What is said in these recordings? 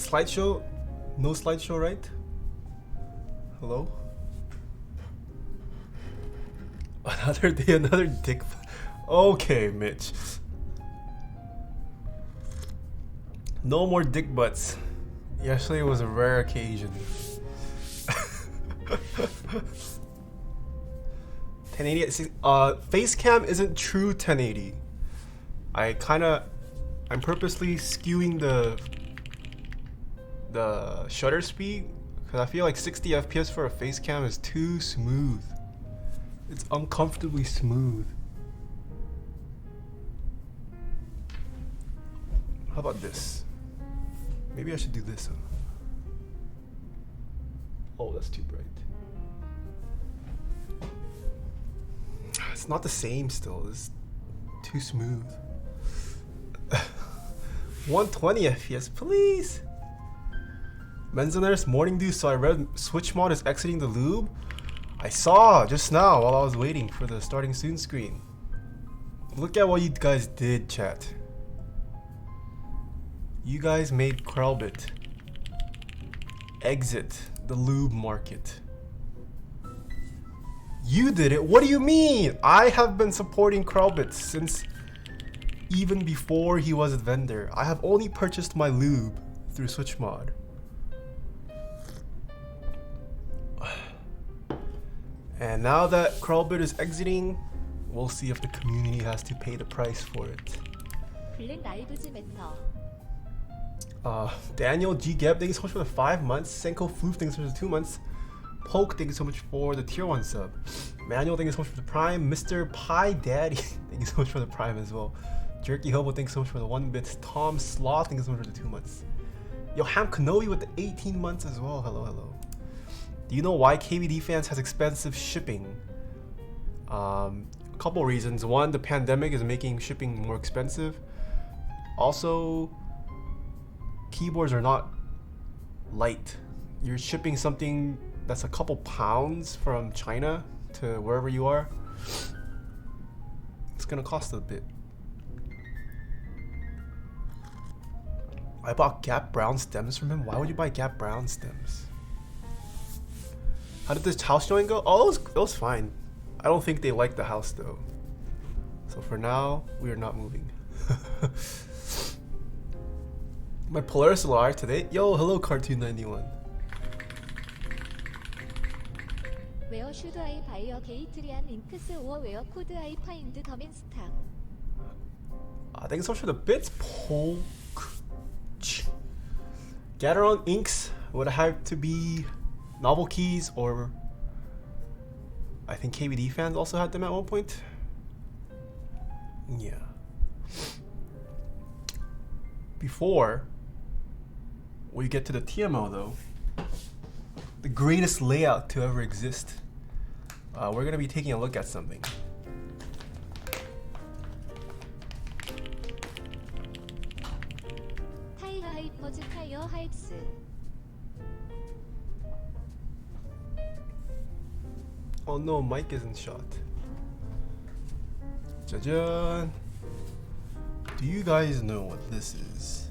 Slideshow? No slideshow, right? Hello? Another day, another dick. Okay, Mitch. No more dick butts. Yesterday was a rare occasion. 1080. Face cam isn't true 1080. I'm purposely skewing the shutter speed because I feel like 60 FPS for a face cam is too smooth. It's uncomfortably smooth. How about this? Maybe I should do this. Oh, that's too bright. It's not the same still. It's too smooth. 120 FPS, please. Menzoner's morning dew, so I read Switch mod is exiting the lube. I saw just now while I was waiting for the starting soon screen. Look at what you guys did, chat. You guys made Krelbit exit the lube market. You did it? What do you mean? I have been supporting Krelbit since even before he was a vendor. I have only purchased my lube through Switch mod. And now that Krelbit is exiting, we'll see if the community has to pay the price for it. Daniel G. Geb, thank you so much for the 5 months. Senko Floof, thank you so much for the 2 months. Poke, thank you so much for the tier 1 sub. Manuel, thank you so much for the prime. Mr. Pie Daddy, thank you so much for the prime as well. Jerky Hobo, thank you so much for the 1 bit. Tom Sloth, thank you so much for the 2 months. Yo, Ham Kanoe with the 18 months as well. Hello, hello. Do you know why KBD fans has expensive shipping? A couple reasons. One, the pandemic is making shipping more expensive. Also, keyboards are not light. You're shipping something that's a couple pounds from China to wherever you are. It's gonna cost a bit. I bought Gap Brown stems from him. Why would you buy Gap Brown stems? How did this house showing go? Oh, it was fine. I don't think they like the house though. So for now, we are not moving. My Polaris alive today? Yo, hello Cartoon91. Where should I buy a Gateron inks or where could I find them in stock? Thank you so much for the bits, Gateron inks would have to be Novel Keys, or I think KBD fans also had them at one point. Yeah. Before we get to the TMO though, the greatest layout to ever exist, we're gonna be taking a look at something. Taeha Hyper's tire hypes. Oh no, mic isn't shot. Jajan. Do you guys know what this is?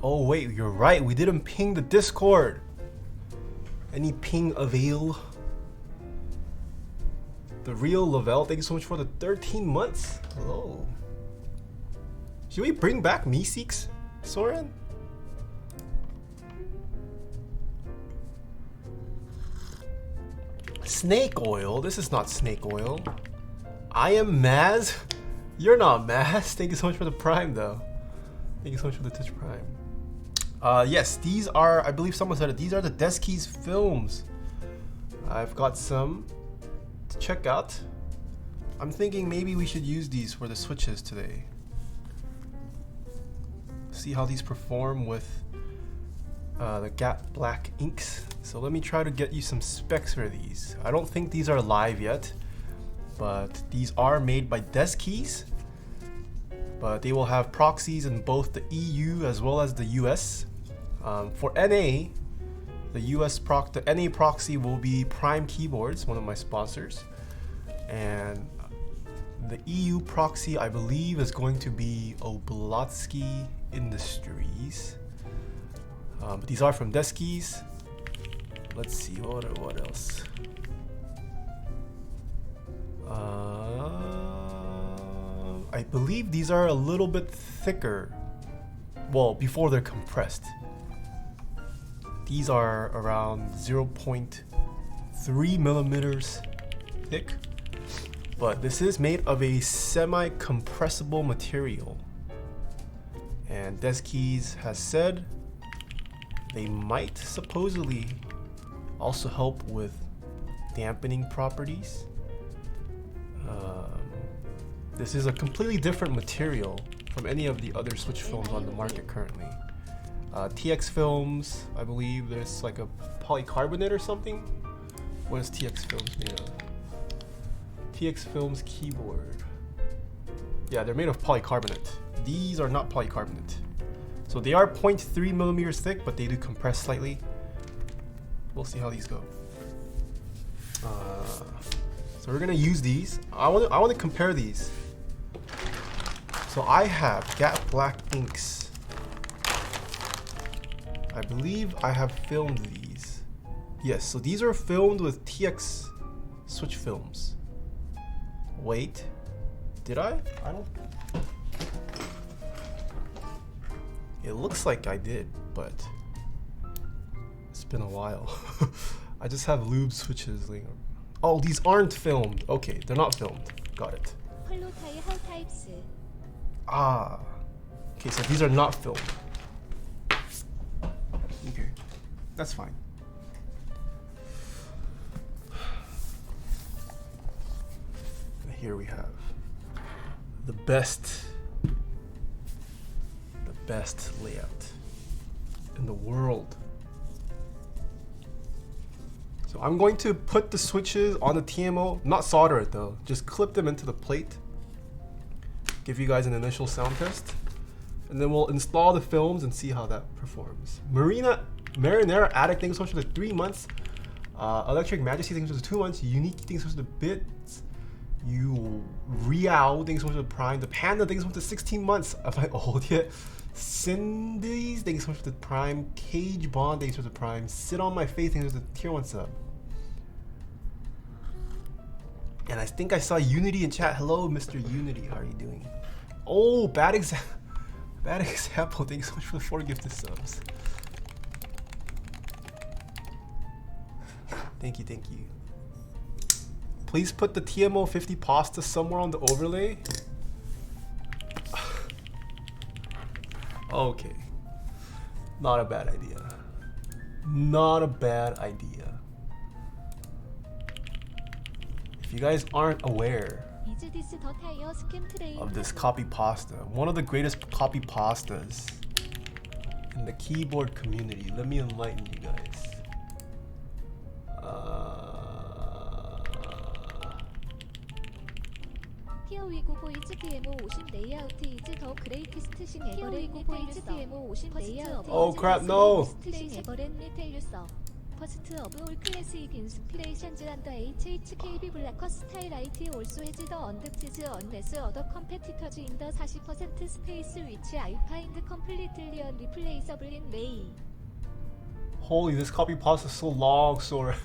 Oh wait, you're right. We didn't ping the Discord. Any ping avail? The real Lavelle, thank you so much for the 13 months. Hello. Should we bring back Meeseeks, Soren? Snake oil? This is not snake oil. I am Maz? You're not Maz. Thank you so much for the prime though. Thank you so much for the Twitch prime. Yes, these are, I believe someone said it, these are the Deskeys films. I've got some to check out. I'm thinking maybe we should use these for the switches today. See how these perform with the Gap Black inks. So let me try to get you some specs for these. I don't think these are live yet, but these are made by Deskeys. But they will have proxies in both the EU as well as the US. For NA, The the NA proxy will be Prime Keyboards, one of my sponsors, and the EU proxy I believe is going to be Oblatsky Industries. But these are from Deskeys. Let's see what else. I believe these are a little bit thicker. Well, before they're compressed. These are around 0.3 millimeters thick, but this is made of a semi-compressible material. And Deskeys has said they might supposedly also help with dampening properties. This is a completely different material from any of the other switch films on the market currently. TX films, I believe there's like a polycarbonate or something. What is TX films made of? TX films keyboard. Yeah, they're made of polycarbonate. These are not polycarbonate. So they are 0.3 millimeters thick, but they do compress slightly. We'll see how these go. So we're gonna use these. I want to compare these. So I have Gap Black inks. I believe I have filmed these. Yes, so these are filmed with TX switch films. Wait, did I? I don't. It looks like I did, but it's been a while. I just have lube switches. Oh, these aren't filmed. Okay, they're not filmed. Got it. Ah. Okay, so these are not filmed. Okay, that's fine. Here we have the best layout in the world. So I'm going to put the switches on the TMO, not solder it though, just clip them into the plate. Give you guys an initial sound test, and then we'll install the films and see how that performs. Marinara Attic things switch for 3 months. Electric Majesty things for 2 months. Unique things switch for bits. You Riao things switch for Prime. The Panda things switch for 16 months. Am I old yet? Cindy's things switch for Prime. Cage Bond things switch for Prime. Sit on My Face things switch for Tier 1 sub. And I think I saw Unity in chat. Hello, Mr. Unity. How are you doing? Oh, bad example. Thanks so much for the 4 gifted subs. Thank you. Please put the TMO50 pasta somewhere on the overlay. Okay. Not a bad idea. Not a bad idea. If you guys aren't aware of this copy pasta, one of the greatest copy pastas in the keyboard community, let me enlighten you guys. 티어 위고 보이즈 TMO50 레이아우트 이즈 더 그레이티스트 싱 에버 위고 보이즈 TMO50 레이아우트 Oh crap, no! 싱 에버렌 리텔류서 퍼스트 오브 올 클래식 인스피레이션즈 안더 HHKB 블라커 스타일 IT 올소 해즈 더 언덕지즈 언레스 어더 컴페티터즈 인 더 40% 스페이스 위치 I find completely unreplaceable in May. Holy, this copy pasta is so long, Sora.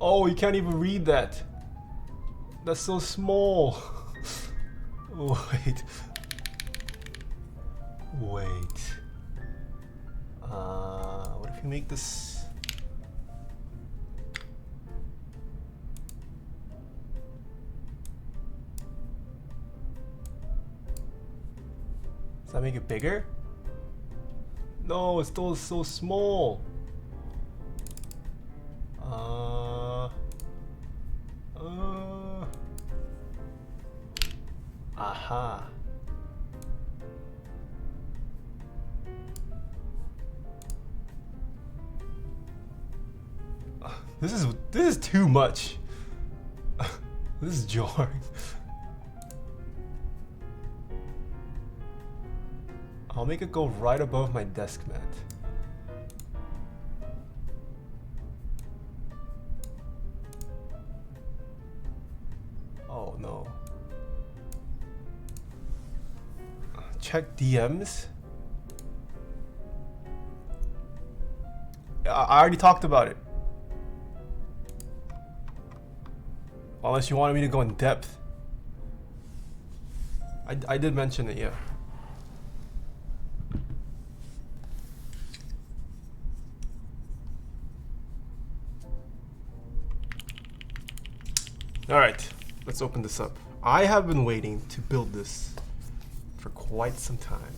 Oh, you can't even read that. That's so small. Wait. What if you make this? Does that make it bigger? No, it's still so small. Aha. This is too much. This is jarring. I'll make it go right above my desk mat. Oh no. Check DMs. I already talked about it. Unless you wanted me to go in depth. I did mention it, yeah. Alright, let's open this up. I have been waiting to build this for quite some time.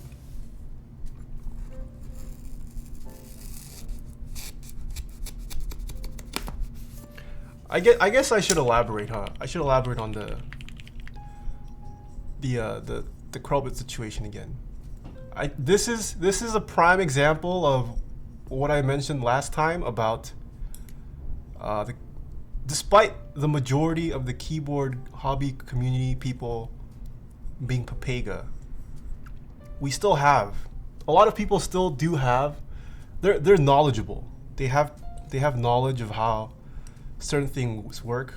I guess I should elaborate, huh? I should elaborate on the Krobit situation again. This is a prime example of what I mentioned last time about despite the majority of the keyboard hobby community people being Papega, we still have a lot of people still do have they're knowledgeable. They have knowledge of how certain things work,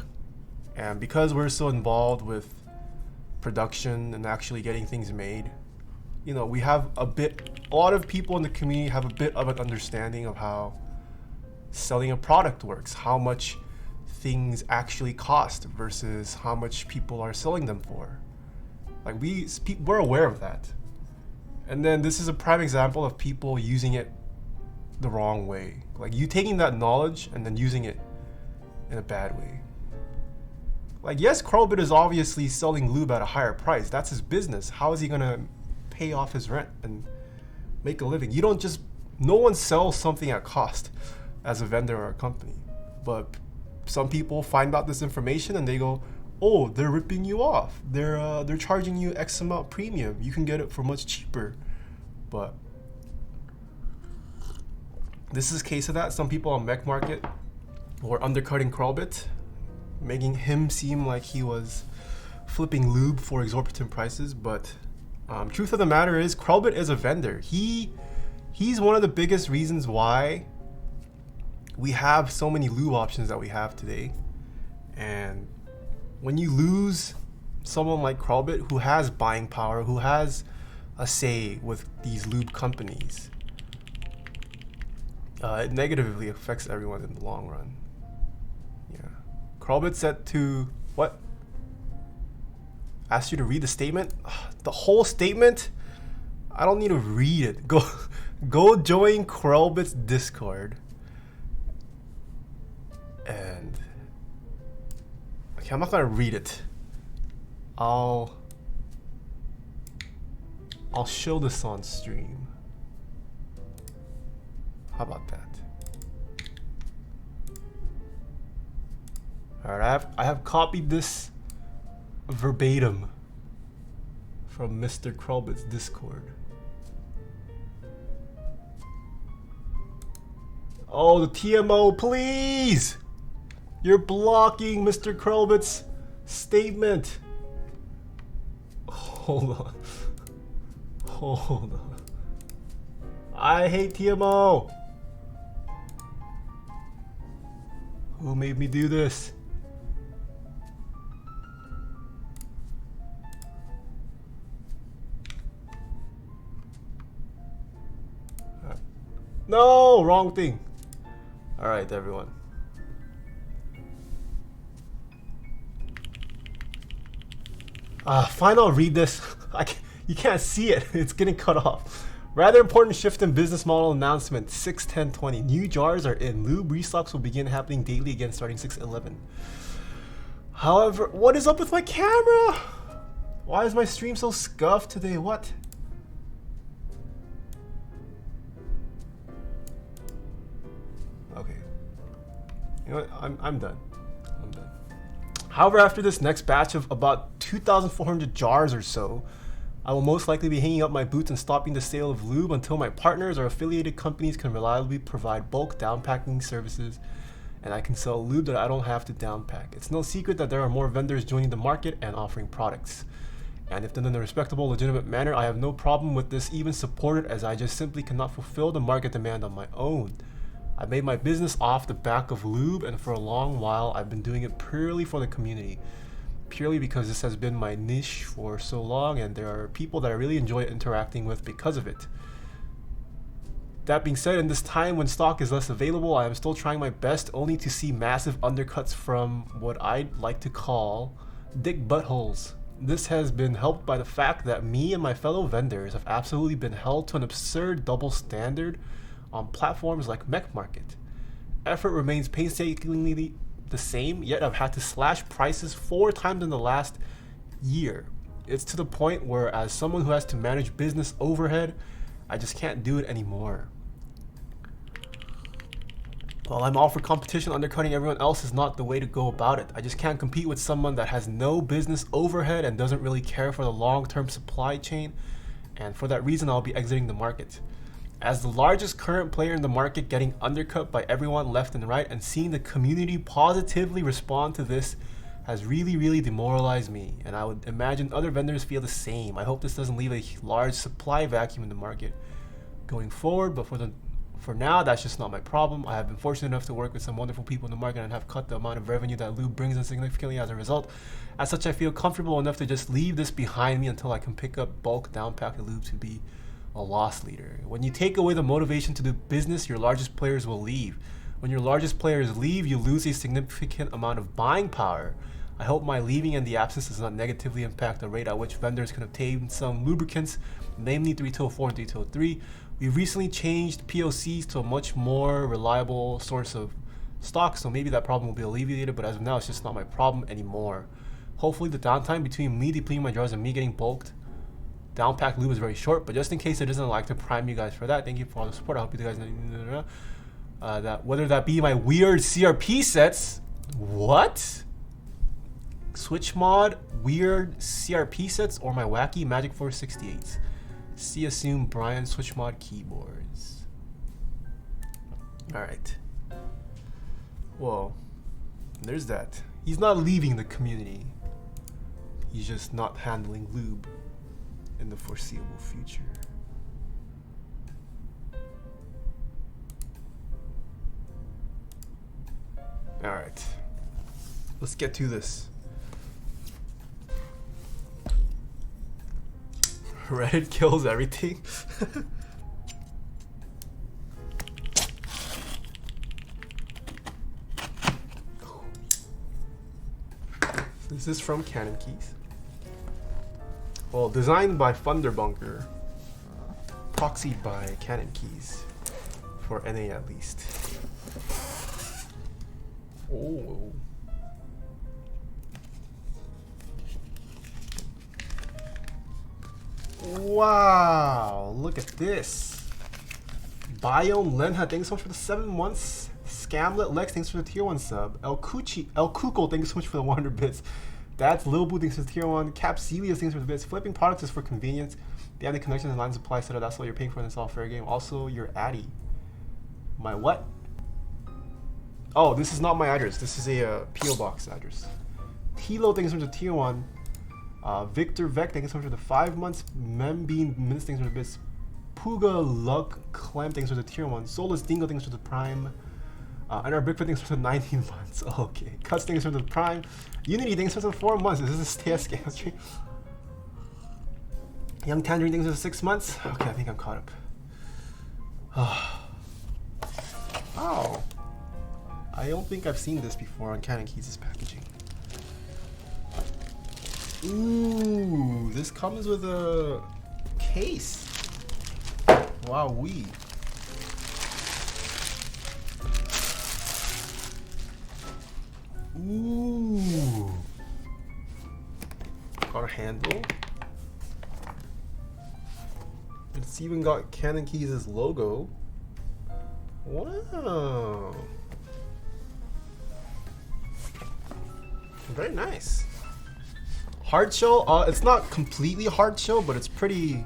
and because we're so involved with production and actually getting things made, you know, we have a lot of people in the community have a bit of an understanding of how selling a product works, how much things actually cost versus how much people are selling them for. Like we're aware of that. And then this is a prime example of people using it the wrong way. Like you taking that knowledge and then using it in a bad way. Like yes, Krobit is obviously selling lube at a higher price. That's his business. How is he gonna pay off his rent and make a living? You don't just, no one sells something at cost as a vendor or a company. But some people find out this information and they go, oh, they're ripping you off. They're charging you X amount premium. You can get it for much cheaper. But this is a case of that. Some people on Mech Market were undercutting Krobit, making him seem like he was flipping lube for exorbitant prices. But truth of the matter is, Krobit is a vendor. He's one of the biggest reasons why we have so many lube options that we have today. And when you lose someone like Krobit who has buying power, who has a say with these lube companies, it negatively affects everyone in the long run. Yeah. Krobit said to, what? Asked you to read the statement? The whole statement? I don't need to read it. Go join Krobit's Discord. And okay, I'm not gonna read it. I'll show this on stream. How about that? Alright, I have copied this verbatim from Mr. Krobit's Discord. Oh, the TMO, please! You're blocking Mr. Krobit's statement. Hold on. Hold on. I hate TMO. Who made me do this? No, wrong thing. All right, everyone. Fine, I'll read this. You can't see it. It's getting cut off. Rather important shift in business model announcement. 6/10/20. New jars are in. Lube restocks will begin happening daily again starting 6/11. However, what is up with my camera? Why is my stream so scuffed today? What? Okay. You know what? I'm done. I'm done. However, after this next batch of about 2,400 jars or so. I will most likely be hanging up my boots and stopping the sale of lube until my partners or affiliated companies can reliably provide bulk downpacking services and I can sell lube that I don't have to downpack. It's no secret that there are more vendors joining the market and offering products. And if done in a respectable, legitimate manner, I have no problem with this, even support it, as I just simply cannot fulfill the market demand on my own. I made my business off the back of lube, and for a long while I've been doing it purely for the community. Purely because this has been my niche for so long and there are people that I really enjoy interacting with because of it. That being said, in this time when stock is less available, I am still trying my best only to see massive undercuts from what I'd like to call dick buttholes. This has been helped by the fact that me and my fellow vendors have absolutely been held to an absurd double standard on platforms like Mech Market. Effort remains painstakingly the same, yet I've had to slash prices 4 times in the last year. It's to the point where, as someone who has to manage business overhead, I just can't do it anymore. While I'm all for competition, undercutting everyone else is not the way to go about it. I just can't compete with someone that has no business overhead and doesn't really care for the long-term supply chain, and for that reason I'll be exiting the market. As the largest current player in the market, getting undercut by everyone left and right and seeing the community positively respond to this has really demoralized me, and I would imagine other vendors feel the same. I hope this doesn't leave a large supply vacuum in the market going forward, but for now, that's just not my problem. I have been fortunate enough to work with some wonderful people in the market and have cut the amount of revenue that lube brings in significantly as a result. As such, I feel comfortable enough to just leave this behind me until I can pick up bulk downpacked lube to be a loss leader. When you take away the motivation to do business, your largest players will leave. When your largest players leave, you lose a significant amount of buying power. I hope my leaving and the absence does not negatively impact the rate at which vendors can obtain some lubricants, namely 3-4 and 3-3. We've recently changed POCs to a much more reliable source of stock, so maybe that problem will be alleviated, but as of now, it's just not my problem anymore. Hopefully the downtime between me depleting my jars and me getting bulked downpacked lube is very short, but just in case it doesn't, like to prime you guys for that. Thank you for all the support. I hope you guys know that whether that be my weird CRP sets, what? Switch mod, weird CRP sets, or my wacky Magic Force 68s. See assume Brian Switch mod keyboards. Alright. Well, there's that. He's not leaving the community. He's just not handling lube in the foreseeable future. Alright. Let's get to this. Reddit kills everything. This is from Canon Keys. Well, designed by Thunderbunker, proxied by Canon Keys, for NA at least. Oh. Wow, look at this. Biome Lenha, thanks so much for the 7 months. Scamlet Lex, thanks for the tier 1 sub. El Cuco, thanks so much for the 100 bits. That's Lil Boo, thanks for the tier 1. Capselius, thanks for the bits. Flipping products is for convenience. They have the connections and line supply set up. That's all you're paying for, and it's all fair game. Also, your Addy. My what? Oh, this is not my address. This is a P.O. Box address. Tilo, thanks for the tier 1. Victor Vec, thanks so much for the 5 months. Membean Minutes, thanks for the bits. Puga Luck Clem, thanks for the tier 1. Solus Dingo, thanks for the prime. And our Bigfoot, thanks for the 19 months. Okay. Cuts, thanks for the prime. Unity, thanks for the 4 months. This is a Taeha scam stream. Young Tangerine, thanks for the 6 months. Okay, I think I'm caught up. Oh. I don't think I've seen this before on Canon Keys' packaging. Ooh, this comes with a case. Wowee. Ooh. Got a handle. It's even got Canon Keys' logo. Wow. Very nice. Hard shell? It's not completely hard shell, but it's pretty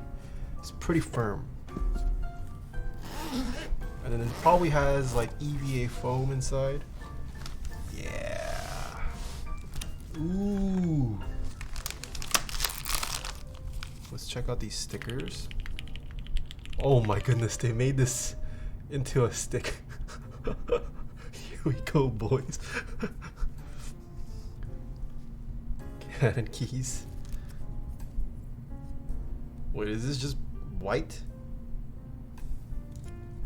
firm. And then it probably has like EVA foam inside. Yeah. Ooh. Let's check out these stickers. Oh my goodness, they made this into a stick. Here we go, boys. Canon keys. Wait, is this just white?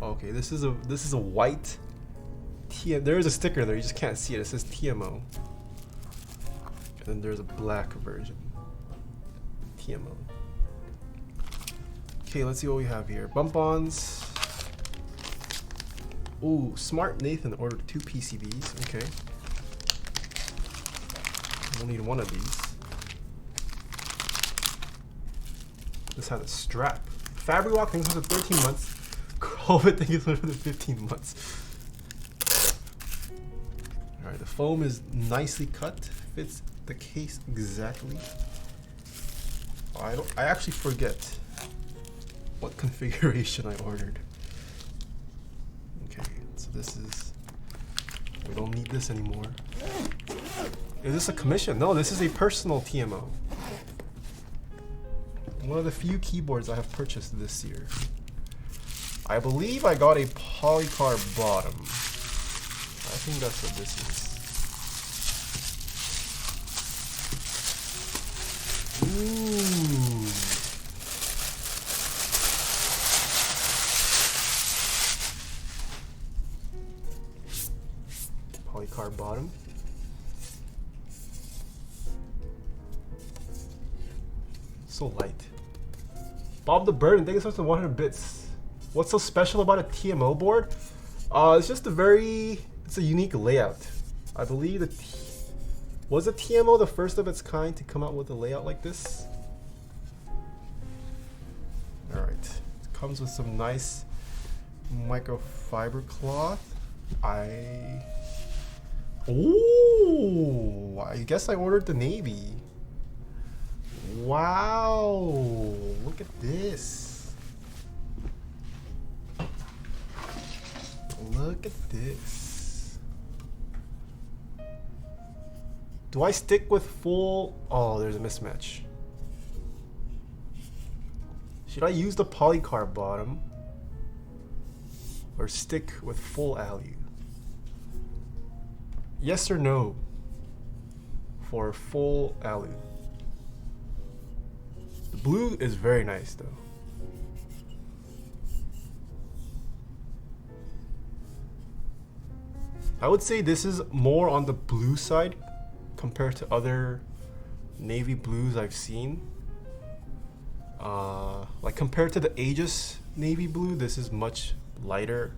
Okay, this is a white TM. There is a sticker there, you just can't see it. It says TMO. And then there's a black version. TMO. Okay, let's see what we have here. Bump-ons. Ooh, Smart Nathan ordered 2 PCBs. Okay. We'll need one of these. This has a strap. Fabric Walk thing is for 13 months. COVID thing is for 15 months. Alright, the foam is nicely cut. Fits the case exactly. I actually forget what configuration I ordered. Okay, so this is, we don't need this anymore. Is this a commission? No, this is a personal TMO. One of the few keyboards I have purchased this year. I believe I got a polycarb bottom. I think that's what this is. Ooh. Polycarb bottom. So light. Bob the Bird, and thank you so much for 100 bits. What's so special about a TMO board? It's just it's a unique layout. I believe was the TMO the first of its kind to come out with a layout like this? Alright, it comes with some nice microfiber cloth. Ooh, I guess I ordered the navy. Wow, look at this. Look at this. Do I stick with full? Oh, there's a mismatch. Should I use the polycarb bottom or stick with full alu? Yes or no for full alu? The blue is very nice though. I would say this is more on the blue side compared to other navy blues I've seen. Like compared to the Aegis navy blue, this is much lighter.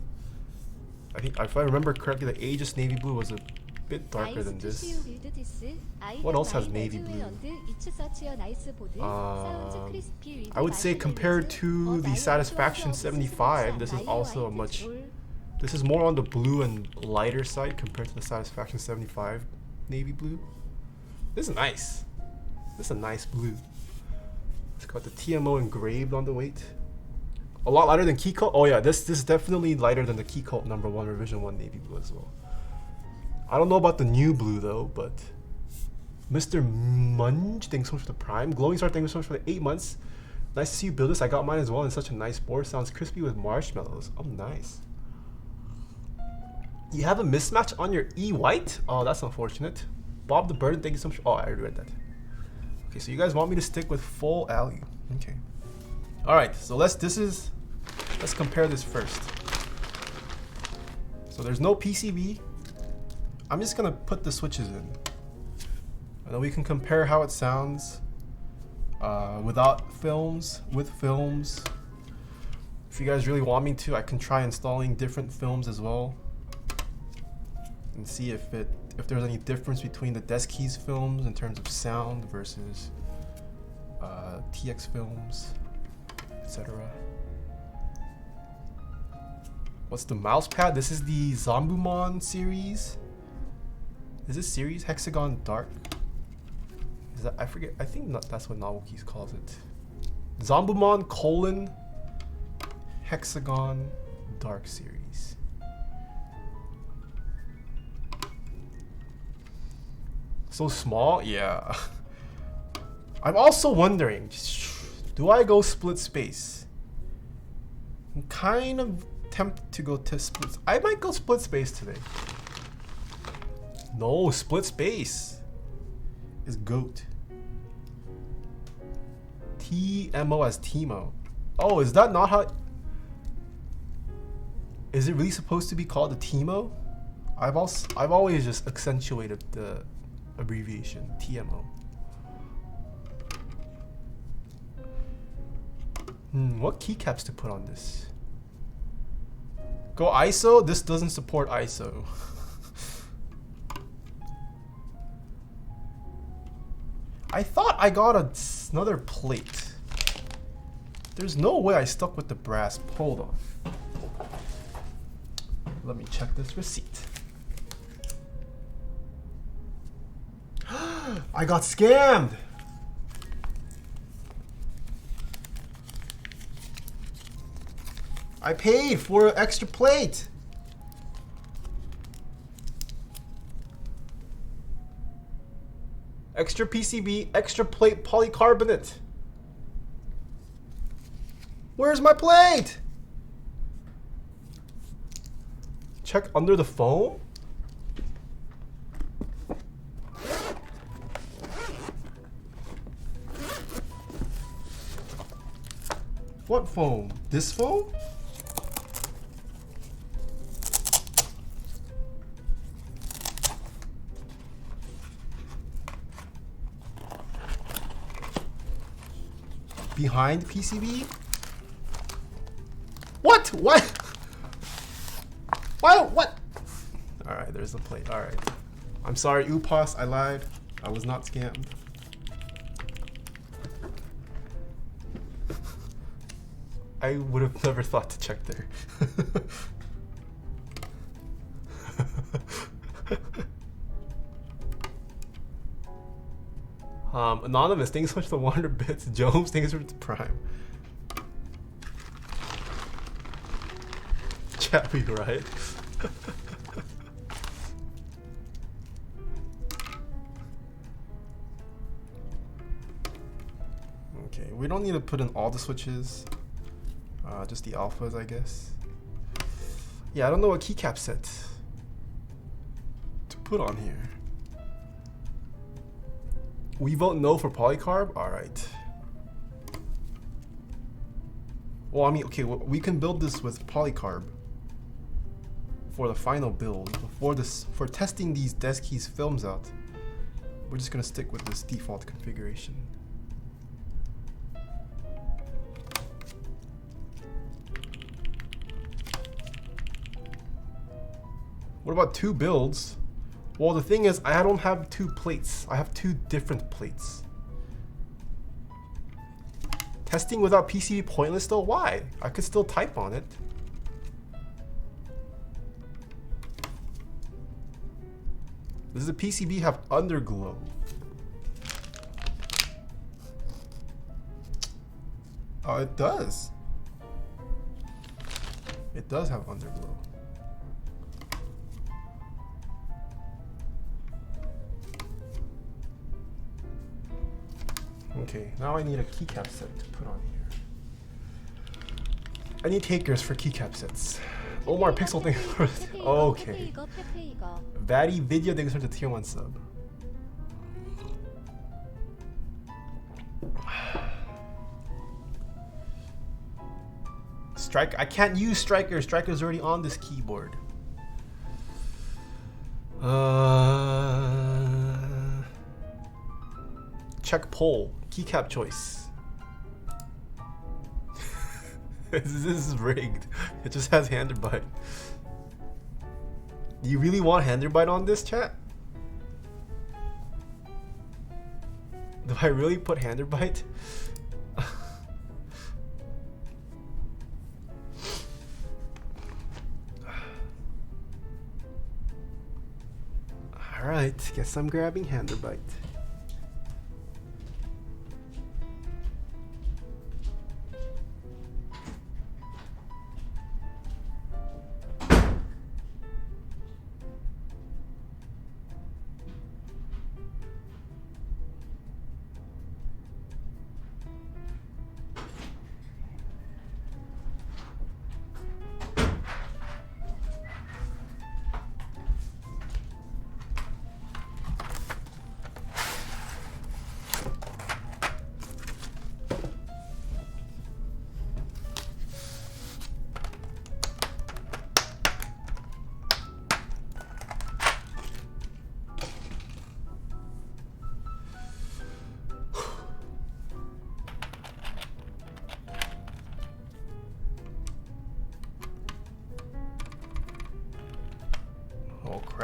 I think if I remember correctly, the Aegis navy blue was a bit darker than this. What else has navy blue? I would say compared to the Satisfaction 75, this is also a much. This is more on the blue and lighter side compared to the Satisfaction 75 navy blue. This is nice. This is a nice blue. It's got the TMO engraved on the weight. A lot lighter than Keycap. Oh yeah, this is definitely lighter than the Keycap #1 Revision 1 navy blue as well. I don't know about the new blue though, but Mr. Munge, thanks so much for the Prime. Glowing Star, thanks so much for the 8 months. Nice to see you build this. I got mine as well in such a nice board. Sounds crispy with marshmallows. Oh, nice. You have a mismatch on your E white? Oh, that's unfortunate. Bob the Bird, thank you so much. Oh, I already read that. Okay, so you guys want me to stick with full alu. Okay. Alright, so let's compare this first. So there's no PCB. I'm just gonna put the switches in. And then we can compare how it sounds without films, with films. If you guys really want me to, I can try installing different films as well. And see if there's any difference between the Deskeys films in terms of sound versus TX films, etc. What's the mouse pad? This is the Zombumon series. Is this series Hexagon Dark? Is that, I forget, I think that's what Novel Keys calls it. Zombumon colon Hexagon Dark Series. So small? Yeah. I'm also wondering, do I go split space? I'm kind of tempted to go to split. I might go split space today. No, split space is GOAT. TMO as TMO. Oh, is that not how? Is it really supposed to be called a TMO? I've always just accentuated the abbreviation TMO. What keycaps to put on this? Go ISO? This doesn't support ISO. I thought I got another plate. There's no way I stuck with the brass. Hold on. Let me check this receipt. I got scammed! I paid for an extra plate! Extra PCB, extra plate polycarbonate. Where's my plate? Check under the foam? What foam? This foam? Behind PCB? What? What? Why? What? Alright, there's the plate. Alright. I'm sorry, Upas. I lied. I was not scammed. I would have never thought to check there. Anonymous, thanks so much for the 100 bits. Jones, thanks for the Prime. Chappy, right? Okay, we don't need to put in all the switches. Just the alphas, I guess. Yeah, I don't know what keycap set to put on here. We vote no for polycarb? Alright. Well, I mean, okay, well, we can build this with polycarb for the final build. For testing these Deskeys films out, we're just gonna stick with this default configuration. What about 2 builds? Well, the thing is, I don't have 2 plates. I have 2 different plates. Testing without PCB pointless though? Why? I could still type on it. Does the PCB have underglow? Oh, it does. It does have underglow. Okay, now I need a keycap set to put on here. I need takers for keycap sets. Omar Pixel thing first. Okay. Vatty video thanks for the tier 1 sub. Strike. I can't use Striker. Striker's already on this keyboard. Check poll. Keycap choice. This is rigged. It just has Handerbite. Do you really want Handerbite on this, chat? Do I really put Handerbite? Alright, guess I'm grabbing Handerbite.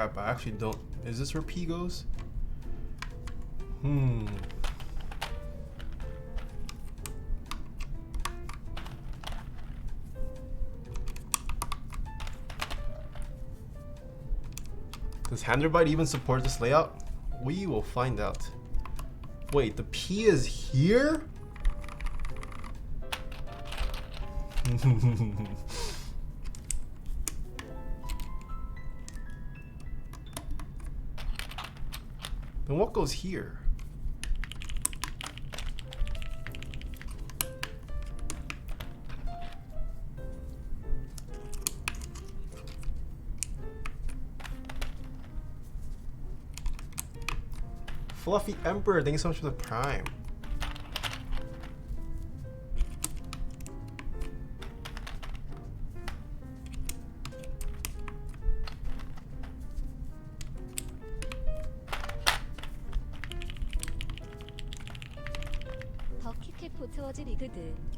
keycap. I actually don't. Is this where P goes? Does Handlebyte even support this layout? We will find out. Wait, the P is here? Then what goes here? Fluffy Emperor, thank you so much for the Prime.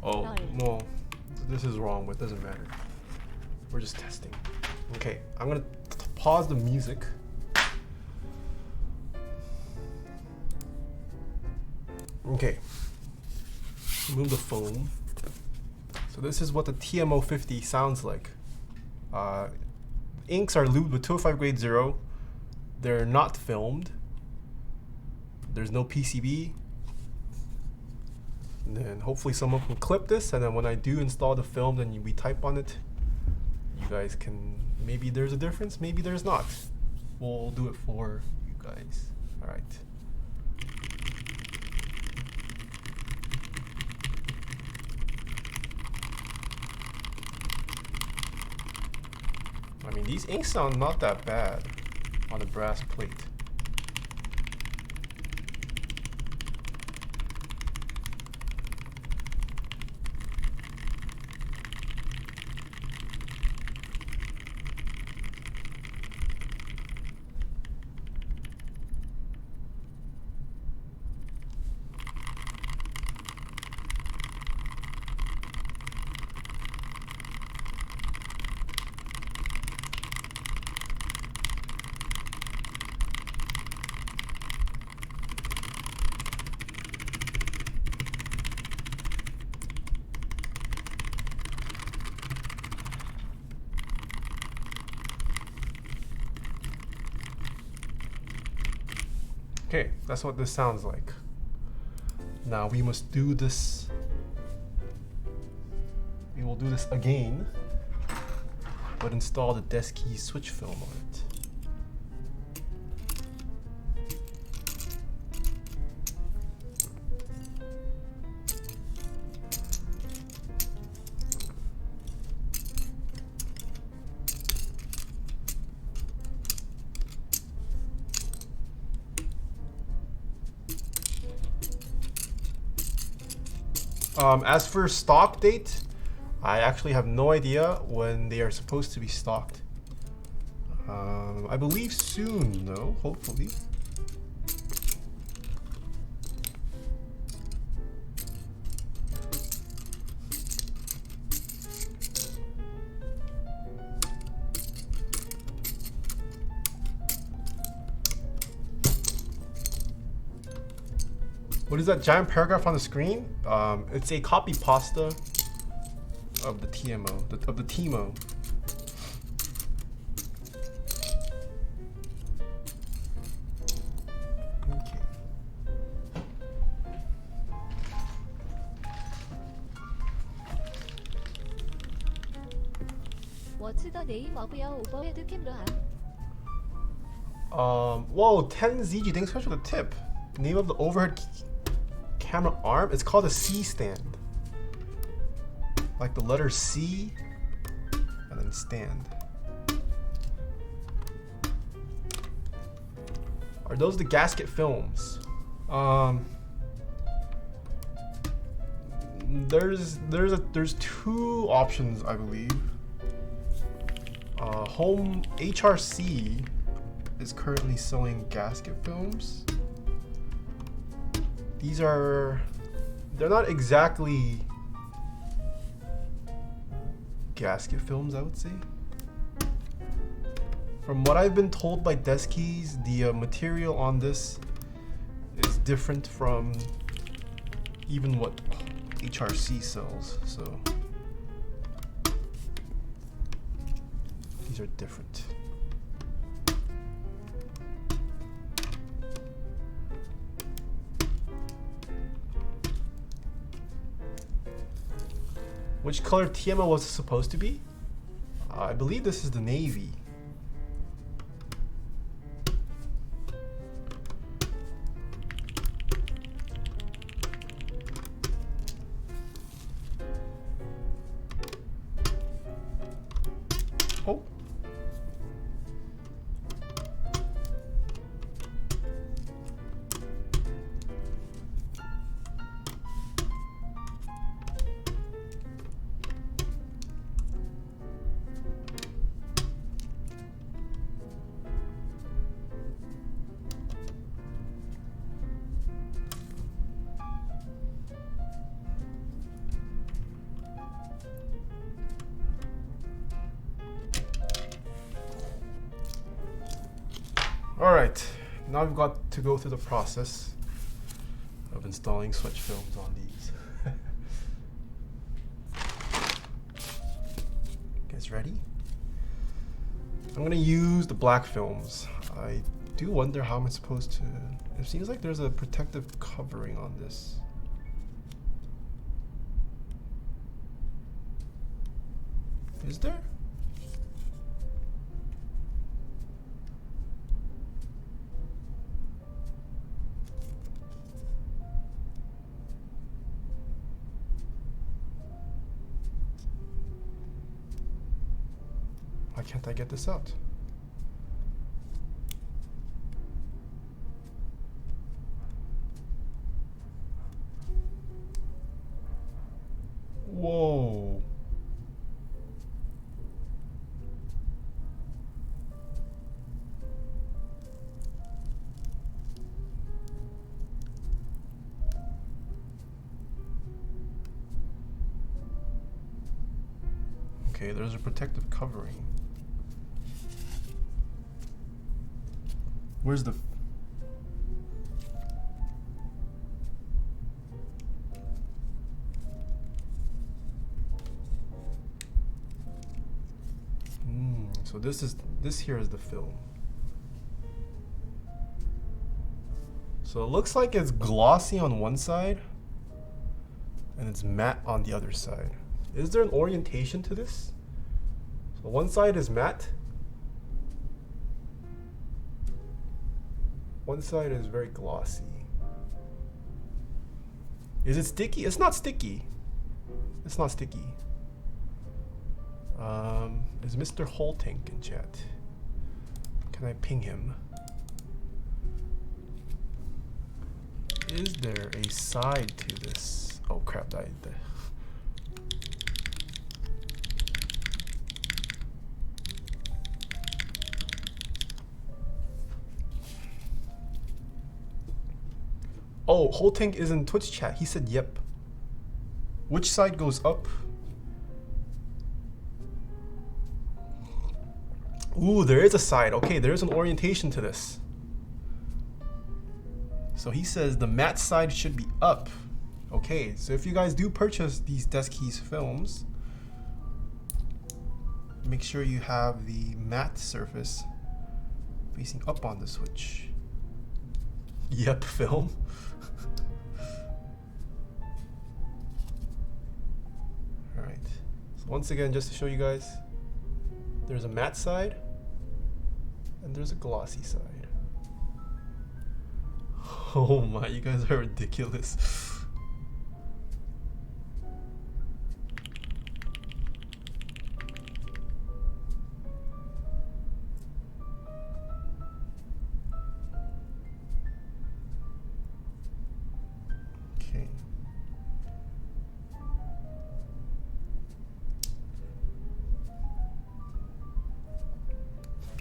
Oh, well, this is wrong, but it doesn't matter. We're just testing. Okay, I'm gonna pause the music. Okay, remove the foam. So this is what the TMO50 sounds like. Inks are lubed with 205 grade 0. They're not filmed. There's no PCB. And then hopefully someone can clip this, and then when I do install the film, then we type on it. You guys can, maybe there's a difference, maybe there's not. We'll do it for you guys. All right. I mean, these inks sound not that bad on a brass plate. Okay, that's what this sounds like. Now we must do this. We will do this again, but install the Deskeys switch film on it. As for stock date, I actually have no idea when they are supposed to be stocked. I believe soon, though, hopefully. What is that giant paragraph on the screen? It's a copy pasta of the TMO, of the TMO. Okay. What's the name of your overhead camera? Whoa, 10ZG, thanks so much for the tip. Name of the overhead camera arm? It's called a C stand. Like the letter C and then stand. Are those the gasket films? There's two options, I believe. Home HRC is currently selling gasket films. These are, they're not exactly gasket films, I would say. From what I've been told by Deskeys, the material on this is different from even what HRC sells, so these are different. Which color TMO was it supposed to be? I believe this is the navy. Oh. Alright, now we've got to go through the process of installing switch films on these. Guys ready? I'm gonna use the black films. I do wonder how I'm supposed to... It seems like there's a protective covering on this. Is there? Why can't I get this out? Whoa. Okay, there's a protective covering. Where's the... So this here is the film. So it looks like it's glossy on one side and it's matte on the other side. Is there an orientation to this? So one side is matte. One side is very glossy. Is it sticky? It's not sticky. It's not sticky. Is Mr. Holtank in chat? Can I ping him? Is there a side to this? Oh crap, I... Oh, Holtank is in Twitch chat. He said yep. Which side goes up? Ooh, there is a side. Okay, there's an orientation to this. So he says the matte side should be up. Okay, so if you guys do purchase these Deskeys films, make sure you have the matte surface facing up on the switch. Yep, film. Alright, so once again, just to show you guys, there's a matte side and there's a glossy side. Oh my, you guys are ridiculous. Okay.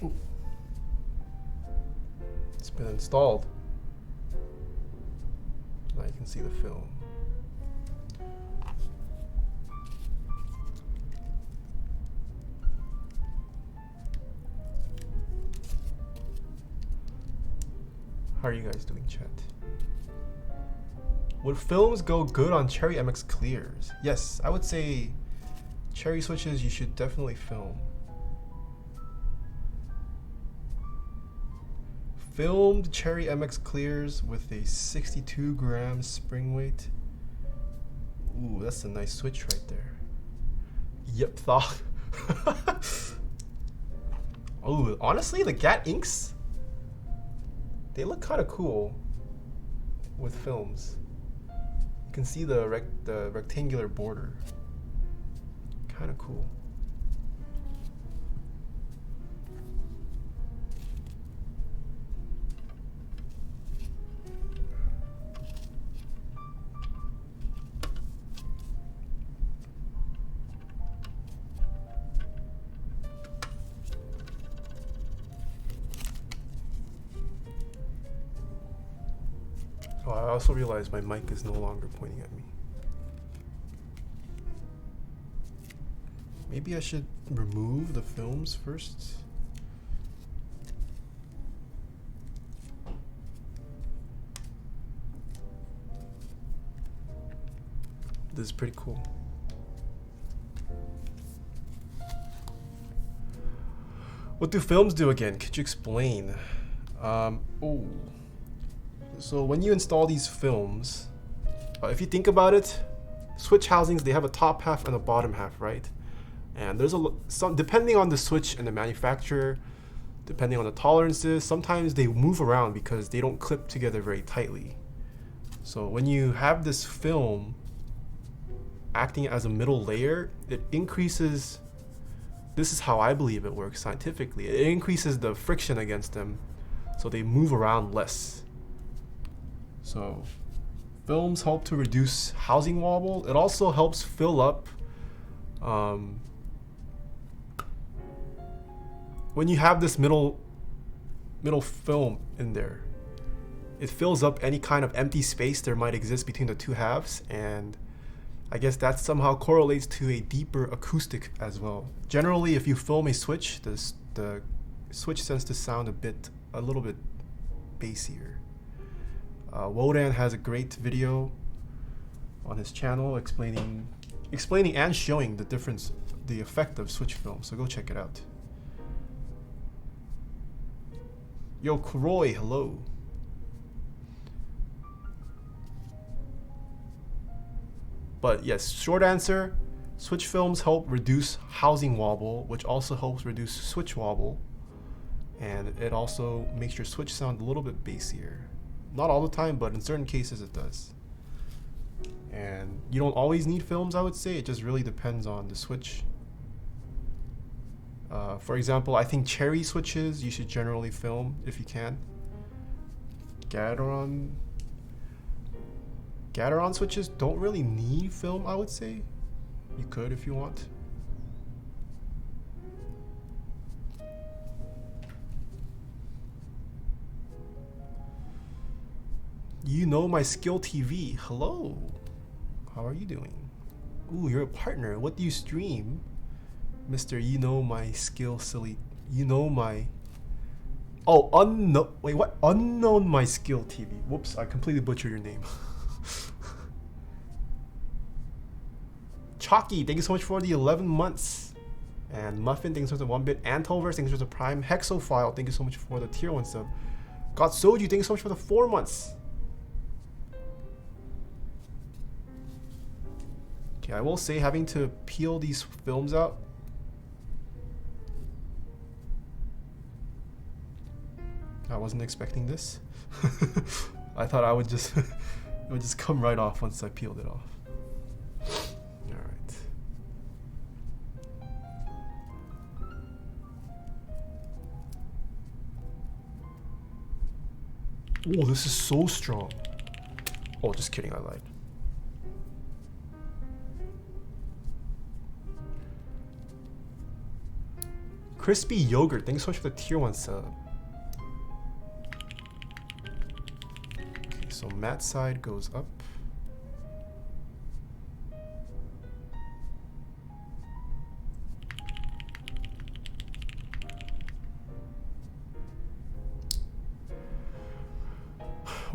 Ooh. It's been installed. Now you can see the film. How are you guys doing, chat? Would films go good on Cherry MX clears? Yes, I would say Cherry switches you should definitely film. Filmed Cherry MX clears with a 62 gram spring weight. Ooh, that's a nice switch right there. Yep, thought. Oh, honestly, the Gat inks, they look kind of cool with films. You can see the rectangular border. Kind of cool. Oh, I also realized my mic is no longer pointing at me. Maybe I should remove the films first. This is pretty cool. What do films do again? Could you explain? Oh. So when you install these films, if you think about it, switch housings, they have a top half and a bottom half, right? And there's some, depending on the switch and the manufacturer, depending on the tolerances, sometimes they move around because they don't clip together very tightly. So when you have this film acting as a middle layer, it increases, this is how I believe it works scientifically, it increases the friction against them so they move around less. So films help to reduce housing wobble. It also helps fill up when you have this middle film in there, it fills up any kind of empty space there might exist between the two halves, and I guess that somehow correlates to a deeper acoustic as well. Generally, if you film a switch, the switch tends to sound a little bit bassier. Wodan has a great video on his channel explaining and showing the difference, the effect of switch film. So go check it out. Yo, Kroy, hello. But yes, short answer, switch films help reduce housing wobble, which also helps reduce switch wobble. And it also makes your switch sound a little bit bassier. Not all the time, but in certain cases it does. And you don't always need films, I would say. It just really depends on the switch. For example, I think Cherry switches you should generally film if you can. Gateron switches don't really need film, I would say. You could if you want. You know my skill TV. Hello. How are you doing? Ooh, you're a partner. What do you stream? Mr. You know my skill silly. You know my... Oh, unknown. Wait, what? Unknown my skill TV. Whoops, I completely butchered your name. Chalky, thank you so much for the 11 months. And Muffin, thank you so much for the 1 bit. Antoverse, thank you so much for the Prime. Hexophile, thank you so much for the tier 1 sub. Got Soju, thank you so much for the 4 months. Okay, I will say having to peel these films out. I wasn't expecting this. I thought I would just it would just come right off once I peeled it off. Alright. Oh, this is so strong. Oh, just kidding, I lied. Crispy Yogurt, thanks so much for the tier 1 sub. Okay, so matte side goes up.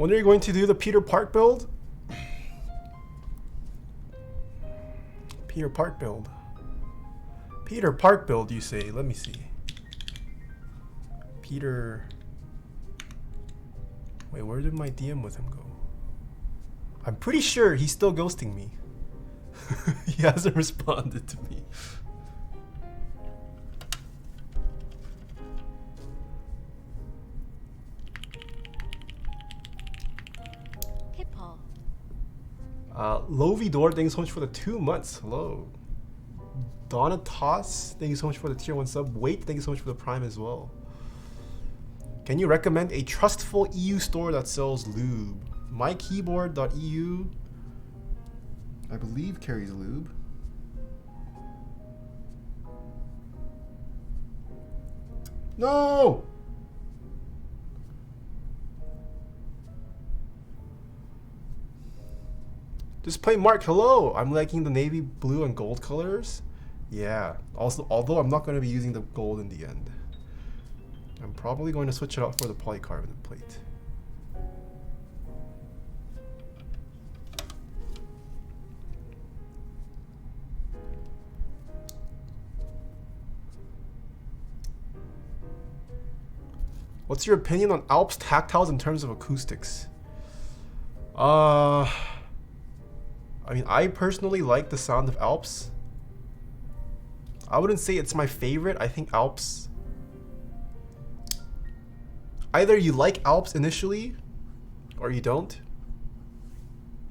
When are you going to do the Peter Park build? Peter Park build. Peter Park build, you say? Let me see. Peter. Wait, where did my DM with him go? I'm pretty sure he's still ghosting me. He hasn't responded to me. Lovidor, thank you so much for the 2 months. Hello. Donatas, thank you so much for the tier 1 sub. Wait, thank you so much for the prime as well. Can you recommend a trustful EU store that sells lube? Mykeyboard.eu, I believe, carries lube. No! Display Mark, hello! I'm liking the navy blue and gold colors. Yeah, also, although I'm not going to be using the gold in the end. I'm probably going to switch it out for the polycarbonate plate. What's your opinion on Alps tactiles in terms of acoustics? I mean, I personally like the sound of Alps. I wouldn't say it's my favorite. I think Alps... Either you like Alps initially, or you don't.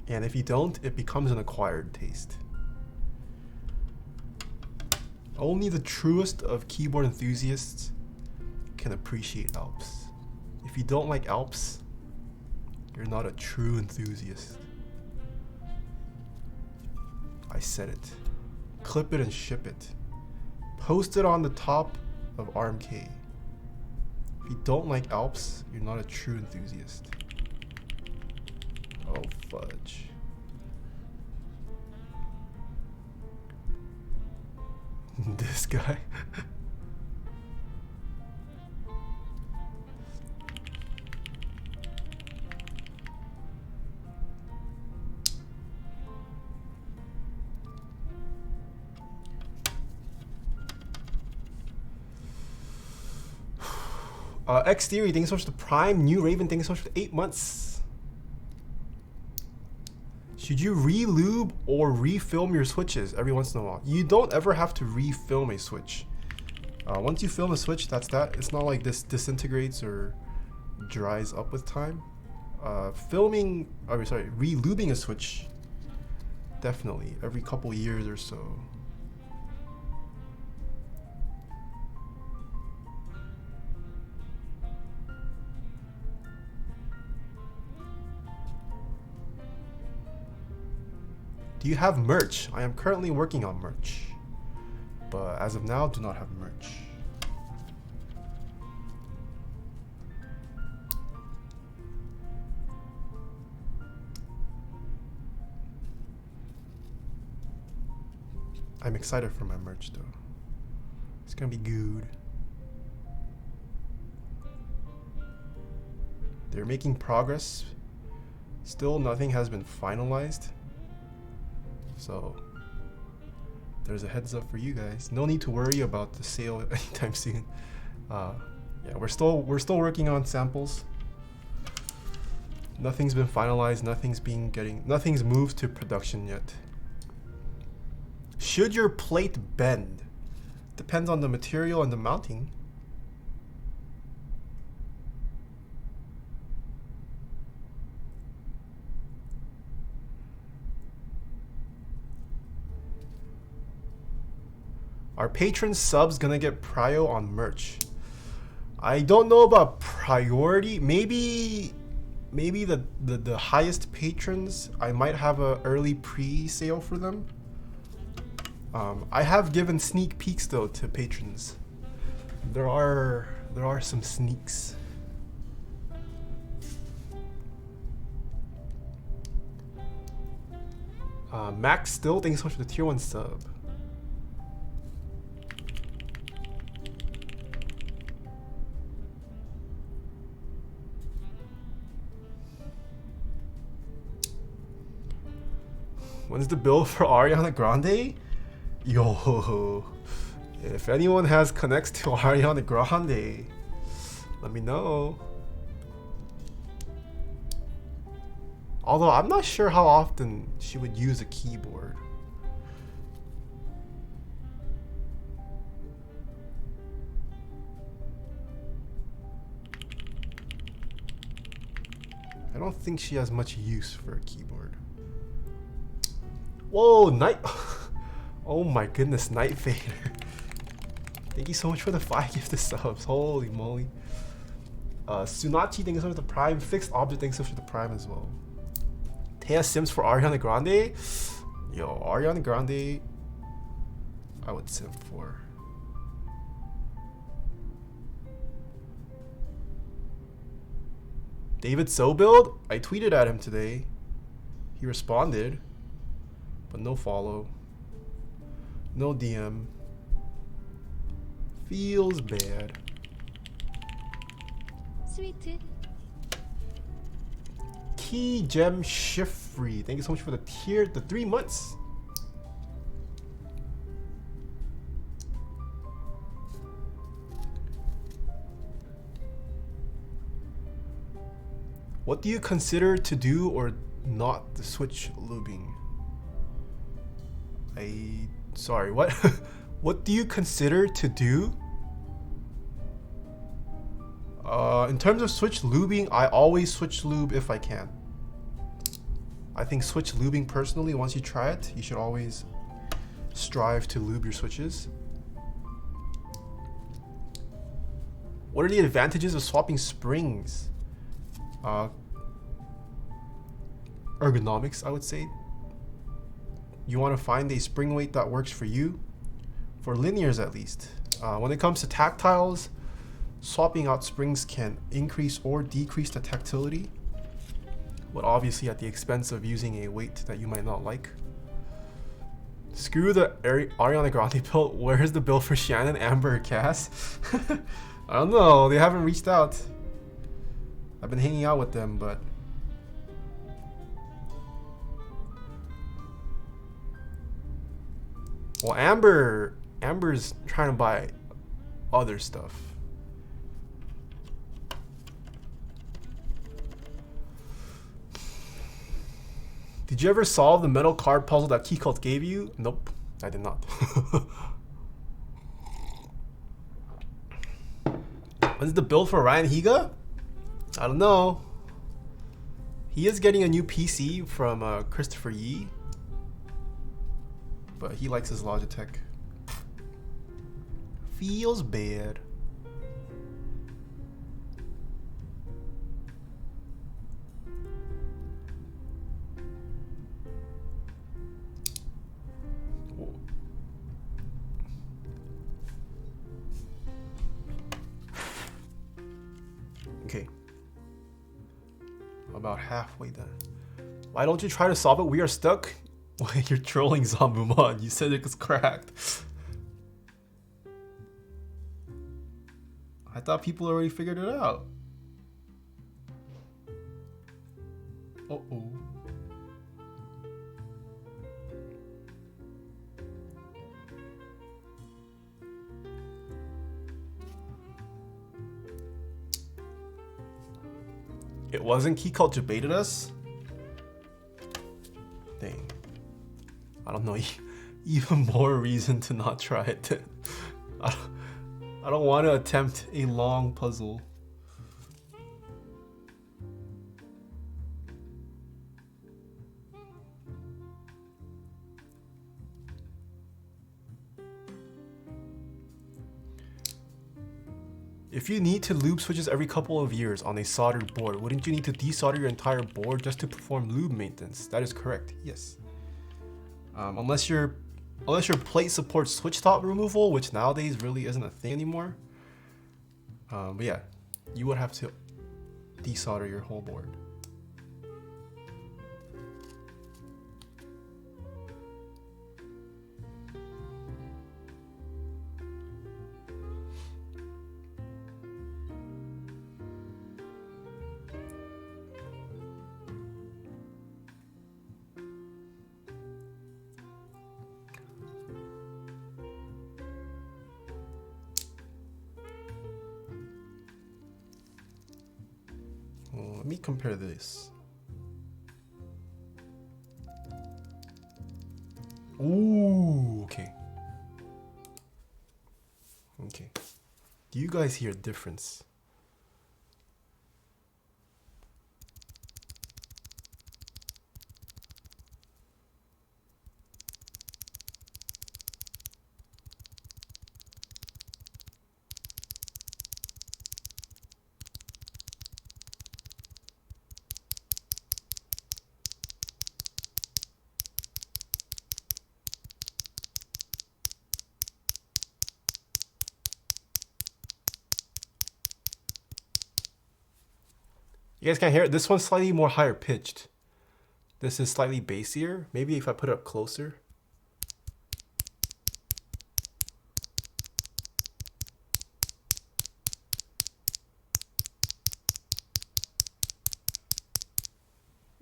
And if you don't, it becomes an acquired taste. Only the truest of keyboard enthusiasts can appreciate Alps. If you don't like Alps, you're not a true enthusiast. I said it. Clip it and ship it. Post it on the top of RMK. If you don't like Alps, you're not a true enthusiast. Oh, fudge. This guy. X Theory, thanks so much for the Prime. New Raven, thanks so much for the 8 months. Should you re-lube or refilm your switches every once in a while? You don't ever have to refilm a switch. Once you film a switch, that's that. It's not like this disintegrates or dries up with time. Re-lubing a switch, definitely every couple years or so. Do you have merch? I am currently working on merch, but as of now, do not have merch. I'm excited for my merch though. It's gonna be good. They're making progress. Still, nothing has been finalized. So there's a heads up for you guys. No need to worry about the sale anytime soon. Yeah, we're still working on samples. Nothing's been finalized. Nothing's moved to production yet. Should your plate bend? Depends on the material and the mounting. Are patron subs gonna get prio on merch? I don't know about priority. Maybe the highest patrons, I might have a early pre-sale for them. I have given sneak peeks though to patrons. There are some sneaks. Max still, thanks so much for the tier 1 sub. When's the bill for Ariana Grande? Yo, if anyone has connects to Ariana Grande, let me know. Although I'm not sure how often she would use a keyboard. I don't think she has much use for a keyboard. Whoa, Night. Oh my goodness, Night Fader. Thank you so much for the 5 gifted subs. Holy moly. Sunachi, thank you so much for the Prime. Fixed Object, thank you so much for the Prime as well. Taeha Sims for Ariana Grande. Yo, Ariana Grande, I would sim for. David Sobuild, I tweeted at him today. He responded, but no follow, no DM. Feels bad. Sweet. Key Gem Shifree, thank you so much for the 3 months. What do you consider to do or not to switch lubing? Sorry, what? What do you consider to do? In terms of switch lubing, I always switch lube if I can. I think switch lubing personally, once you try it, you should always strive to lube your switches. What are the advantages of swapping springs? Ergonomics, I would say. You want to find a spring weight that works for you, for linears at least. When it comes to tactiles, swapping out springs can increase or decrease the tactility, but obviously at the expense of using a weight that you might not like. Screw the Ariana Grande bill. Where's the bill for Shannon, Amber, Cass? I don't know. They haven't reached out. I've been hanging out with them, but well, Amber's trying to buy other stuff. Did you ever solve the metal card puzzle that Keycaps gave you? Nope, I did not. When's the build for Ryan Higa? I don't know. He is getting a new PC from Christopher Yee, but he likes his Logitech. Feels bad. Okay. About halfway done. Why don't you try to solve it? We are stuck. You're trolling Zambumon. You said it was cracked. I thought people already figured it out. Uh-oh. It wasn't Keycaps who baited us? Dang. I don't know. Even more reason to not try it. I don't want to attempt a long puzzle. If you need to lube switches every couple of years on a soldered board, wouldn't you need to desolder your entire board just to perform lube maintenance? That is correct, yes. Unless your plate supports switch top removal, which nowadays really isn't a thing anymore. But yeah, you would have to desolder your whole board. me compare this. Ooh, okay. Okay. Do you guys hear a difference? You guys can't hear it? This one's slightly more higher pitched. This is slightly bassier. Maybe if I put it up closer.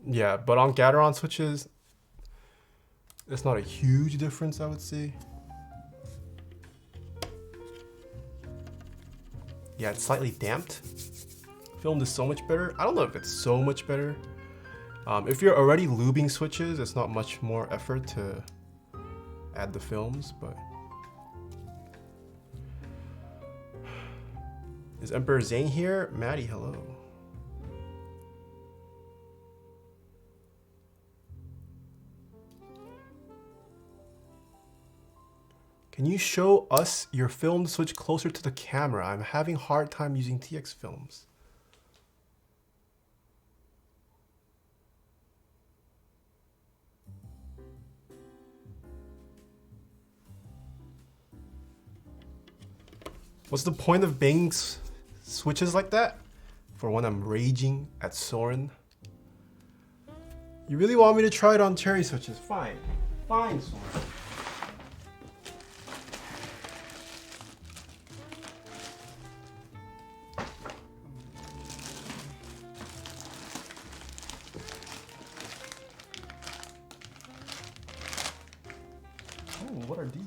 Yeah, but on Gateron switches, it's not a huge difference, I would say. Yeah, it's slightly damped. Filmed is so much better. I don't know if it's so much better. If you're already lubing switches, it's not much more effort to add the films, but is Emperor Zane here? Maddie, hello. Can you show us your film to switch closer to the camera? I'm having a hard time using TX films. What's the point of banging switches like that? For when I'm raging at Soren? You really want me to try it on cherry switches? Fine. Fine, Soren. Oh, what are these?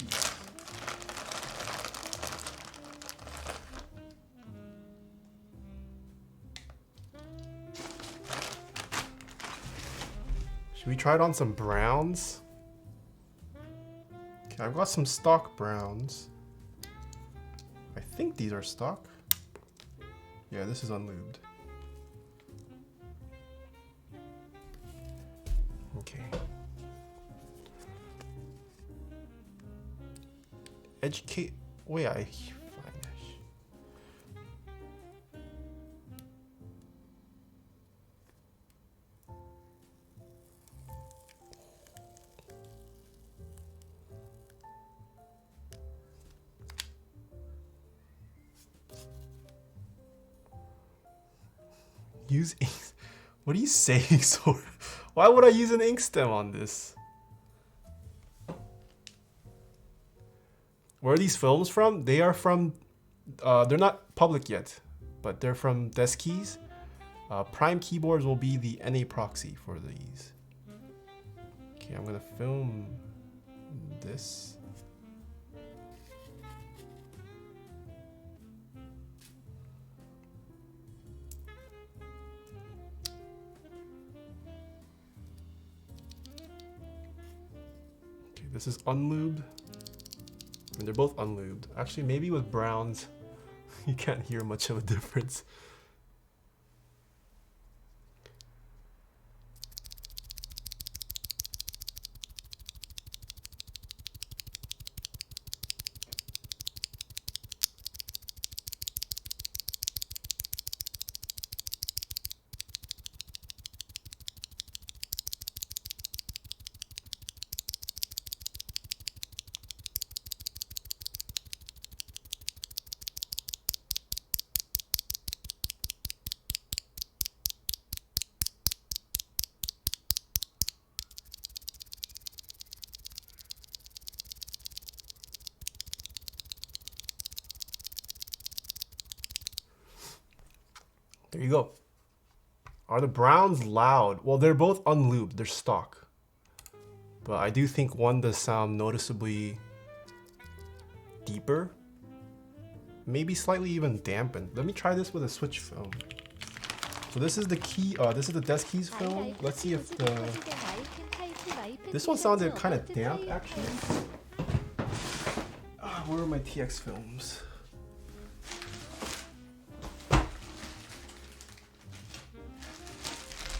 Should we try it on some browns? Okay, I've got some stock browns. I think these are stock. Yeah, this is unlubed. Okay. Educate. Wait, I find this. Use ink. What are you saying, Sora? Why would I use an ink stem on this? Where are these films from? They are from, they're not public yet, but they're from Deskeys. Prime keyboards will be the NA proxy for these. Okay, I'm gonna film this. Okay, this is unlubed. I mean, they're both unlubed. Actually, maybe with browns, you can't hear much of a difference. There you go. Are the browns loud? Well, they're both unlubed. They're stock. But I do think one does sound noticeably deeper. Maybe slightly even dampened. Let me try this with a switch film. So this is the Deskeys film. Let's see if this one sounded kind of damp actually. Where are my TX films?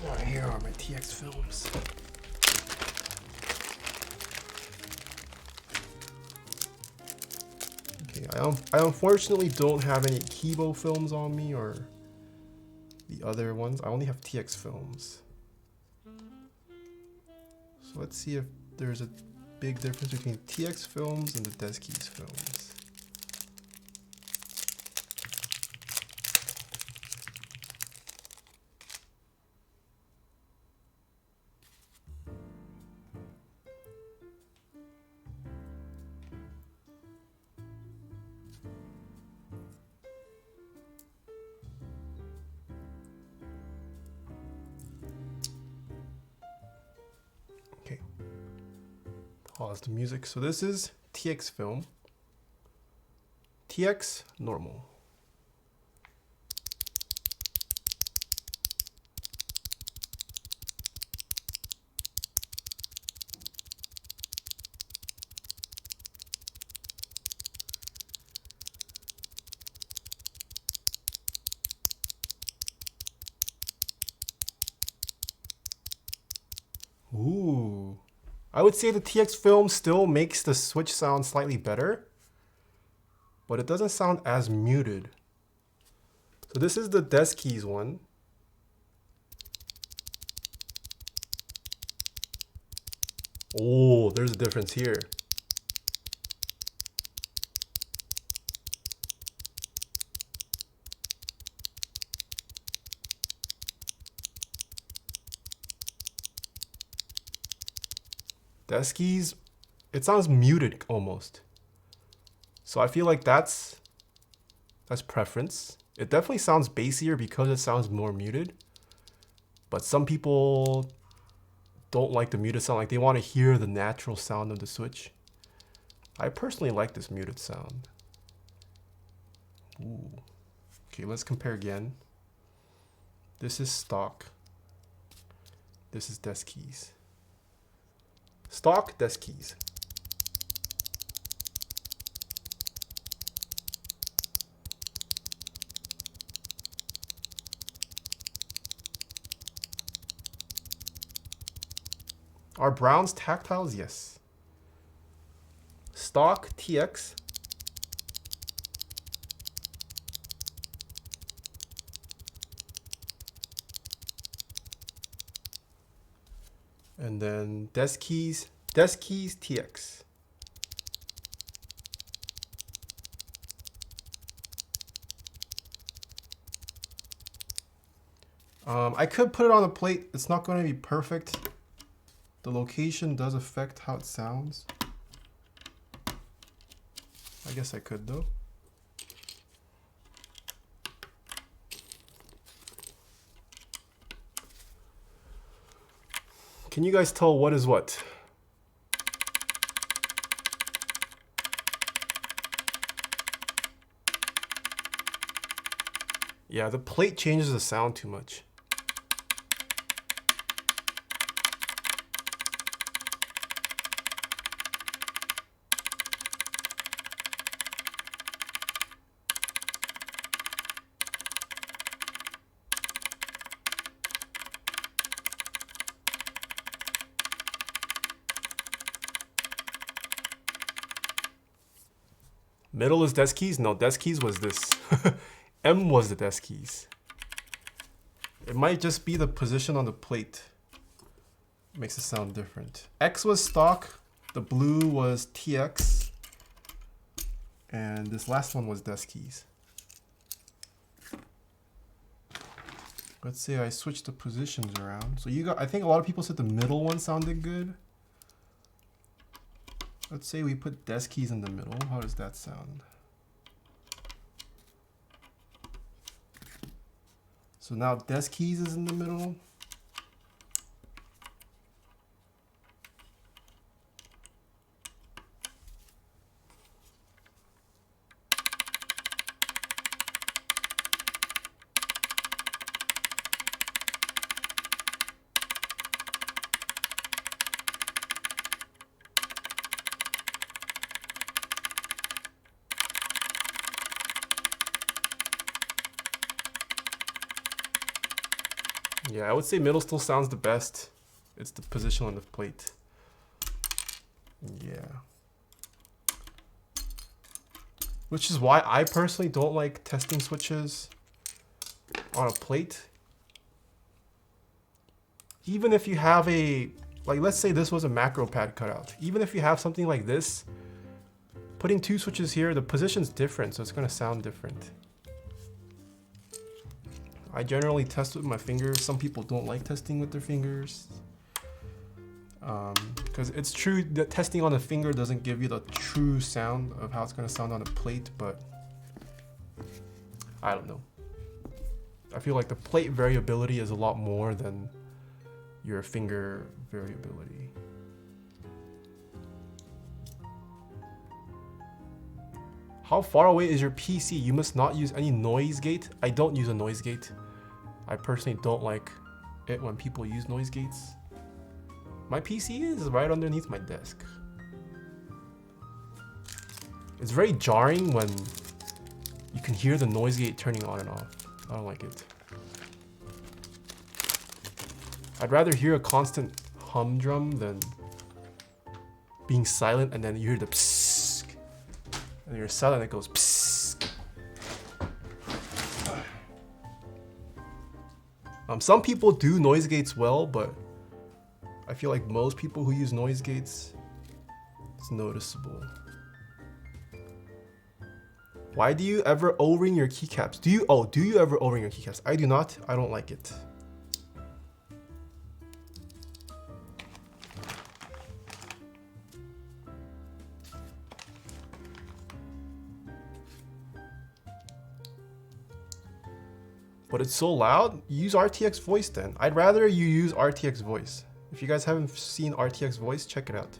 Alright, here are my TX films. Okay, I unfortunately don't have any Kibo films on me or the other ones. I only have TX films. So let's see if there's a big difference between TX films and the Deskeys films. Pause the music. So this is TX film. TX normal. Ooh. I would say the TX film still makes the switch sound slightly better, but it doesn't sound as muted. So this is the Deskeys one. Oh, there's a difference here. Deskeys, it sounds muted almost. So I feel like that's preference. It definitely sounds bassier because it sounds more muted. But some people don't like the muted sound, like they want to hear the natural sound of the switch. I personally like this muted sound. Ooh. Okay, let's compare again. This is stock. This is Deskeys. Stock Deskeys. Are browns tactiles? Yes. Stock TX. And then Deskeys TX. I could put it on the plate. It's not going to be perfect. The location does affect how it sounds. I guess I could though. Can you guys tell what is what? Yeah, the plate changes the sound too much. Middle is Deskeys? No, Deskeys was this. M was the Deskeys. It might just be the position on the plate. Makes it sound different. X was stock. The blue was TX. And this last one was Deskeys. Let's say I switch the positions around. So you got, I think a lot of people said the middle one sounded good. Let's say we put Deskeys in the middle. How does that sound? So now Deskeys is in the middle. Yeah, I would say middle still sounds the best. It's the position on the plate. Yeah. Which is why I personally don't like testing switches on a plate. Even if you have a, like let's say this was a macro pad cutout. Even if you have something like this, putting two switches here, the position's different, so it's gonna sound different. I generally test with my fingers. Some people don't like testing with their fingers. Because it's true that testing on a finger doesn't give you the true sound of how it's going to sound on a plate, but I don't know. I feel like the plate variability is a lot more than your finger variability. How far away is your PC? You must not use any noise gate. I don't use a noise gate. I personally don't like it when people use noise gates. My PC is right underneath my desk. It's very jarring when you can hear the noise gate turning on and off. I don't like it. I'd rather hear a constant humdrum than being silent and then you hear the psst. And you're silent, it goes psst. Some people do noise gates well, but I feel like most people who use noise gates, it's noticeable. Why do you ever O-ring your keycaps? Do you ever O-ring your keycaps? I do not. I don't like it. But it's so loud. Use RTX voice then. I'd rather you use RTX voice. If you guys haven't seen RTX voice, check it out.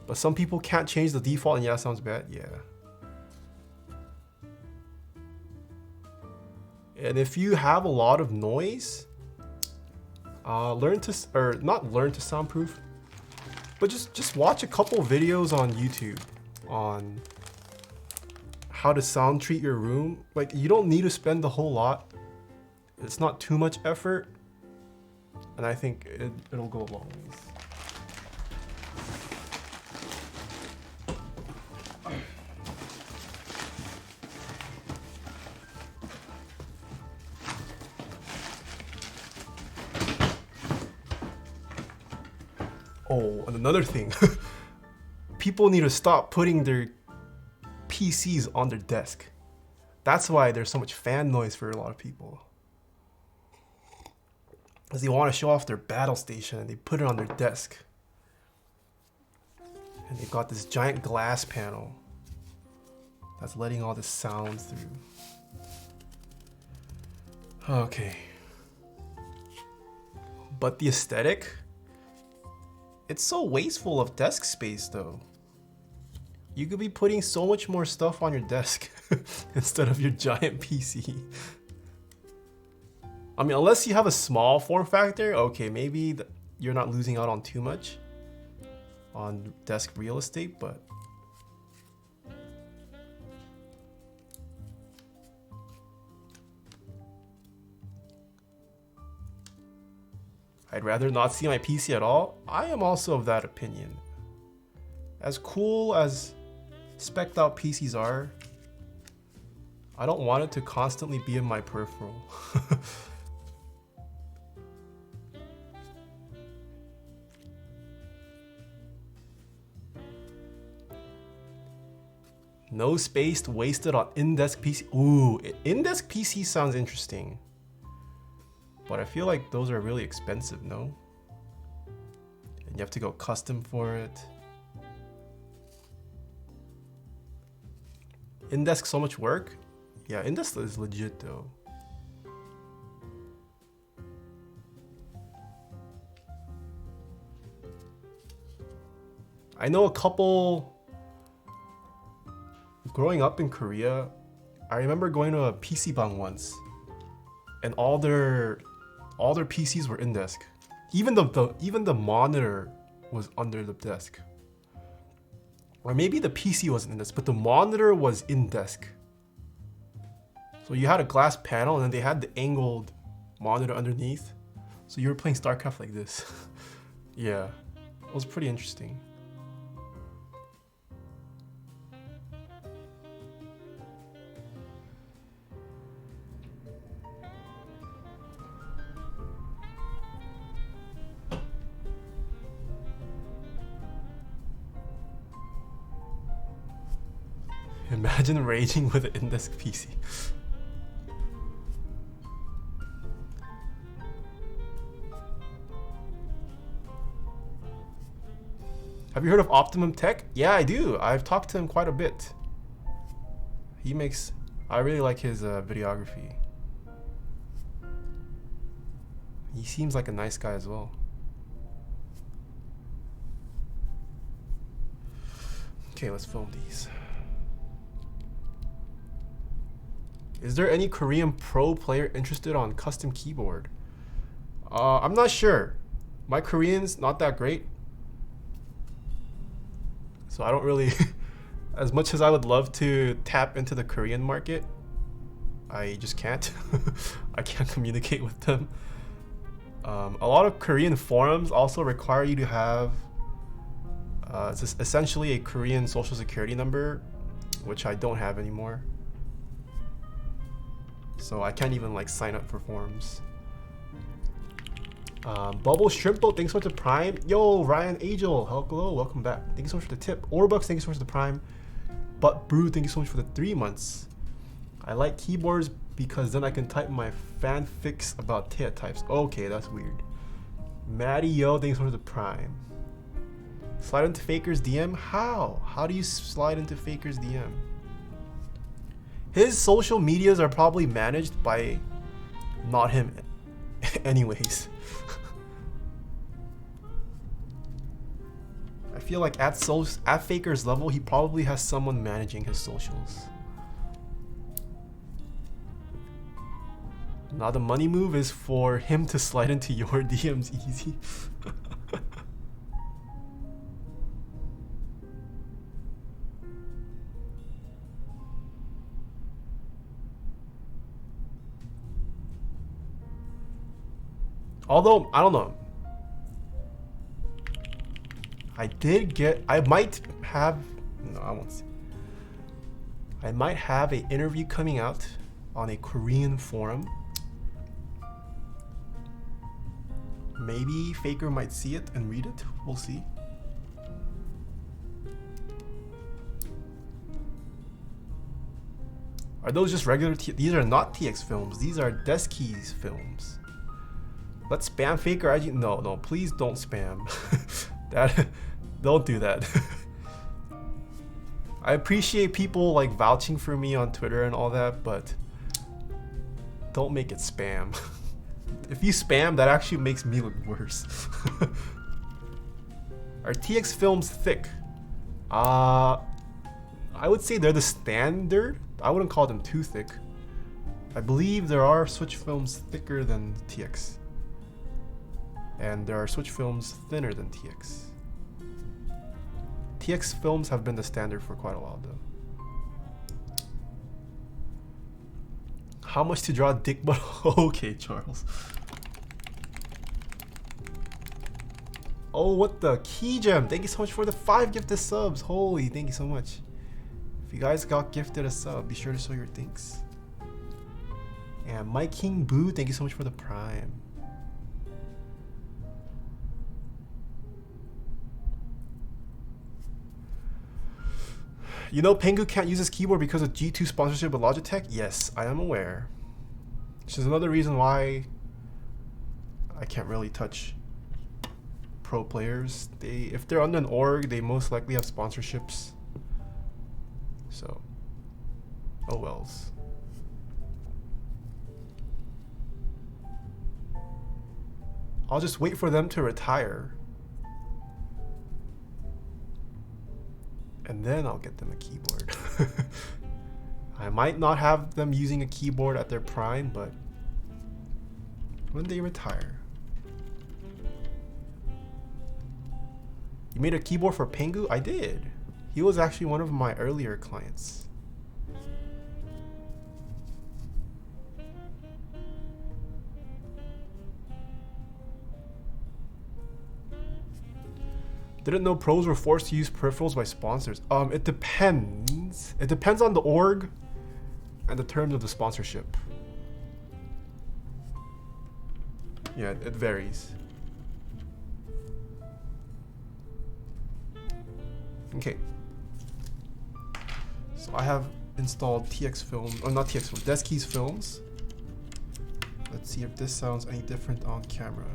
But some people can't change the default and yeah, sounds bad. Yeah. And if you have a lot of noise, not learn to soundproof, but just watch a couple videos on YouTube on how to sound treat your room. Like, you don't need to spend the whole lot. It's not too much effort. And I think it'll go a long ways. Oh, and another thing. People need to stop putting their PCs on their desk. That's why there's so much fan noise for a lot of people. Because they want to show off their battle station and they put it on their desk. And they've got this giant glass panel that's letting all the sounds through. Okay. But the aesthetic, it's so wasteful of desk space though. You could be putting so much more stuff on your desk instead of your giant PC. I mean, unless you have a small form factor, okay, maybe you're not losing out on too much on desk real estate, but I'd rather not see my PC at all. I am also of that opinion. As cool as spec'd out PCs are, I don't want it to constantly be in my peripheral. No space wasted on in-desk PC. Ooh, in-desk PC sounds interesting. But I feel like those are really expensive, no? And you have to go custom for it. In-desk so much work? Yeah, in-desk is legit though. I know a couple. Growing up in Korea, I remember going to a PC bang once, and all their PCs were in desk. Even the monitor was under the desk. Or maybe the PC wasn't in desk, but the monitor was in desk. So you had a glass panel, and then they had the angled monitor underneath. So you were playing StarCraft like this. Yeah, it was pretty interesting. Imagine raging with an in-desk PC. Have you heard of Optimum Tech? Yeah, I do. I've talked to him quite a bit. I really like his videography. He seems like a nice guy as well. Okay, let's film these. Is there any Korean pro player interested on custom keyboard? I'm not sure. My Korean's not that great. So I don't really, as much as I would love to tap into the Korean market, I just can't. I can't communicate with them. A lot of Korean forums also require you to have it's essentially a Korean social security number, which I don't have anymore. So I can't even like sign up for forums. Bubble Shrimpo, thanks so much for the Prime. Yo, Ryan Angel, hello, welcome back. Thank you so much for the tip. Orbucks, thank you so much for the Prime. But Brew, thank you so much for the 3 months. I like keyboards because then I can type my fanfics about Taeha types. Okay, that's weird. Maddie, yo, thanks so much for the Prime. Slide into Faker's DM? How? How do you slide into Faker's DM? His social medias are probably managed by not him anyways. I feel like at Faker's level, he probably has someone managing his socials. Now the money move is for him to slide into your DMs easy. Although, I don't know. I might have, no, I won't say. I might have an interview coming out on a Korean forum. Maybe Faker might see it and read it. We'll see. Are those just regular these are not TX films. These are Deskeys films. Let's spam Faker IG. No, please don't spam. Don't do that. I appreciate people like vouching for me on Twitter and all that, but don't make it spam. If you spam, that actually makes me look worse. Are TX films thick? I would say they're the standard. I wouldn't call them too thick. I believe there are Switch films thicker than TX. And there are Switch films thinner than TX. TX films have been the standard for quite a while though. How much to draw dick but okay, Charles. Oh, what the key gem. Thank you so much for the 5 gifted subs. Holy, thank you so much. If you guys got gifted a sub, be sure to show your thanks. And My King Boo, thank you so much for the Prime. You know Pengu can't use his keyboard because of G2 sponsorship with Logitech? Yes, I am aware. Which is another reason why I can't really touch pro players. If they're under an org, they most likely have sponsorships. So, oh wells. I'll just wait for them to retire. And then I'll get them a keyboard. I might not have them using a keyboard at their prime, but when they retire. You made a keyboard for Pengu? I did. He was actually one of my earlier clients. Didn't know pros were forced to use peripherals by sponsors. It depends. It depends on the org and the terms of the sponsorship. Yeah, it varies. Okay. So I have installed TX film, or not TX film, Deskeys films. Let's see if this sounds any different on camera.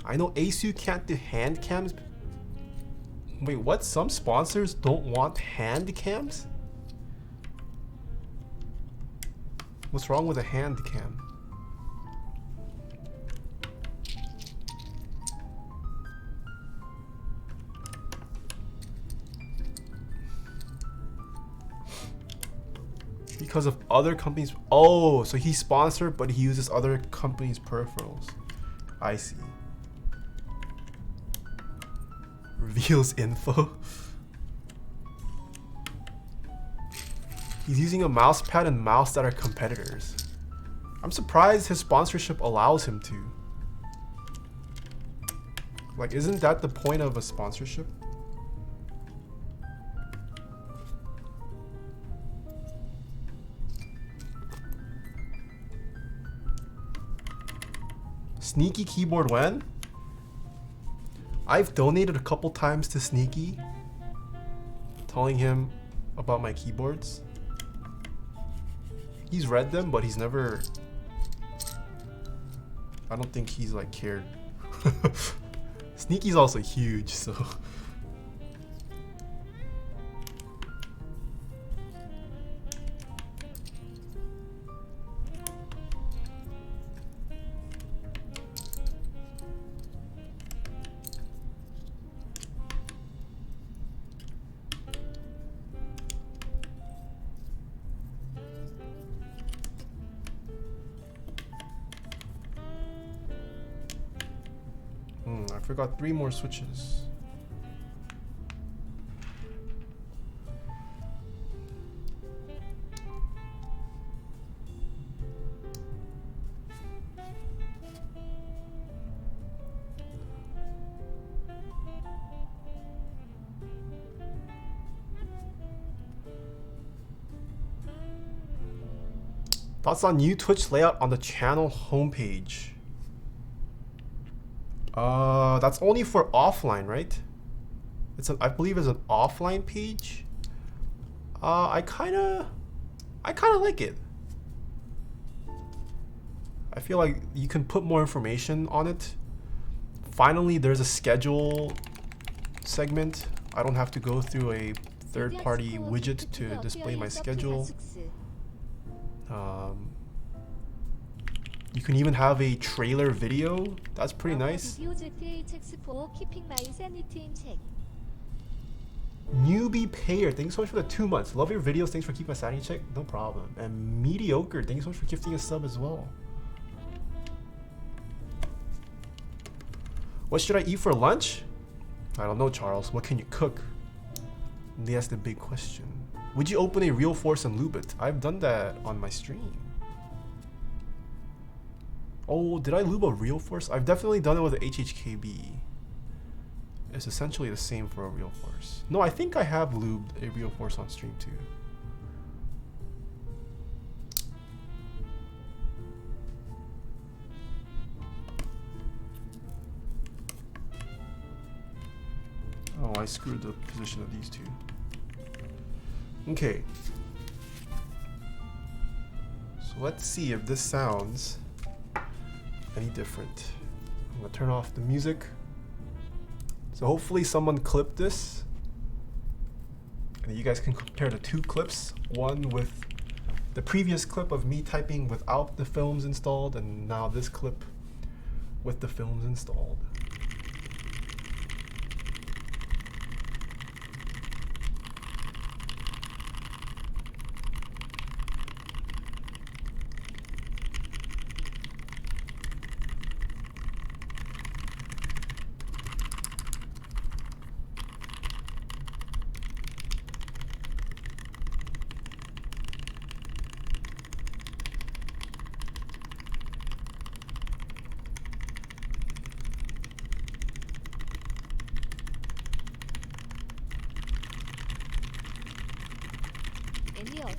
I know ASU can't do hand cams. Wait, what? Some sponsors don't want hand cams? What's wrong with a hand cam? Because of other companies. Oh, so he's sponsored, but he uses other companies' peripherals. I see. Reveals info. He's using a mouse pad and mouse that are competitors. I'm surprised his sponsorship allows him to. Like, isn't that the point of a sponsorship? Sneaky keyboard when? I've donated a couple times to Sneaky, telling him about my keyboards. He's read them, but he's never... I don't think he's like cared. Sneaky's also huge, so... I forgot 3 more switches. Thoughts on new Twitch layout on the channel homepage? That's only for offline, right? I believe it's an offline page. I kinda like it. I feel like you can put more information on it. Finally, there's a schedule segment. I don't have to go through a third-party widget to display my schedule. You can even have a trailer video. That's pretty nice. Newbie Payer, thanks so much for the 2 months. Love your videos, thanks for keeping my sanity check. No problem. And Mediocre, thanks so much for gifting a sub as well. What should I eat for lunch? I don't know, Charles. What can you cook? That's the big question. Would you open a Real Force and lube it? I've done that on my stream. Oh, did I lube a Real Force? I've definitely done it with a HHKB. It's essentially the same for a Real Force. No, I think I have lubed a Real Force on stream too. Oh, I screwed the position of these two. Okay. So let's see if this sounds any different. I'm gonna turn off the music. So hopefully someone clipped this and you guys can compare the 2 clips, one with the previous clip of me typing without the films installed, and now this clip with the films installed.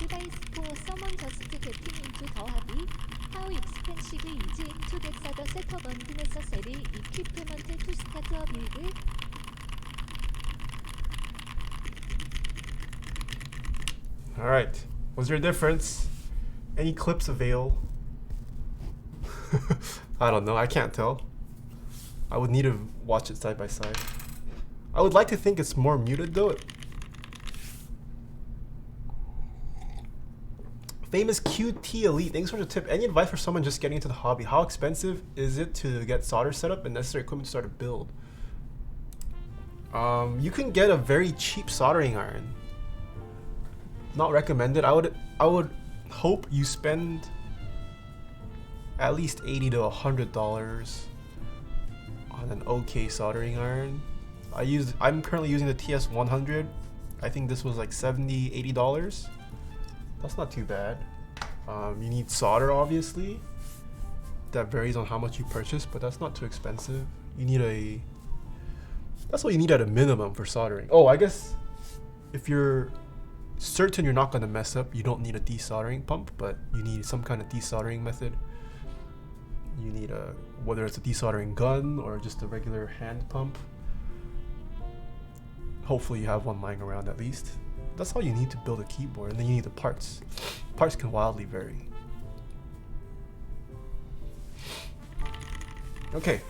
advice for someone just getting into the hobby? How expensive is it to get the setup and necessary equipment to start a build? Alright, was there a difference? Any clips avail? I don't know, I can't tell. I would need to watch it side by side. I would like to think it's more muted though. Famous QT Elite, thanks for the tip. Any advice for someone just getting into the hobby? How expensive is it to get solder set up and necessary equipment to start a build? You can get a very cheap soldering iron. Not recommended. I would hope you spend at least $80 to $100 on an okay soldering iron. I'm currently using the TS100. I think this was like $70, $80. That's not too bad. You need solder, obviously. That varies on how much you purchase, but that's not too expensive. You need that's what you need at a minimum for soldering. Oh, I guess if you're certain you're not going to mess up, you don't need a desoldering pump, but you need some kind of desoldering method. You need whether it's a desoldering gun or just a regular hand pump. Hopefully you have one lying around at least. That's all you need to build a keyboard, and then you need the parts. Parts can wildly vary. Okay.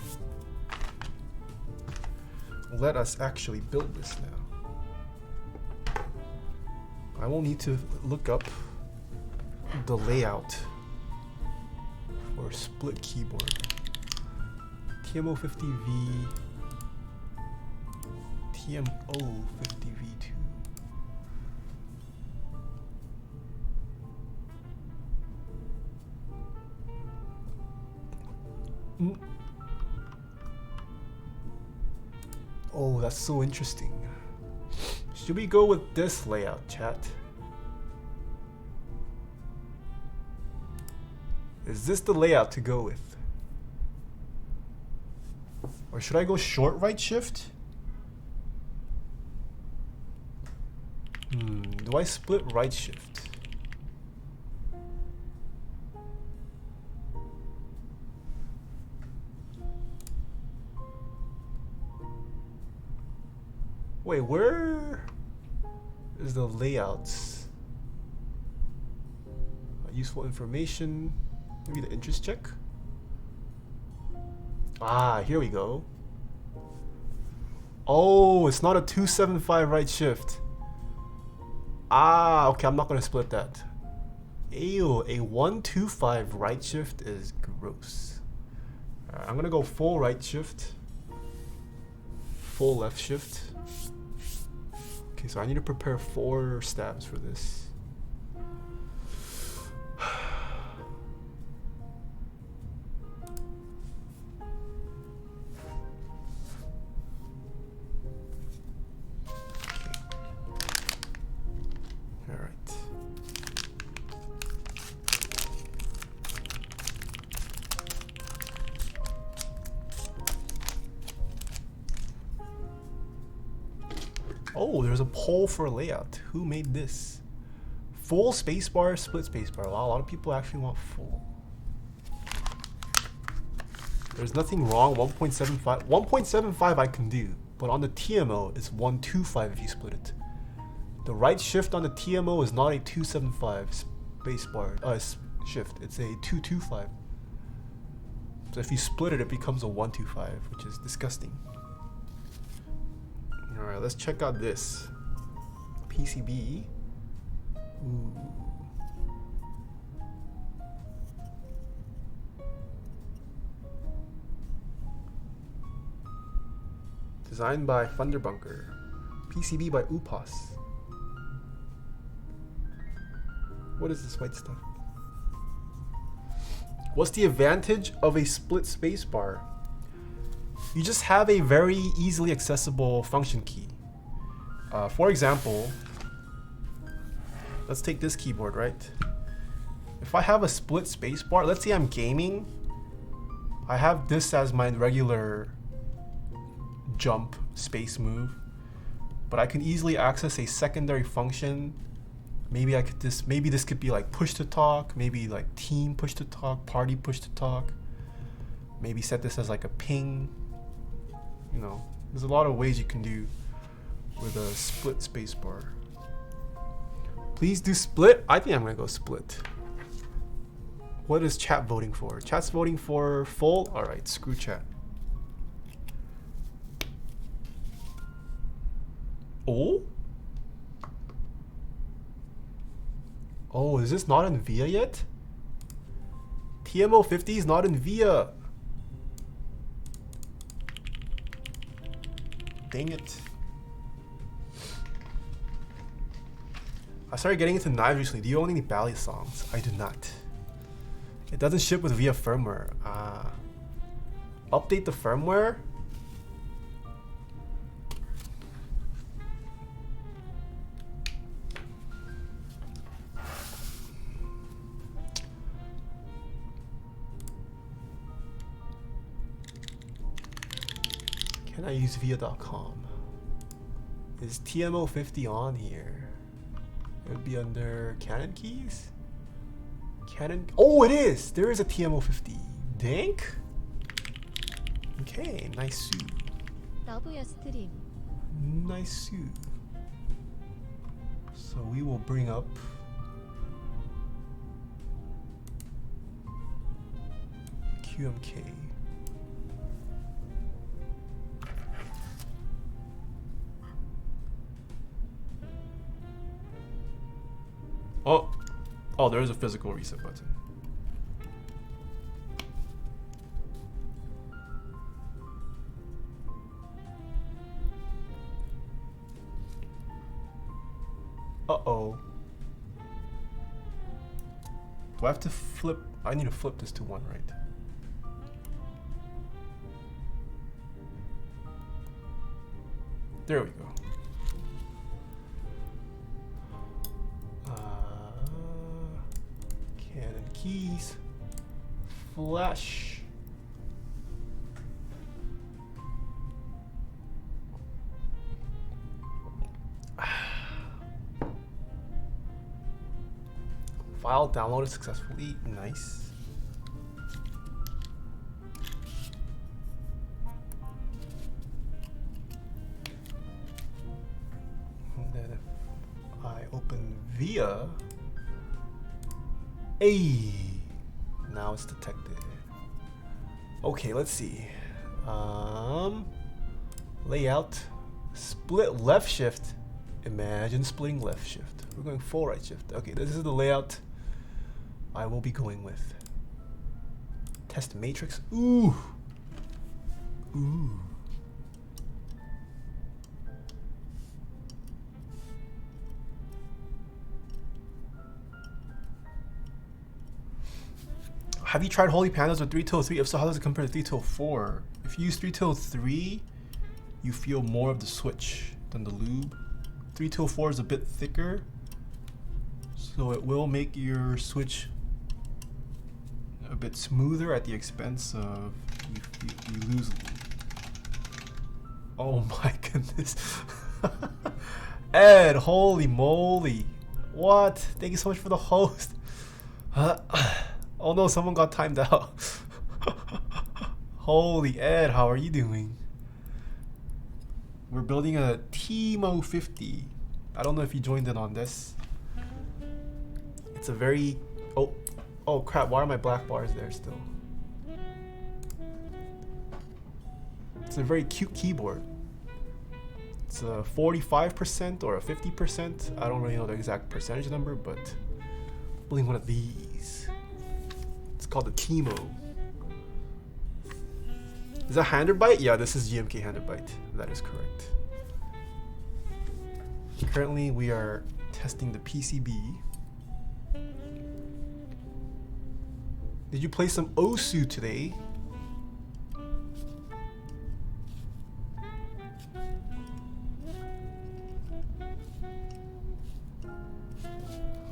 Let us actually build this now. I will need to look up the layout for a split keyboard. TMO50v, TMO50v2. Oh, that's so interesting. Should we go with this layout, chat? Is this the layout to go with? Or should I go short right shift? Do I split right shift? Wait, where is the layouts? Useful information. Maybe the interest check. Ah, here we go. Oh, it's not a 275 right shift. Ah, okay, I'm not gonna split that. Ew, a 125 right shift is gross. I'm gonna go full right shift, full left shift. Okay, so I need to prepare 4 stabs for this. Oh, there's a poll for layout. Who made this? Full spacebar, split spacebar. Wow, a lot of people actually want full. There's nothing wrong. 1.75. 1.75 I can do, but on the TMO, it's 125 if you split it. The right shift on the TMO is not a 275 spacebar shift. It's a 225. So if you split it, it becomes a 125, which is disgusting. Alright, let's check out this PCB. Ooh. Designed by Thunderbunker. PCB by Upas. What is this white stuff? What's the advantage of a split spacebar? You just have a very easily accessible function key. For example, let's take this keyboard, right? If I have a split spacebar, let's say I'm gaming, I have this as my regular jump space move, but I can easily access a secondary function Maybe I could maybe this could be like push to talk, maybe like team push to talk, party push to talk. Maybe set this as like a ping. You know, there's a lot of ways you can do with a split spacebar. Please do split. I think I'm gonna go split. What is chat voting for? Chat's voting for full. All right, screw chat. Oh. Oh, is this not in VIA yet? TMO50 is not in VIA. Dang it. I started getting into knives recently. Do you own any ballet songs? I do not. It doesn't ship with VIA firmware. Update the firmware? Can I use via.com? Is TMO50 on here? It would be under Canon keys? Canon. Oh, it is! There is a TMO50. Dank? Okay, nice suit. 러브여 스트림. Nice suit. So we will bring up QMK. Oh, there is a physical reset button. Uh-oh. Do I have to flip? I need to flip this to 1, right? There we go. Canon keys. Flash. File downloaded successfully. Nice. And then if I open VIA, now it's detected. Okay, let's see. Layout, split left shift. Imagine splitting left shift. We're going full right shift. Okay, this is the layout I will be going with. Test matrix. Ooh. Ooh. Have you tried Holy Pandas with 3-3? If so, how does it compare to 3-4? If you use 3-3, you feel more of the switch than the lube. 3-4 is a bit thicker, so it will make your switch a bit smoother at the expense of you lose lube. Oh my goodness. Ed, holy moly. What? Thank you so much for the host. Oh no, someone got timed out. Holy Ed, how are you doing? We're building a TMO50. I don't know if you joined in on this. It's a very... Oh crap, why are my black bars there still? It's a very cute keyboard. It's a 45% or a 50%. I don't really know the exact percentage number, but I'm building one of these. It's called the TMO. Is that 100 byte? Yeah, this is GMK 100 byte. That is correct. Currently, we are testing the PCB. Did you play some Osu today?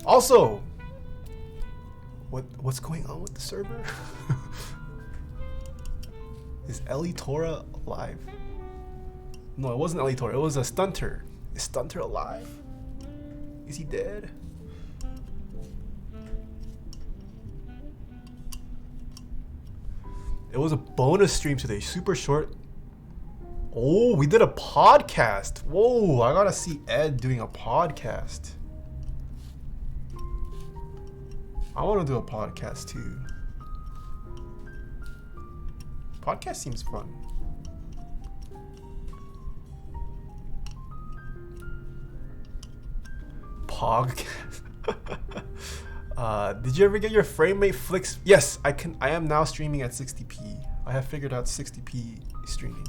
Also, what's going on with the server? Is Ellie Tora alive? No, it wasn't Ellie Tora. It was a Stunter. Is Stunter alive? Is he dead? It was a bonus stream today, super short. Oh, we did a podcast. Whoa, I gotta see Ed doing a podcast. I want to do a podcast too. Podcast seems fun. Podcast. Did you ever get your frame rate flicks? Yes, I can. I am now streaming at 60p. I have figured out 60p streaming.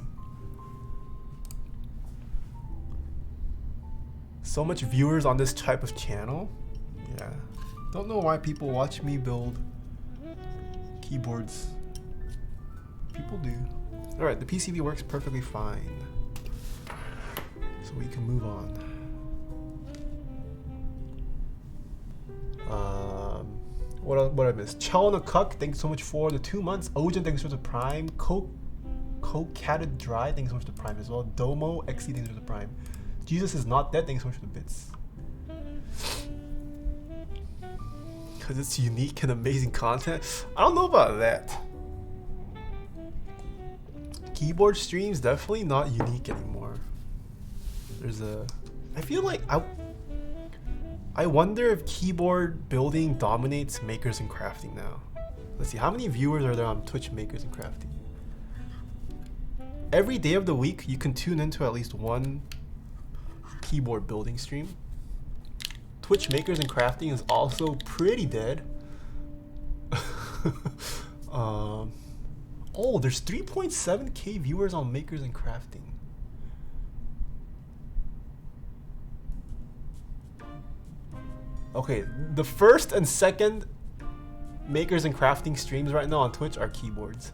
So much viewers on this type of channel. Yeah. Don't know why people watch me build keyboards. People do. Alright, the PCB works perfectly fine. So we can move on. What I missed? Chelna Cuck, thanks so much for the 2 months. Ojan, thanks for the Prime. Catted Dry, thanks so much for the Prime as well. Domo, XC, thanks for the Prime. Jesus is not dead, thanks so much for the bits. Because it's unique and amazing content. I don't know about that. Keyboard streams definitely not unique anymore. There's a... I feel like I wonder if keyboard building dominates makers and crafting now. Let's see, how many viewers are there on Twitch makers and crafting? Every day of the week, you can tune into at least one keyboard building stream. Twitch makers and crafting is also pretty dead. Oh, there's 3.7k viewers on makers and crafting. Okay, the first and second makers and crafting streams right now on Twitch are keyboards.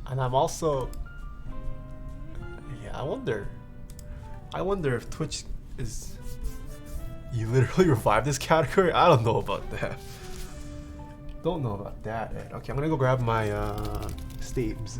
And I'm also, yeah, I wonder if Twitch is, you literally revived this category? I don't know about that. Don't know about that, Ed. Okay, I'm gonna go grab my Stabes.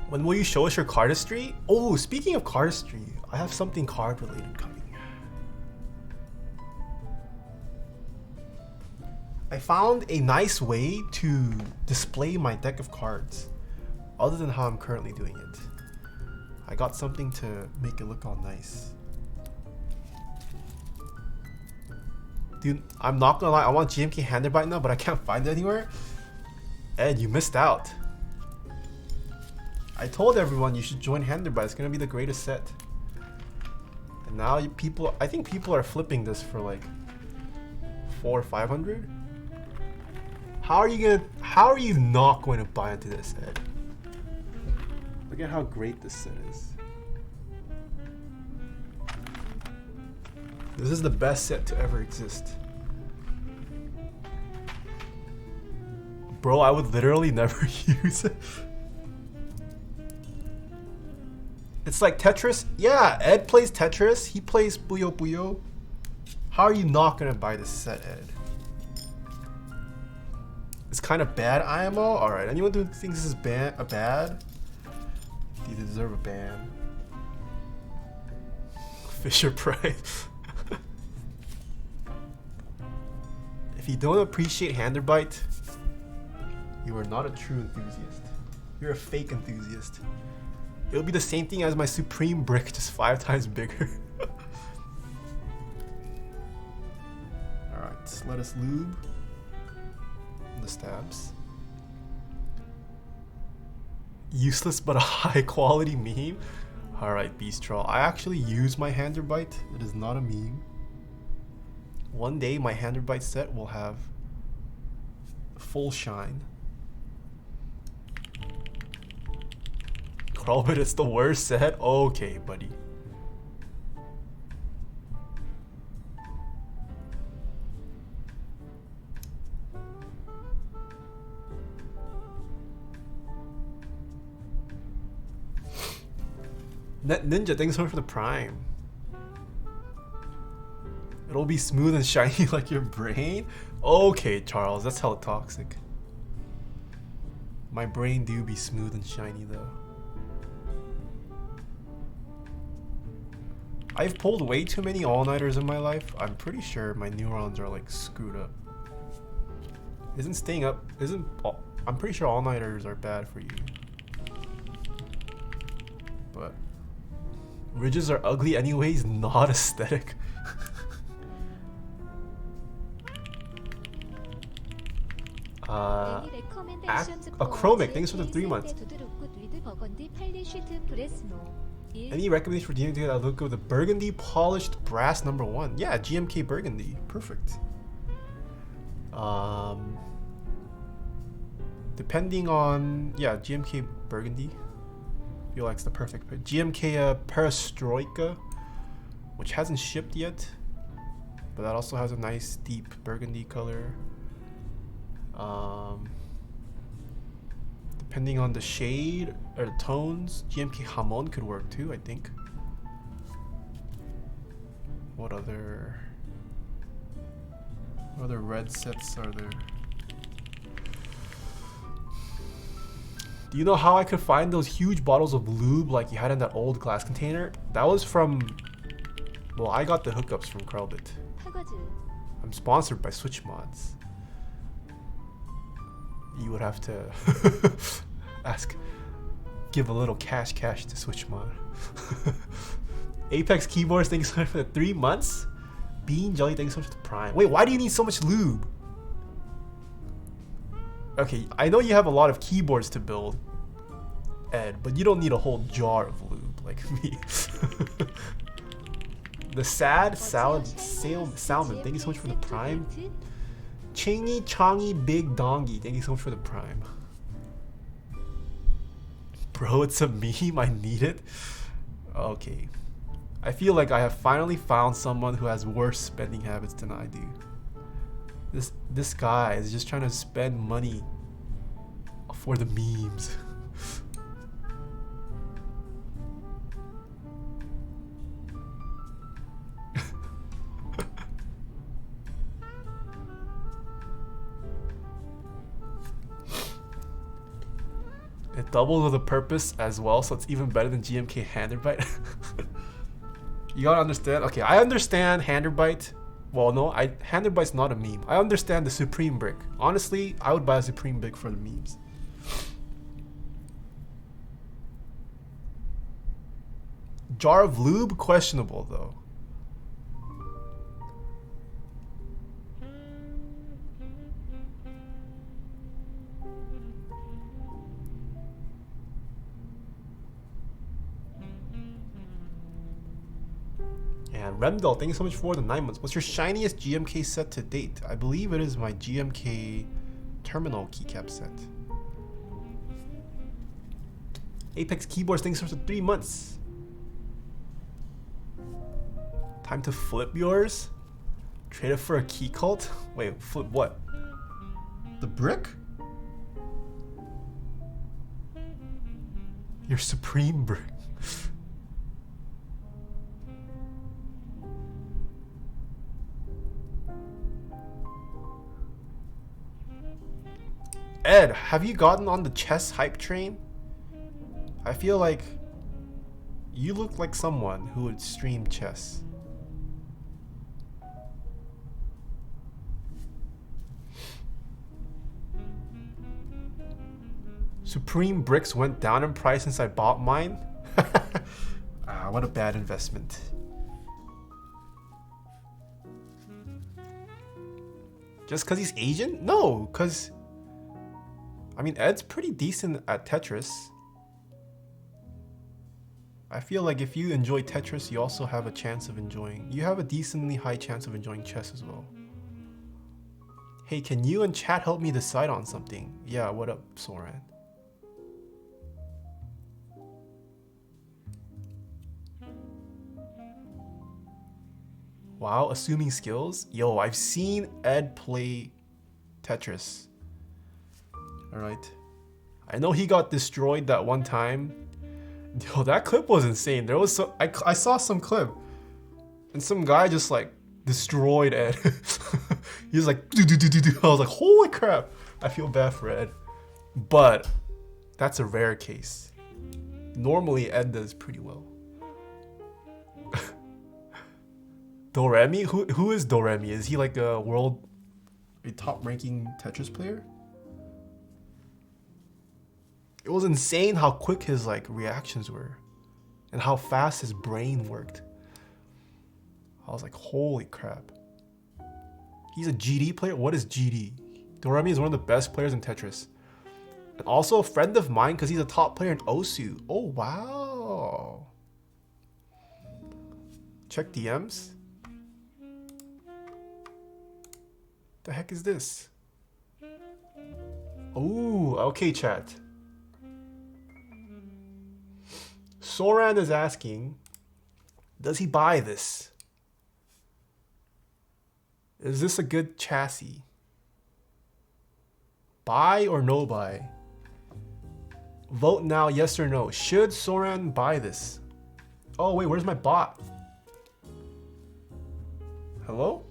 When will you show us your cardistry? Oh, speaking of cardistry, I have something card related coming. I found a nice way to display my deck of cards other than how I'm currently doing it. I got something to make it look all nice. Dude, I'm not gonna lie, I want GMK Handerbite now, but I can't find it anywhere. Ed, you missed out. I told everyone you should join Handerbite. It's gonna be the greatest set. And now people, I think people are flipping this for like 400 or 500. How are you not going to buy into this, Ed? Look at how great this set is. This is the best set to ever exist. Bro, I would literally never use it. It's like Tetris. Yeah, Ed plays Tetris. He plays Puyo Puyo. How are you not gonna buy this set, Ed? It's kind of bad, IMO. All right, anyone who thinks this is bad, you deserve a ban. Fisher Price. If you don't appreciate Handerbite, you are not a true enthusiast. You're a fake enthusiast. It'll be the same thing as my Supreme brick, just 5 times bigger. Alright, let us lube the stabs. Useless but a high quality meme. Alright, Beast Troll. I actually use my Handerbite. It is not a meme. One day my Handerbite set will have full shine. But it's the worst set? Okay, buddy. Net Ninja, thanks so much for the Prime. It'll be smooth and shiny like your brain? Okay, Charles, that's hella toxic. My brain do be smooth and shiny though. I've pulled way too many all-nighters in my life. I'm pretty sure my neurons are like screwed up. Isn't staying up, I'm pretty sure all-nighters are bad for you. But ridges are ugly anyways, not aesthetic. Chromic, thanks for the 3 months. Any recommendation for DMK that look good? The burgundy polished brass #1. Yeah, GMK burgundy. Perfect. Depending on, yeah, GMK burgundy. I feel like it's the perfect pick. GMK Perestroika, which hasn't shipped yet, but that also has a nice deep burgundy color. Depending on the shade or the tones, GMK Hamon could work too, I think. What other red sets are there? Do you know how I could find those huge bottles of lube like you had in that old glass container? That was from, well, I got the hookups from Krelbit. I'm sponsored by Switch Mods. You would have to give a little cash to Switch Mod. Apex Keyboards, thanks so much for the 3 months. Bean Jelly, thanks so much for the Prime. Wait, why do you need so much lube? Okay, I know you have a lot of keyboards to build, Ed, but you don't need a whole jar of lube like me. The Sad Salad Salmon, thank you so much for the Prime. Chingy Chongy Big Dongy, thank you so much for the Prime. Bro, it's a meme, I need it. Okay. I feel like I have finally found someone who has worse spending habits than I do. This guy is just trying to spend money for the memes. It doubles with a purpose as well, so it's even better than GMK Handerbite. You gotta understand. Okay, I understand Handerbite. Well, no, Handerbite's not a meme. I understand the Supreme brick. Honestly, I would buy a Supreme brick for the memes. Jar of lube? Questionable though. And Remdel, thank you so much for the 9 months. What's your shiniest GMK set to date? I believe it is my GMK Terminal keycap set. Apex Keyboards, thanks for the 3 months. Time to flip yours? Trade it for a key cult? Wait, flip what? The brick? Your Supreme brick. Ed, have you gotten on the chess hype train? I feel like you look like someone who would stream chess. Supreme bricks went down in price since I bought mine. What a bad investment. Just because he's Asian? No, because I mean, Ed's pretty decent at Tetris. I feel like if you enjoy Tetris, you also have a chance of enjoying... You have a decently high chance of enjoying chess as well. Hey, can you and chat help me decide on something? Yeah, what up, Soren? Wow, assuming skills? Yo, I've seen Ed play Tetris. Alright. I know he got destroyed that one time. Yo, that clip was insane. There was I saw some clip, and some guy just like destroyed Ed. He was like, do. I was like, holy crap! I feel bad for Ed, but that's a rare case. Normally, Ed does pretty well. Doremi? Who is Doremi? Is he like a top-ranking Tetris player? It was insane how quick his like reactions were, and how fast his brain worked. I was like, holy crap. He's a GD player? What is GD? Doremi is one of the best players in Tetris. And also a friend of mine because he's a top player in Osu. Oh, wow. Check DMs. The heck is this? Oh, okay, chat. Soran is asking, does he buy this? Is this a good chassis? Buy or no buy? Vote now, yes or no. Should Soran buy this? Oh wait, where's my bot? Hello?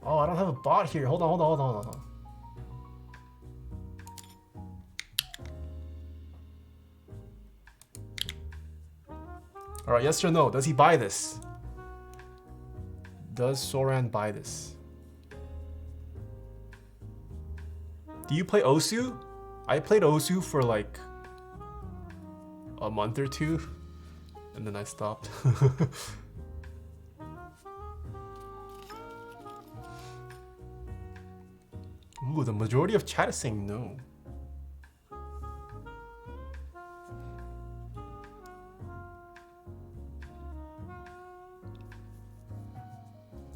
Oh, I don't have a bot here. Hold on. Alright, yes or no? Does he buy this? Does Soran buy this? Do you play Osu? I played Osu for like a month or two, and then I stopped. Ooh, the majority of chat is saying no.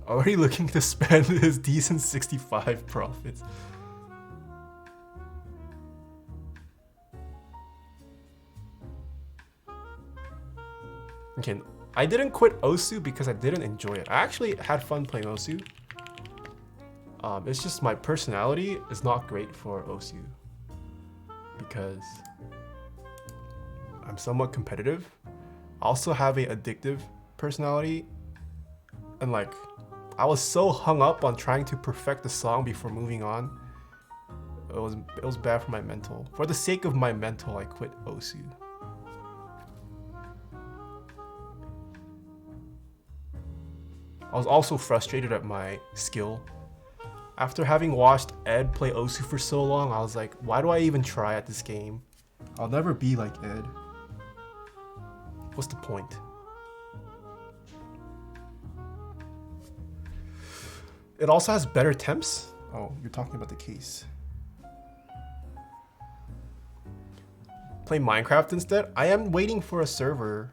Already looking to spend his decent 65 profits. Okay, I didn't quit Osu because I didn't enjoy it. I actually had fun playing Osu. It's just my personality is not great for Osu because I'm somewhat competitive. I also have a addictive personality, and like I was so hung up on trying to perfect the song before moving on. It was bad for my mental. For the sake of my mental, I quit Osu. I was also frustrated at my skill. After having watched Ed play Osu for so long, I was like, why do I even try at this game? I'll never be like Ed. What's the point? It also has better temps? Oh, you're talking about the case. Play Minecraft instead? I am waiting for a server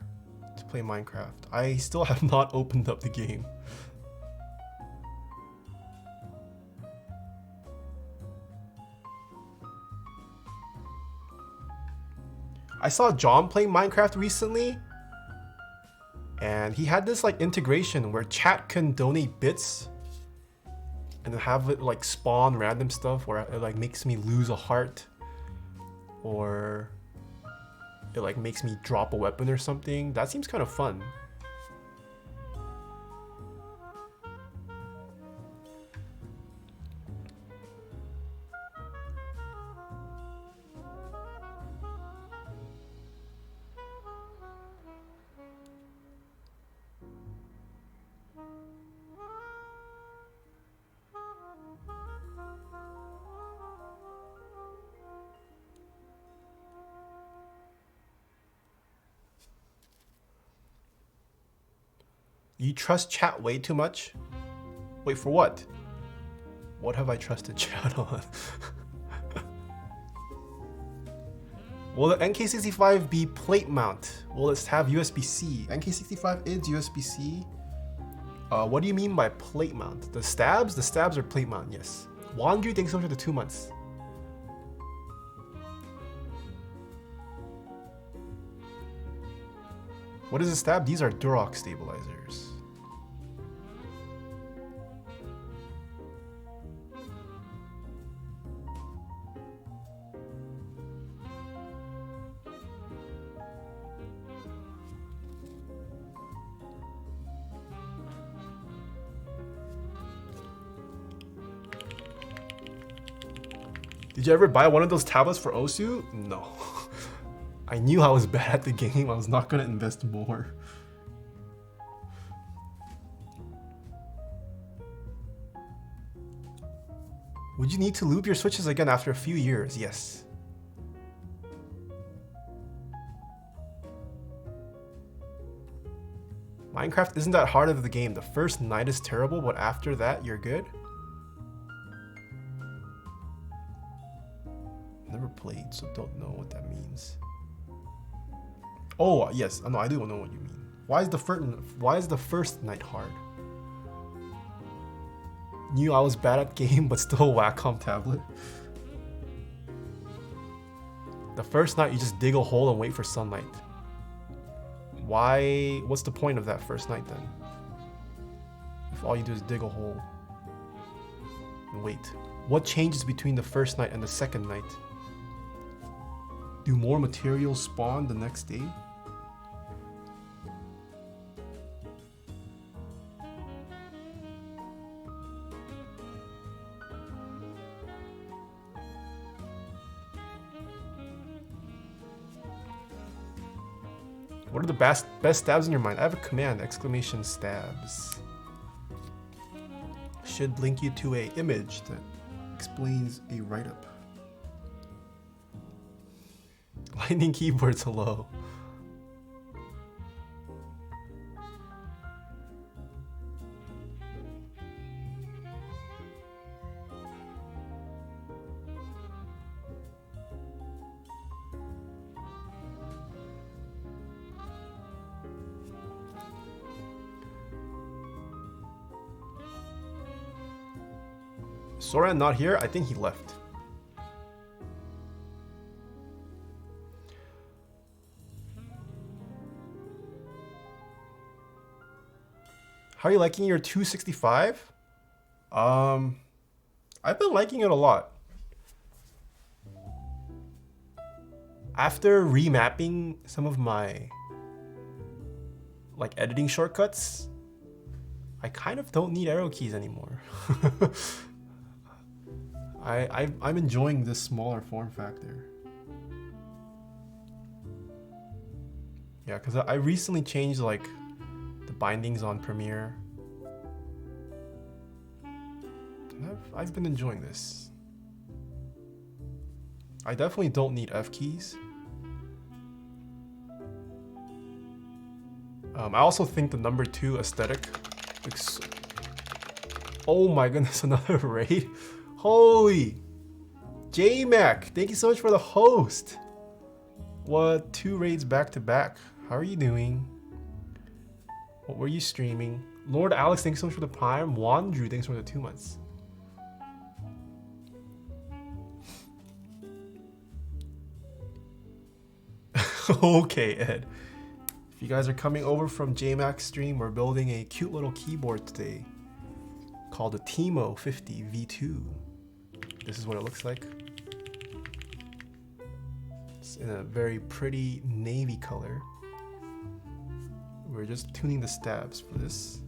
to play Minecraft. I still have not opened up the game. I saw John playing Minecraft recently, and he had this like integration where chat can donate bits and then have it like spawn random stuff where it like makes me lose a heart, or it like makes me drop a weapon or something. That seems kind of fun. You trust chat way too much? Wait, for what? What have I trusted chat on? Will the NK65 be plate mount? Will it have USB-C? NK65 is USB-C. What do you mean by plate mount? The stabs? The stabs are plate mount, yes. Wandry, thanks so much for the 2 months. What is a stab? These are Durock stabilizers. Did you ever buy one of those tablets for Osu? No. I knew I was bad at the game. I was not gonna invest more. Would you need to lube your switches again after a few years? Yes. Minecraft isn't that hard of the game. The first night is terrible, but after that, you're good. Never played, so don't know what that means. Oh yes, no, I do know what you mean. Why is the first night hard? Knew I was bad at game, but still Wacom tablet. The first night you just dig a hole and wait for sunlight. Why? What's the point of that first night then? If all you do is dig a hole and wait. What changes between the first night and the second night? Do more materials spawn the next day? What are the best stabs in your mind? I have a command, exclamation stabs. Should link you to a image that explains a write-up. Lightning keyboards, hello. Soran not here? I think he left. How are you liking your 265? I've been liking it a lot. After remapping some of my editing shortcuts, I kind of don't need arrow keys anymore. I'm enjoying this smaller form factor. Yeah, because I recently changed the bindings on Premiere. And I've been enjoying this. I definitely don't need F keys. I also think the number 2 aesthetic looks... Oh my goodness, another raid? Holy! J-Mac, thank you so much for the host! What, 2 raids back to back? How are you doing? What were you streaming? Lord Alex, thanks so much for the prime. Juan Drew, thanks for the 2 months. Okay, Ed. If you guys are coming over from J-Mac's stream, we're building a cute little keyboard today called the TMO50v2. This is what it looks like. It's in a very pretty navy color. We're just tuning the stabs for this.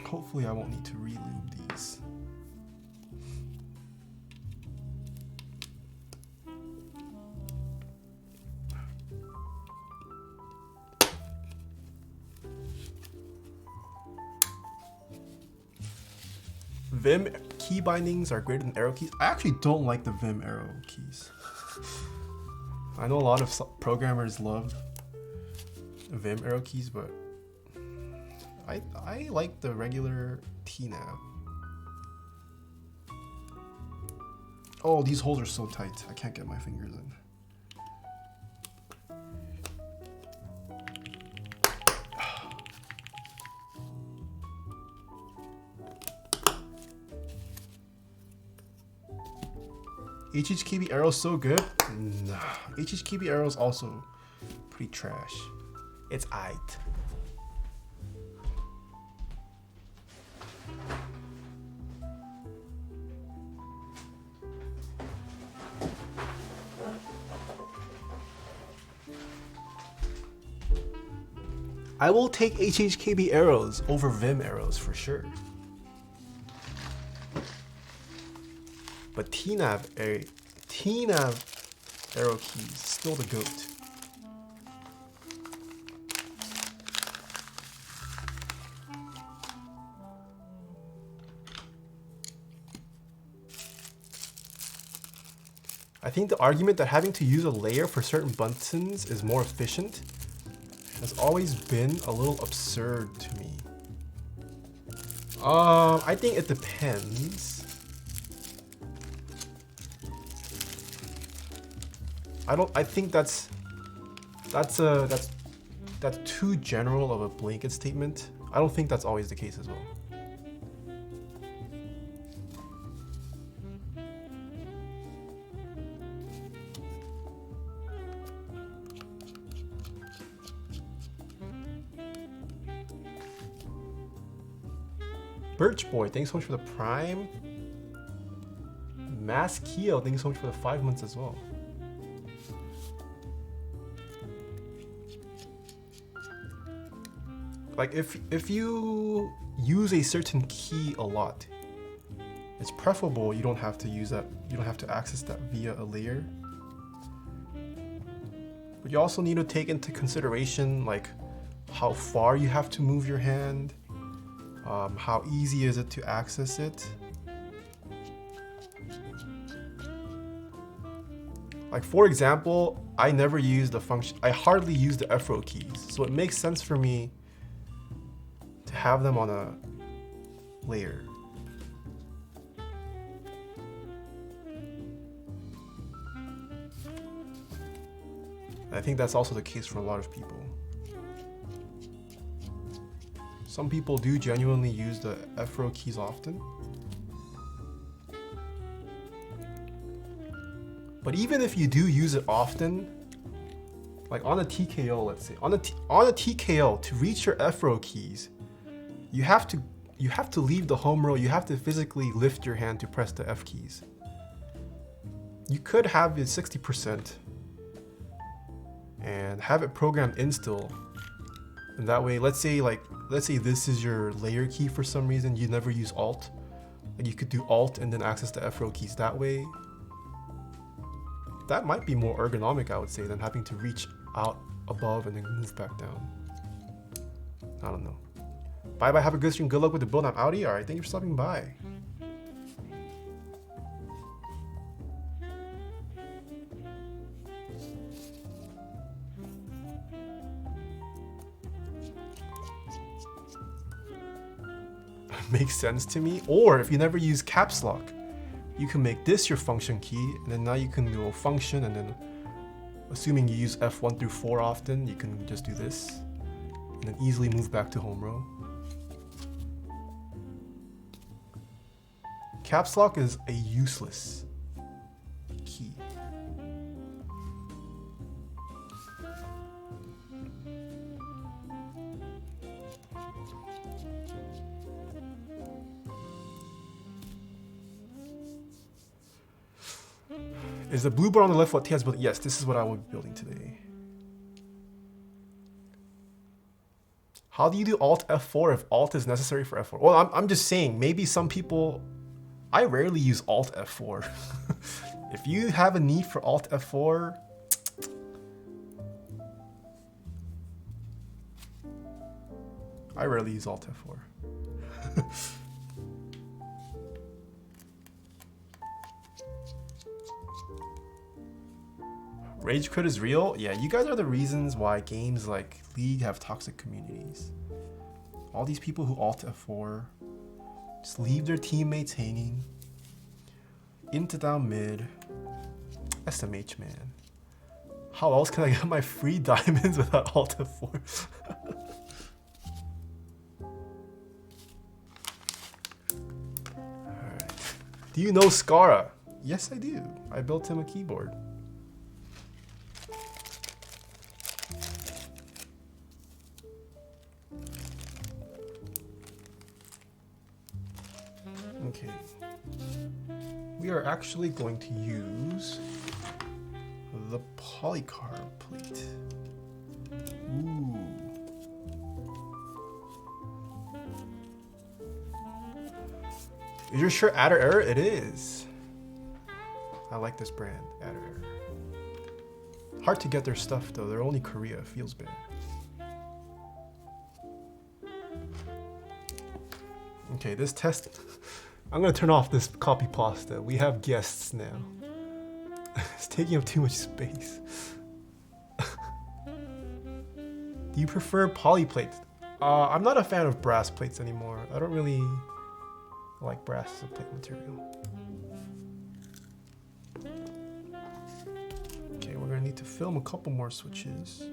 Hopefully I won't need to re-lube these. Vim key bindings are greater than arrow keys. I actually don't like the Vim arrow keys. I know a lot of programmers love Vim arrow keys, but I like the regular TNAV. Oh, these holes are so tight. I can't get my fingers in. HHKB arrow's so good? Nah. HHKB arrow's also pretty trash. It's aight. I will take HHKB arrows over Vim arrows for sure. But TNAV arrow keys still the goat. I think the argument that having to use a layer for certain buttons is more efficient has always been a little absurd to me. I think it depends. I think that's too general of a blanket statement. I don't think that's always the case as well. Birch Boy, thanks so much for the Prime. Mass Keo, thanks so much for the 5 months as well. Like if you use a certain key a lot, it's preferable you don't have to use that, you don't have to access that via a layer. But you also need to take into consideration like how far you have to move your hand. How easy is it to access it? Like for example, I never use the function, I hardly use the F row keys. So it makes sense for me to have them on a layer. I think that's also the case for a lot of people. Some people do genuinely use the F row keys often. But even if you do use it often, like on a TKO, let's say, on a TKO, to reach your F row keys, you have to leave the home row, you have to physically lift your hand to press the F keys. You could have it 60% and have it programmed in still. And that way, let's say this is your layer key for some reason, you never use Alt. Like you could do Alt and then access the F row keys that way. That might be more ergonomic, I would say, than having to reach out above and then move back down. I don't know. Bye bye, have a good stream, good luck with the build, I'm outie. Alright, thank you for stopping by. Makes sense to me. Or if you never use caps lock, you can make this your function key, and then now you can go function, and then assuming you use F1 through 4 often, you can just do this and then easily move back to home row. Caps lock is a useless key. Is the blue bar on the left what Taeha's building? Yes, this is what I will be building today. How do you do Alt F4 if Alt is necessary for F4? Well, I'm just saying, maybe some people, I rarely use Alt F4. If you have a need for Alt F4, I rarely use Alt F4. Rage quit is real? Yeah, you guys are the reasons why games like League have toxic communities. All these people who Alt F4 just leave their teammates hanging. Into down mid. SMH, man. How else can I get my free diamonds without Alt F4? Alright. Do you know Skara? Yes, I do. I built him a keyboard. Okay, we are actually going to use the polycarb plate. Ooh. Is your shirt adder error? It is. I like this brand, Adder Error. Hard to get their stuff though, they're only Korea, feels bad. Okay, this test, I'm gonna turn off this copy pasta. We have guests now. It's taking up too much space. Do you prefer poly plates? I'm not a fan of brass plates anymore. I don't really like brass as a plate material. Okay, we're gonna need to film a couple more switches.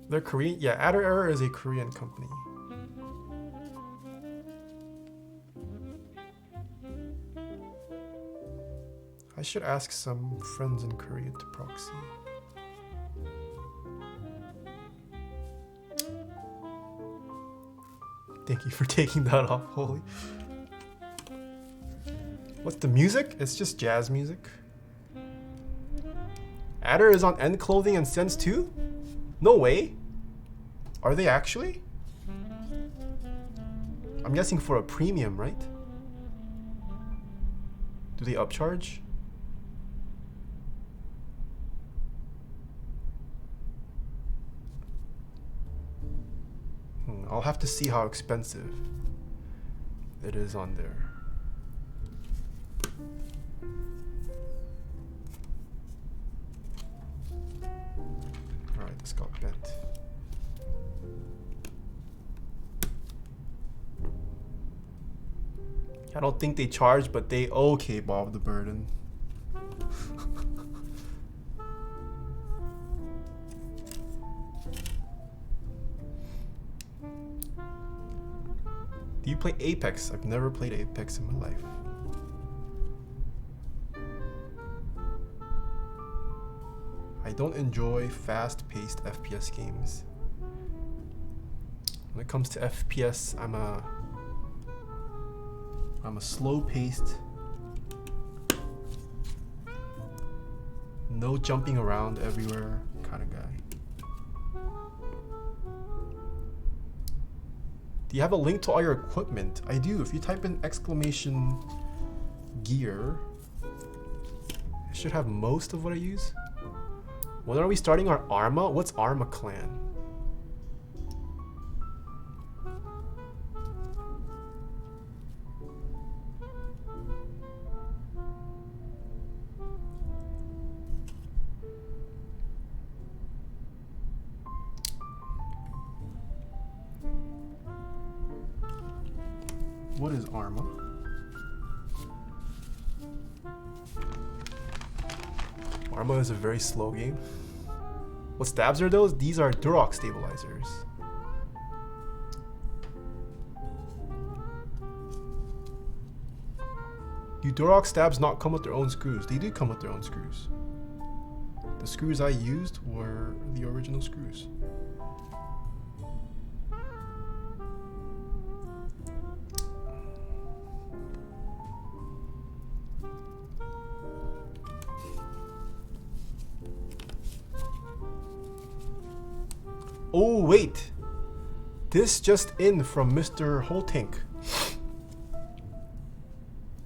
They're Korean? Yeah, Adder Error is a Korean company. I should ask some friends in Korea to proxy. Thank you for taking that off, holy. What's the music? It's just jazz music. Adder is on End Clothing and Sense too? No way. Are they actually? I'm guessing for a premium, right? Do they upcharge? I'll have to see how expensive it is on there. Alright, this got bent. I don't think they charge, but they okay Bob the burden. Do you play Apex? I've never played Apex in my life. I don't enjoy fast-paced FPS games. When it comes to FPS, I'm a slow-paced, no jumping around everywhere kind of guy. Do you have a link to all your equipment? I do. If you type in exclamation gear, I should have most of what I use. When are we starting our Arma? What's Arma Clan? What is Arma? Arma is a very slow game. What stabs are those? These are Durock stabilizers. Do Durock stabs not come with their own screws? They do come with their own screws. The screws I used were the original screws. Oh wait, this just in from Mr. Holtink.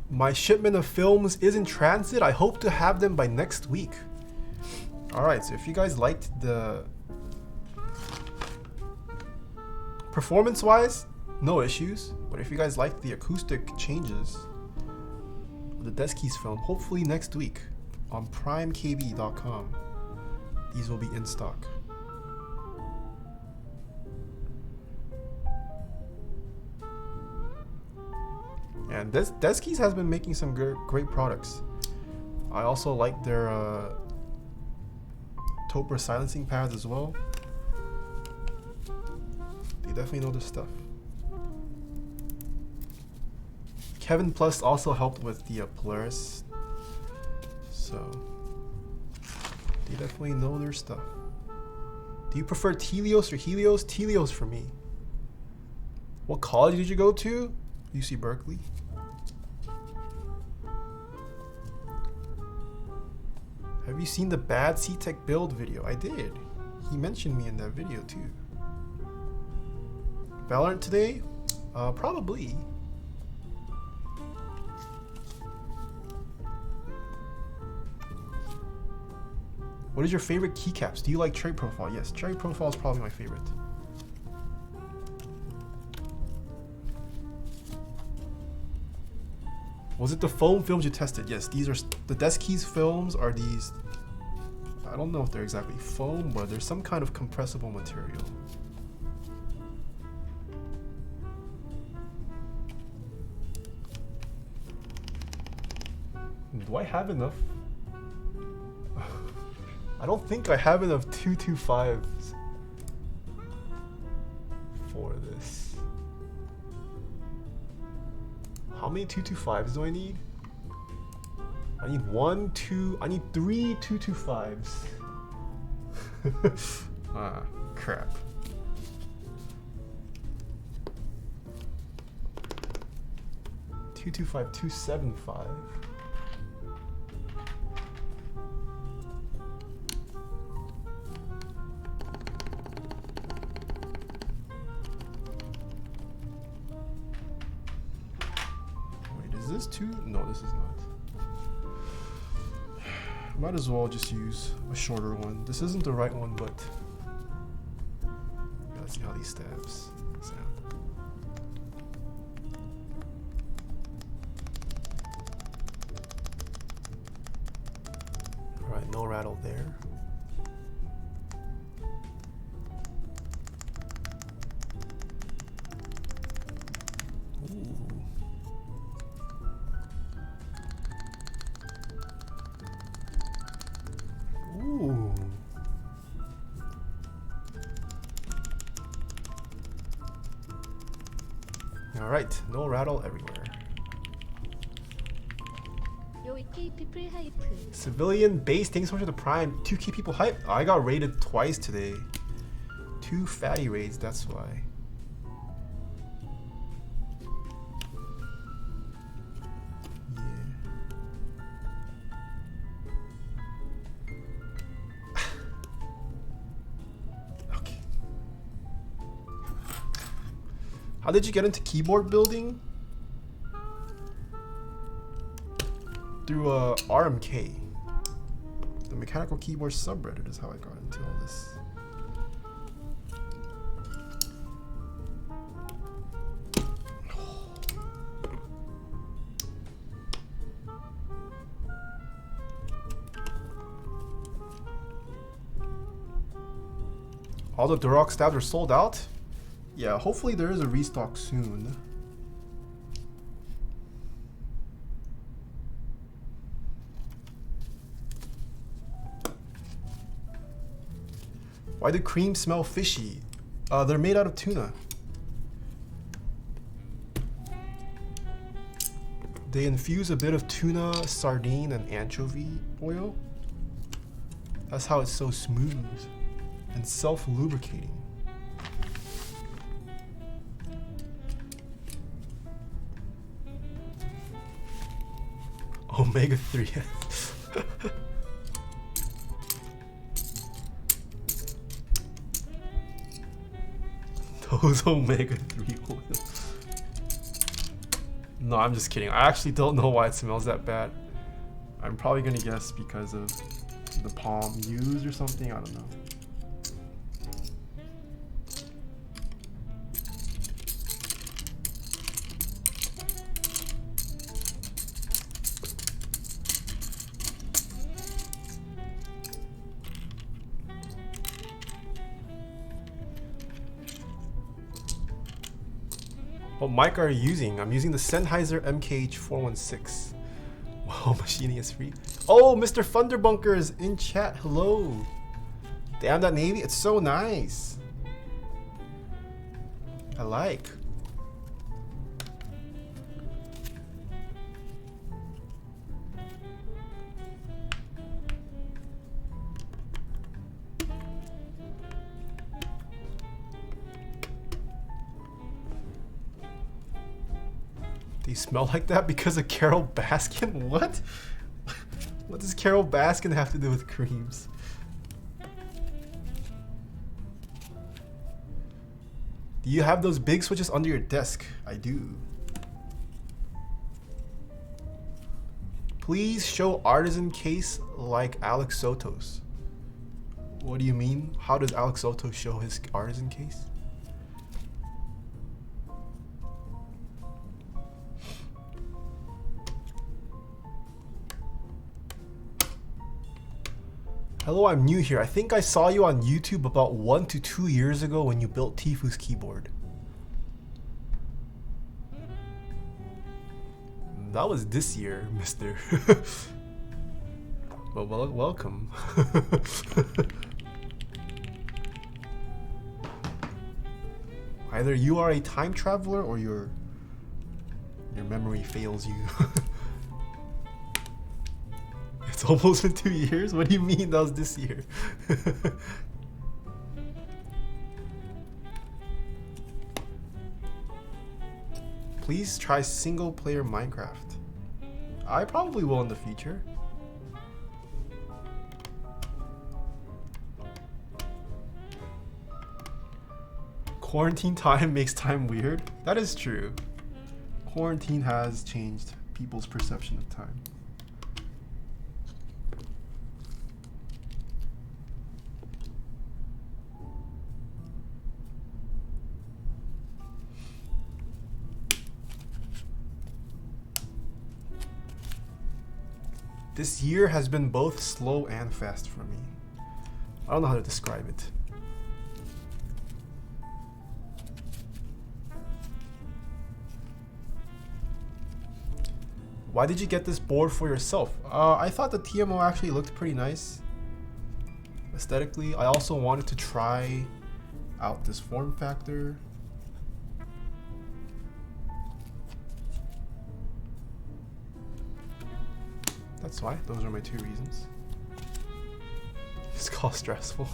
My shipment of films is in transit. I hope to have them by next week. Alright, so if you guys liked the performance wise, no issues. But if you guys liked the acoustic changes of the Deskeys film, hopefully next week on primekb.com these will be in stock. And Deskeys has been making some great products. I also like their Topper silencing pads as well. They definitely know their stuff. Kevin Plus also helped with the Polaris, so they definitely know their stuff. Do you prefer Telios or Helios? Telios for me. What college did you go to? UC Berkeley. Have you seen the bad C-Tech build video? I did. He mentioned me in that video too. Valorant today? Probably. What is your favorite keycaps? Do you like cherry profile? Yes, cherry profile is probably my favorite. Was it the foam films you tested? Yes, these are the Deskeys films. Are these? I don't know if they're exactly foam, but they're some kind of compressible material. Do I have enough? I don't think I have enough 225s for this. How many 225s do I need? I need 1, 2, I need 3 225s. Ah, crap. Two 275. Is this two? No, this is not. Might as well just use a shorter one. This isn't the right one, but let's see how these stabs sound. Alright, no rattle there. Alright, no rattle everywhere. Civilian base, thanks so much for the prime. 2K people hype. I got raided twice today. 2 fatty raids, that's why. How did you get into keyboard building? Through RMK. The mechanical keyboard subreddit is how I got into all this. All the Durock stabs are sold out? Yeah, hopefully there is a restock soon. Why do creams smell fishy? They're made out of tuna. They infuse a bit of tuna, sardine, and anchovy oil. That's how it's so smooth and self-lubricating. Omega-3. Those omega-3 oils. No, I'm just kidding. I actually don't know why it smells that bad. I'm probably gonna guess because of the palm used or something. I don't know. What mic are you using? I'm using the Sennheiser MKH416. Wow, machining is free. Oh, Mr. Thunderbunker is in chat. Hello. Damn, that navy. It's so nice. I like. They smell like that because of Carol Baskin? What? What does Carol Baskin have to do with creams? Do you have those big switches under your desk? I do. Please show artisan case like Alex Soto's. What do you mean? How does Alex Soto show his artisan case? Hello, I'm new here. I think I saw you on YouTube about 1 to 2 years ago when you built Tifu's keyboard. That was this year, mister. Well, welcome. Either you are a time traveler or your memory fails you. It's almost been 2 years? What do you mean that was this year? Please try single player Minecraft. I probably will in the future. Quarantine time makes time weird. That is true. Quarantine has changed people's perception of time. This year has been both slow and fast for me. I don't know how to describe it. Why did you get this board for yourself? I thought the TMO actually looked pretty nice aesthetically. I also wanted to try out this form factor. That's why. Those are my 2 reasons. It's called stressful.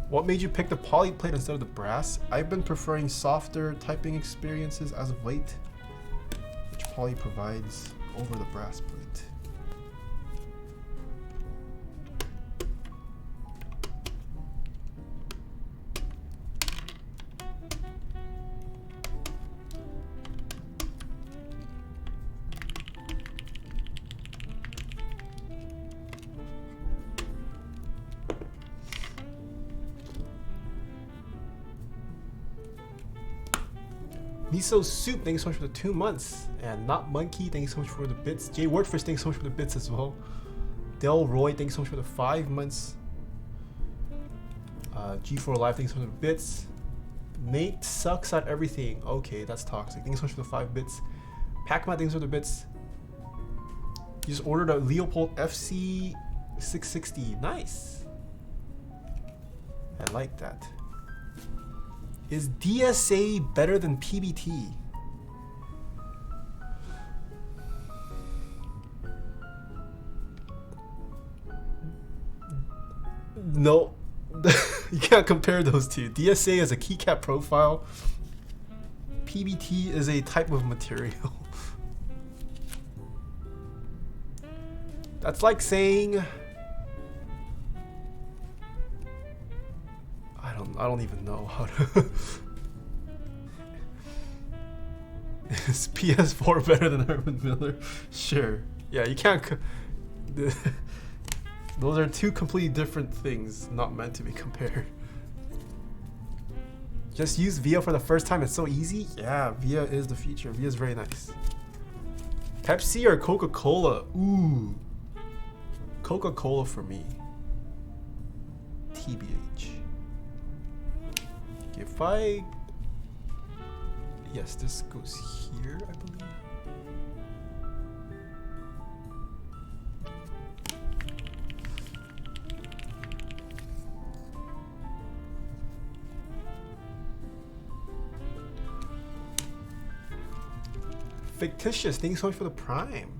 What made you pick the poly plate instead of the brass? I've been preferring softer typing experiences as of late, which poly provides over the brass plate. Miso Soup, thank you so much for the 2 months. And Not Monkey, thank you so much for the bits. Jay Wordfish, thank you so much for the bits as well. Del Roy, thank you so much for the 5 months. G4 Live, thank you so much for the bits. Nate sucks at everything. Okay, that's toxic. Thank you so much for the 5 bits. Pac-Man, thanks for the bits. You just ordered a Leopold FC660. Nice. I like that. Is DSA better than PBT? No, you can't compare those two. DSA is a keycap profile. PBT is a type of material. That's like saying I don't even know how to. Is PS4 better than Herman Miller? Sure. Yeah, you can't. Those are 2 completely different things, not meant to be compared. Just use VIA for the first time. It's so easy. Yeah, VIA is the future. VIA is very nice. Pepsi or Coca-Cola? Ooh, Coca-Cola for me. TBH. If I, yes, this goes here, I believe. Fictitious, thanks so much for the Prime.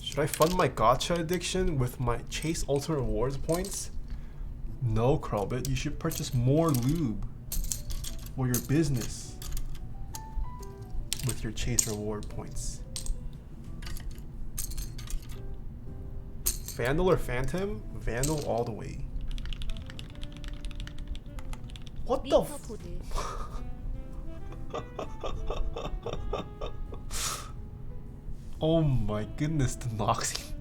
Should I fund my gacha addiction with my Chase Ultimate Rewards points? No, Kralbit. You should purchase more lube for your business with your Chase reward points. Vandal or Phantom? Vandal all the way. What the f- Oh my goodness, the Noxy.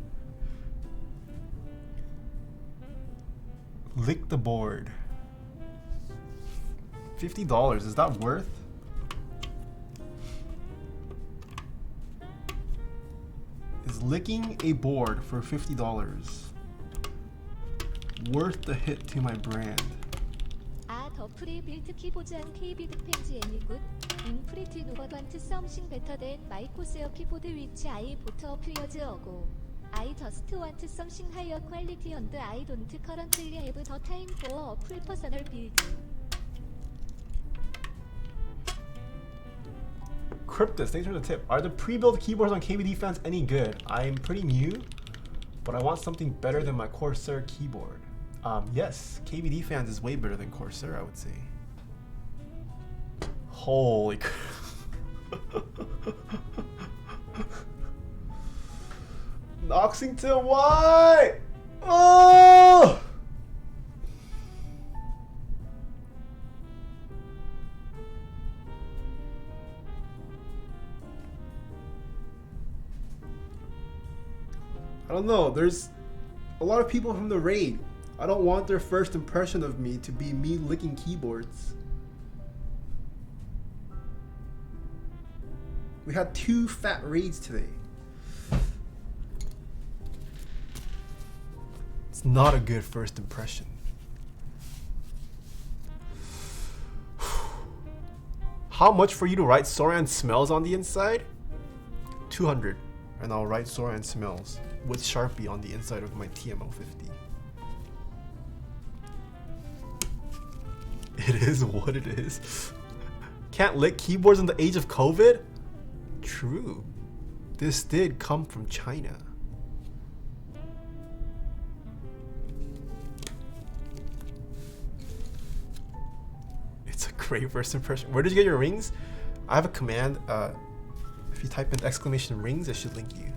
Lick the board. $50, is that worth? Is licking a board for $50 worth the hit to my brand? 아, 더 프리 빌트 키보드한 KB 득펜지 애니굿 인프리티 누버던트 썸싱 베터 댄 마이코스어 키보드 위치 아이 보트 어퓨어즈 어고 I just want something higher quality and I don't currently have the time for a full personal build. Cryptus, thanks for the tip. Are the pre-built keyboards on KBD fans any good? I'm pretty new, but I want something better than my Corsair keyboard. Yes, KBD fans is way better than Corsair, I would say. Holy crap. Noxington, why? Oh! I don't know, there's a lot of people from the raid. I don't want their first impression of me to be me licking keyboards. We had 2 fat raids today. It's not a good first impression. How much for you to write Soran smells on the inside? 200, and I'll write Soran smells with Sharpie on the inside of my TMO50. It is what it is. Can't lick keyboards in the age of COVID? True. This did come from China. It's a great first impression. Where did you get your rings? I have a command. If you type in exclamation rings, it should link you.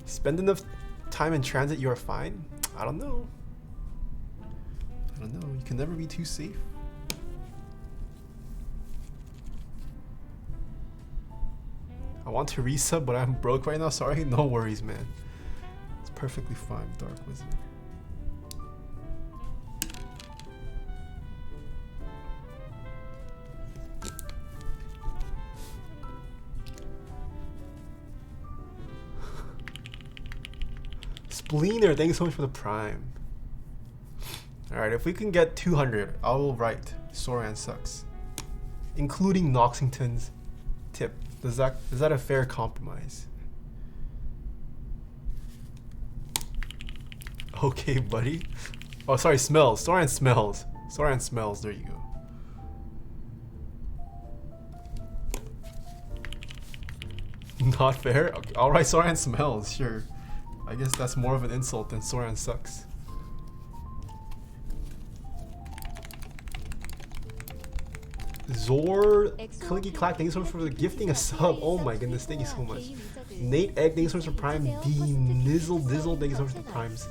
Spend enough time in transit, you are fine? I don't know. I don't know. You can never be too safe. I want to resub, but I'm broke right now. Sorry. No worries, man. It's perfectly fine, Dark Wizard. Spleener, thank you so much for the prime. Alright, if we can get 200, I will write Soran sucks, including Noxington's tip. Is that a fair compromise? Okay, buddy. Oh, sorry, smells. Soran smells. Soran smells. There you go. Not fair? Okay, I'll write Soran smells, sure. I guess that's more of an insult than Soran sucks. Zor, Clicky Clack, thank you so much for the gifting a sub. Oh my goodness, thank you so much. Nate Egg, thank you so much for prime. D Nizzle Dizzle, thank you so much for primes.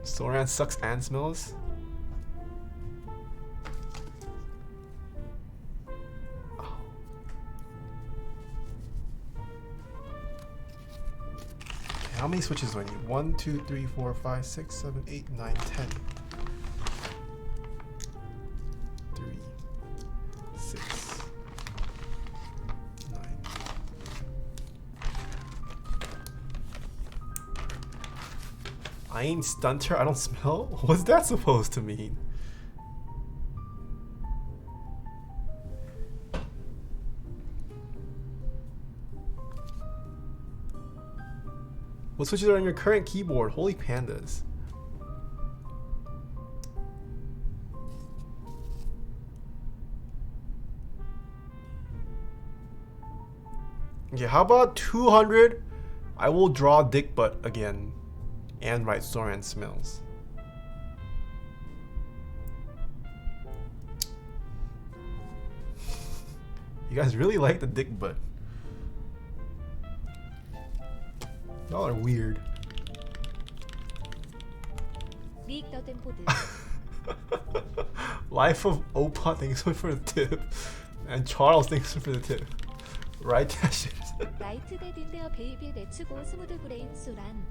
Soran sucks and smells. Oh. How many switches do I need? 1, 2, 3, 4, 5, 6, 7, 8, 9, 10. 6, 9. I ain't stunter, I don't smell? What's that supposed to mean? What switches are on your current keyboard? Holy pandas. Okay, how about 200? I will draw dick butt again and write Soran smells. You guys really like the dick butt. Y'all are weird. 릭 더든포드. Life of Opa, thanks so much for the tip. And Charles, thanks so much for the tip. Right, Dash? 라이트 데딘데어 베이비 내추고 스무드 브레인 수란.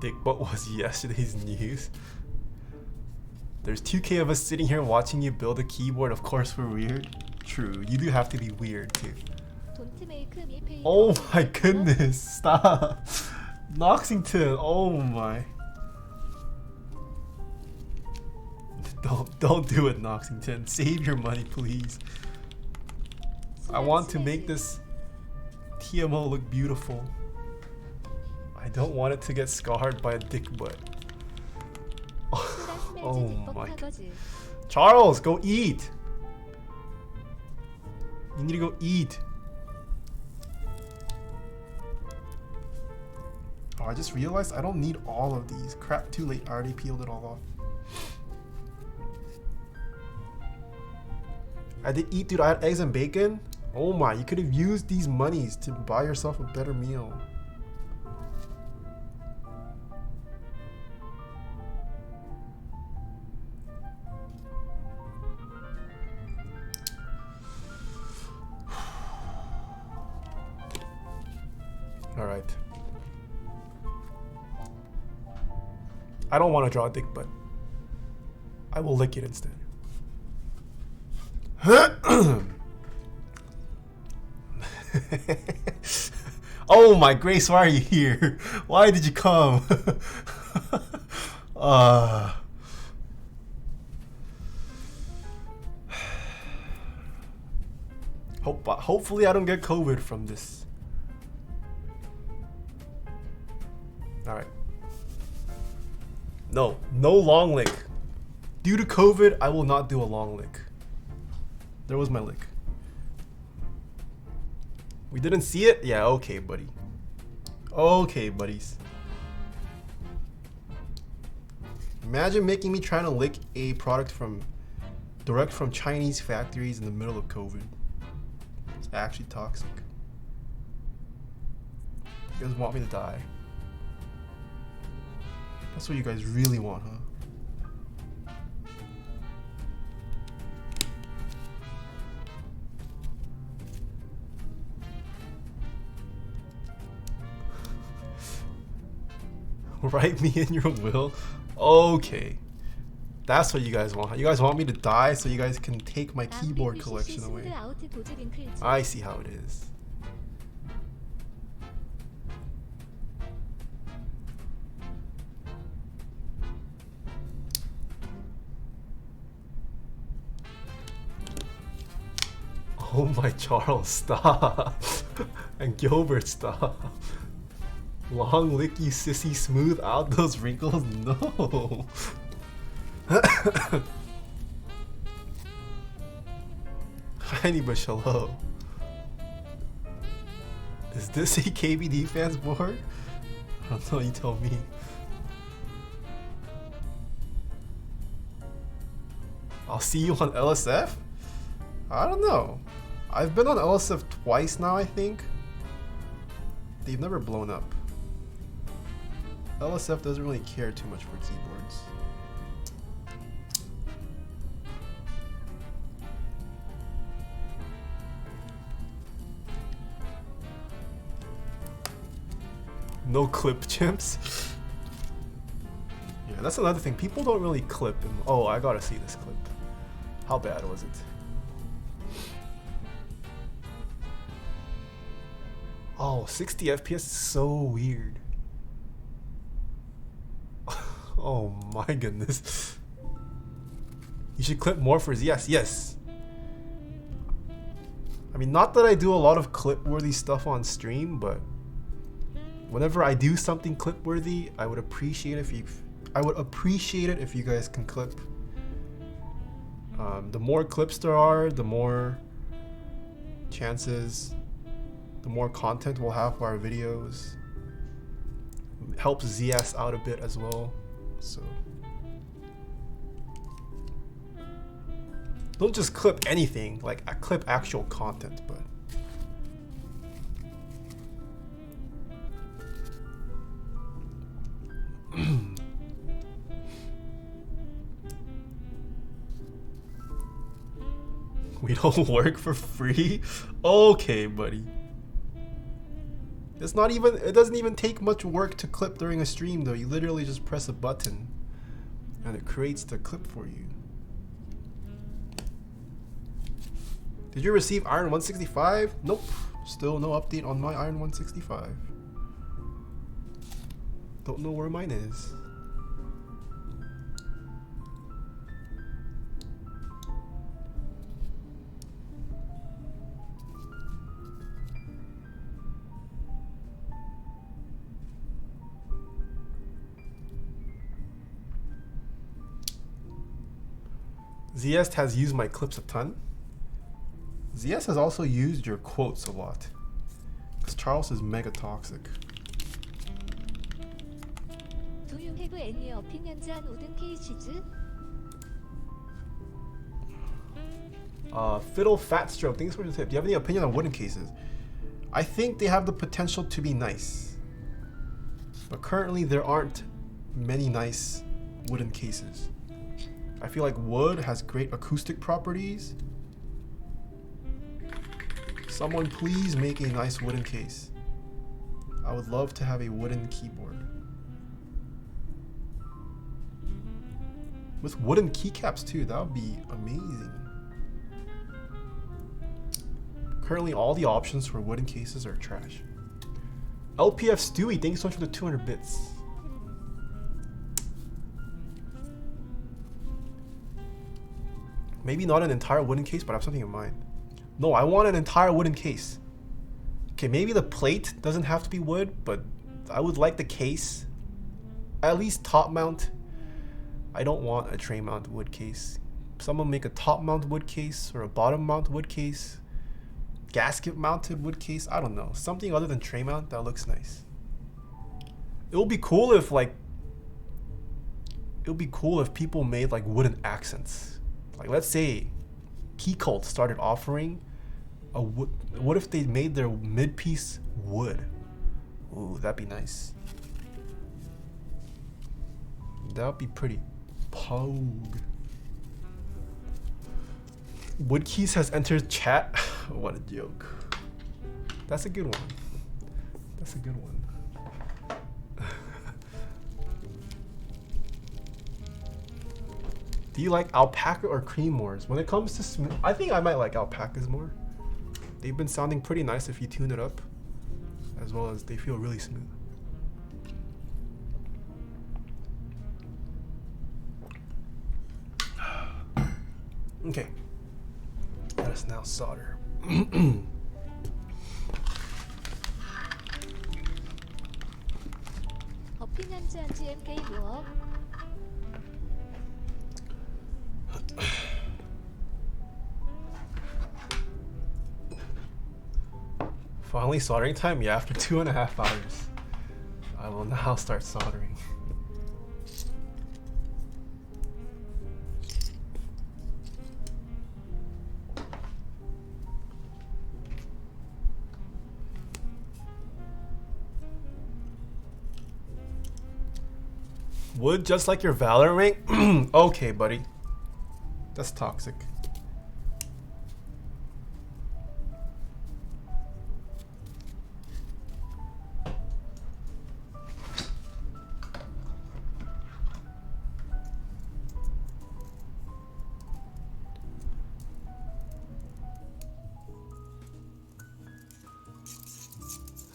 Dick butt was yesterday's news. There's 2K of us sitting here watching you build a keyboard. Of course we're weird. True, you do have to be weird too. Don't make me pay. Oh my goodness, stop. Noxington, oh my. Don't do it, Noxington. Save your money, please. I want to make this TMO look beautiful. I don't want it to get scarred by a dick butt. Oh my god. Charles, go eat! You need to go eat. Oh, I just realized I don't need all of these. Crap, too late. I already peeled it all off. I did eat, dude. I had eggs and bacon. Oh my, you could have used these monies to buy yourself a better meal. Alright. I don't want to draw a dick, but I will lick it instead. Oh my Grace, why are you here? Why did you come? Hopefully I don't get COVID from this. Alright. No long lick. Due to COVID, I will not do a long lick. There was my lick. We didn't see it? Yeah, okay, buddy. Okay, buddies. Imagine making me trying to lick a product from direct from Chinese factories in the middle of COVID. It's actually toxic. You guys want me to die? That's what you guys really want, huh? Write me in your will? Okay. That's what you guys want. You guys want me to die so you guys can take my keyboard collection away. I see how it is. Oh my Charles, stop. And Gilbert, stop. Long lick, you sissy, smooth out those wrinkles? No. Tiny Bush, hello. Is this a KBD fans board? I don't know, you tell me. I'll see you on LSF? I don't know. I've been on LSF twice now, I think. They've never blown up. LSF doesn't really care too much for keyboards. No clip chimps. Yeah, that's another thing. People don't really clip them. Oh, I gotta see this clip. How bad was it? Oh, 60 FPS is so weird. Oh my goodness. You should clip more for yes. I mean, not that I do a lot of clip-worthy stuff on stream, but whenever I do something clip-worthy, I would appreciate it if you guys can clip. The more clips there are, the more chances, the more content we'll have for our videos. Helps ZS out a bit as well. So don't just clip anything, like clip actual content, but we don't work for free? Okay, buddy. It's not even, it doesn't even take much work to clip during a stream though. You literally just press a button and it creates the clip for you. Did you receive Iron 165? Nope. Still no update on my Iron 165. Don't know where mine is. ZS has used my clips a ton. ZS has also used your quotes a lot. Because Charles is mega toxic. Do you have any opinions on wooden cases? Fiddle Fat Stroke, thanks for the tip. Do you have any opinion on wooden cases? I think they have the potential to be nice. But currently there aren't many nice wooden cases. I feel like wood has great acoustic properties. Someone please make a nice wooden case. I would love to have a wooden keyboard. With wooden keycaps too, that would be amazing. Currently all the options for wooden cases are trash. LPF Stewie, thanks so much for the 200 bits. Maybe not an entire wooden case, but I have something in mind. No, I want an entire wooden case. Okay, maybe the plate doesn't have to be wood, but I would like the case. At least top mount. I don't want a tray mount wood case. Someone make a top mount wood case or a bottom mount wood case. Gasket mounted wood case. I don't know. Something other than tray mount that looks nice. It would be cool if people made like wooden accents. Like let's say Key Cult started offering a wood. What if they made their mid piece wood? Ooh, that'd be nice. That would be pretty pogue. Wood Keys has entered chat. What a joke. That's a good one. That's a good one. Do you like alpaca or cream more? When it comes to smooth, I think I might like alpacas more. They've been sounding pretty nice if you tune it up, as well as they feel really smooth. Okay, let us now solder. opinions on GMK Durock? Finally soldering time? Yeah, after 2.5 hours. I will now start soldering. Wood just like your Valorant rank? Okay, buddy. That's toxic.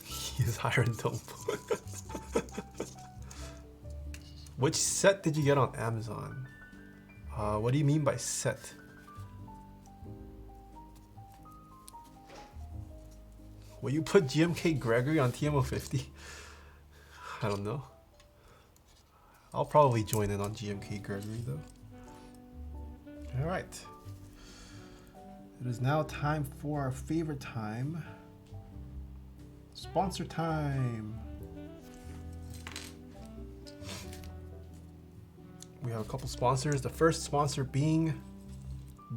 He's Iron Dome. Which set did you get on Amazon? What do you mean by set? Will you put GMK Gregory on TMO50? I don't know. I'll probably join in on GMK Gregory though. Alright. It is now time for our favorite time. Sponsor time. We have a couple sponsors. The first sponsor being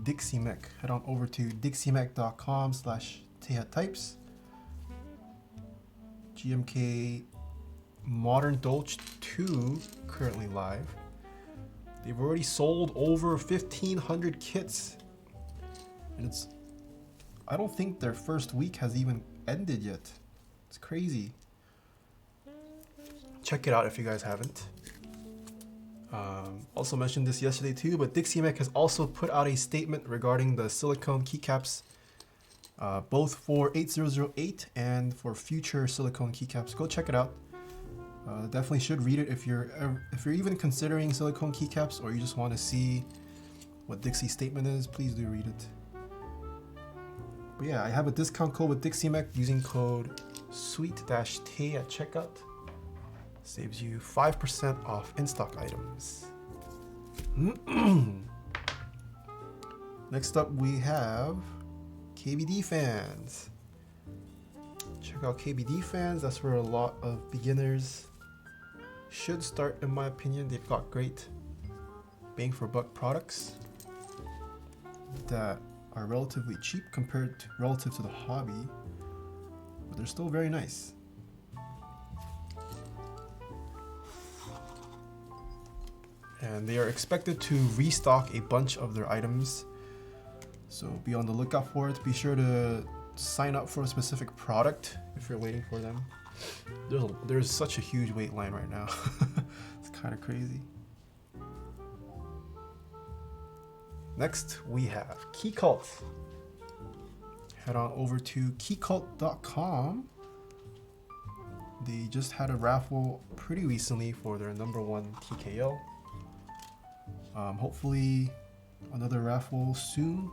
DixieMech. Head on over to dixiemech.com/Taeha types. GMK Modern Dolch 2 currently live. They've already sold over 1,500 kits. And I don't think their first week has even ended yet. It's crazy. Check it out if you guys haven't. Also mentioned this yesterday too, but DixieMech has also put out a statement regarding the silicone keycaps, both for 8008 and for future silicone keycaps. Go check it out. Definitely should read it if you're even considering silicone keycaps, or you just want to see what Dixie's statement is. Please do read it. But yeah, I have a discount code with DixieMech using code SWEET-T at checkout. Saves you 5% off in-stock items. Next up we have KBD fans. Check out KBD fans. That's where a lot of beginners should start, in my opinion. They've got great bang for buck products that are relatively cheap relative to the hobby, but they're still very nice. And they are expected to restock a bunch of their items, so be on the lookout for it. Be sure to sign up for a specific product if you're waiting for them. There's such a huge wait line right now. It's kind of crazy. Next we have Keycult. Head on over to keycult.com. They just had a raffle pretty recently for their #1 TKO. Hopefully another raffle soon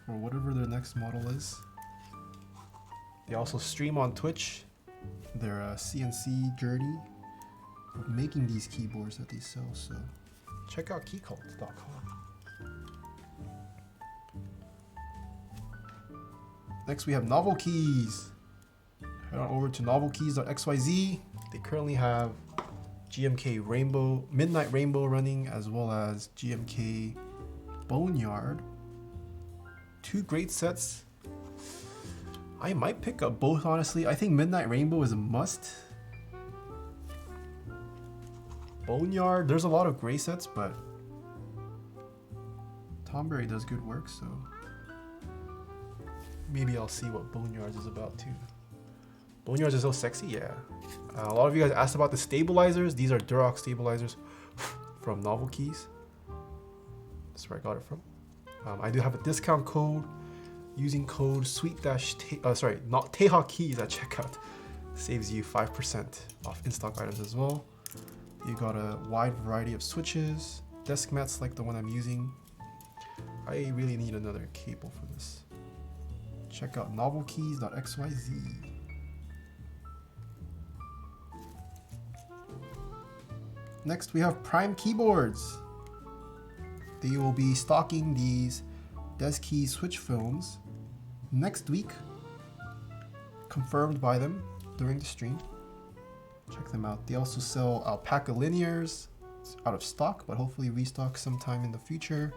for whatever their next model is. They also stream on Twitch their CNC journey of making these keyboards that they sell, so check out keycult.com. Next we have Novel Keys. Head on over to novelkeys.xyz. They currently have GMK Rainbow, Midnight Rainbow running, as well as GMK Boneyard. Two great sets. I might pick up both, honestly. I think Midnight Rainbow is a must. Boneyard, there's a lot of gray sets, but Tomberry does good work, so maybe I'll see what Boneyards is about too. Boneyards is so sexy, yeah. A lot of you guys asked about the stabilizers. These are Durock stabilizers from Novel Keys. That's where I got it from. I do have a discount code using code Taeha Keys at checkout. Saves you 5% off in-stock items as well. You got a wide variety of switches, desk mats like the one I'm using. I really need another cable for this. Check out novelkeys.xyz. Next we have Prime Keyboards. They will be stocking these Deskeys switch films next week, confirmed by them during the stream. Check them out. They also sell Alpaca linears. It's out of stock, but hopefully restock sometime in the future.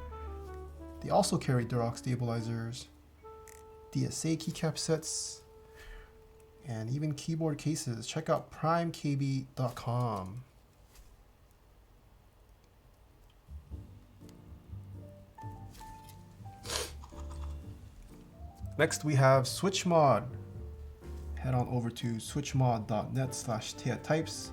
They also carry Durock stabilizers, DSA keycap sets, and even keyboard cases. Check out primekb.com. Next we have SwitchMod. Head on over to switchmod.net/Taeha types.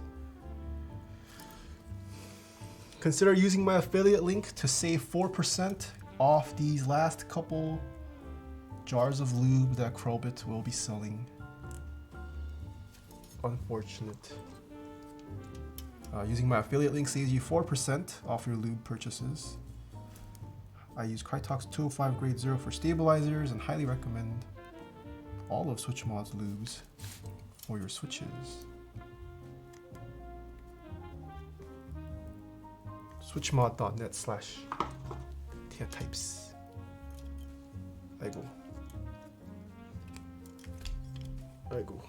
Consider using my affiliate link to save 4% off these last couple jars of lube that Krobit will be selling. Unfortunate. Using my affiliate link saves you 4% off your lube purchases. I use Krytox 205 grade 0 for stabilizers and highly recommend all of SwitchMod's lubes for your switches. switchmod.net/Taeha types. 아이고. 아이고.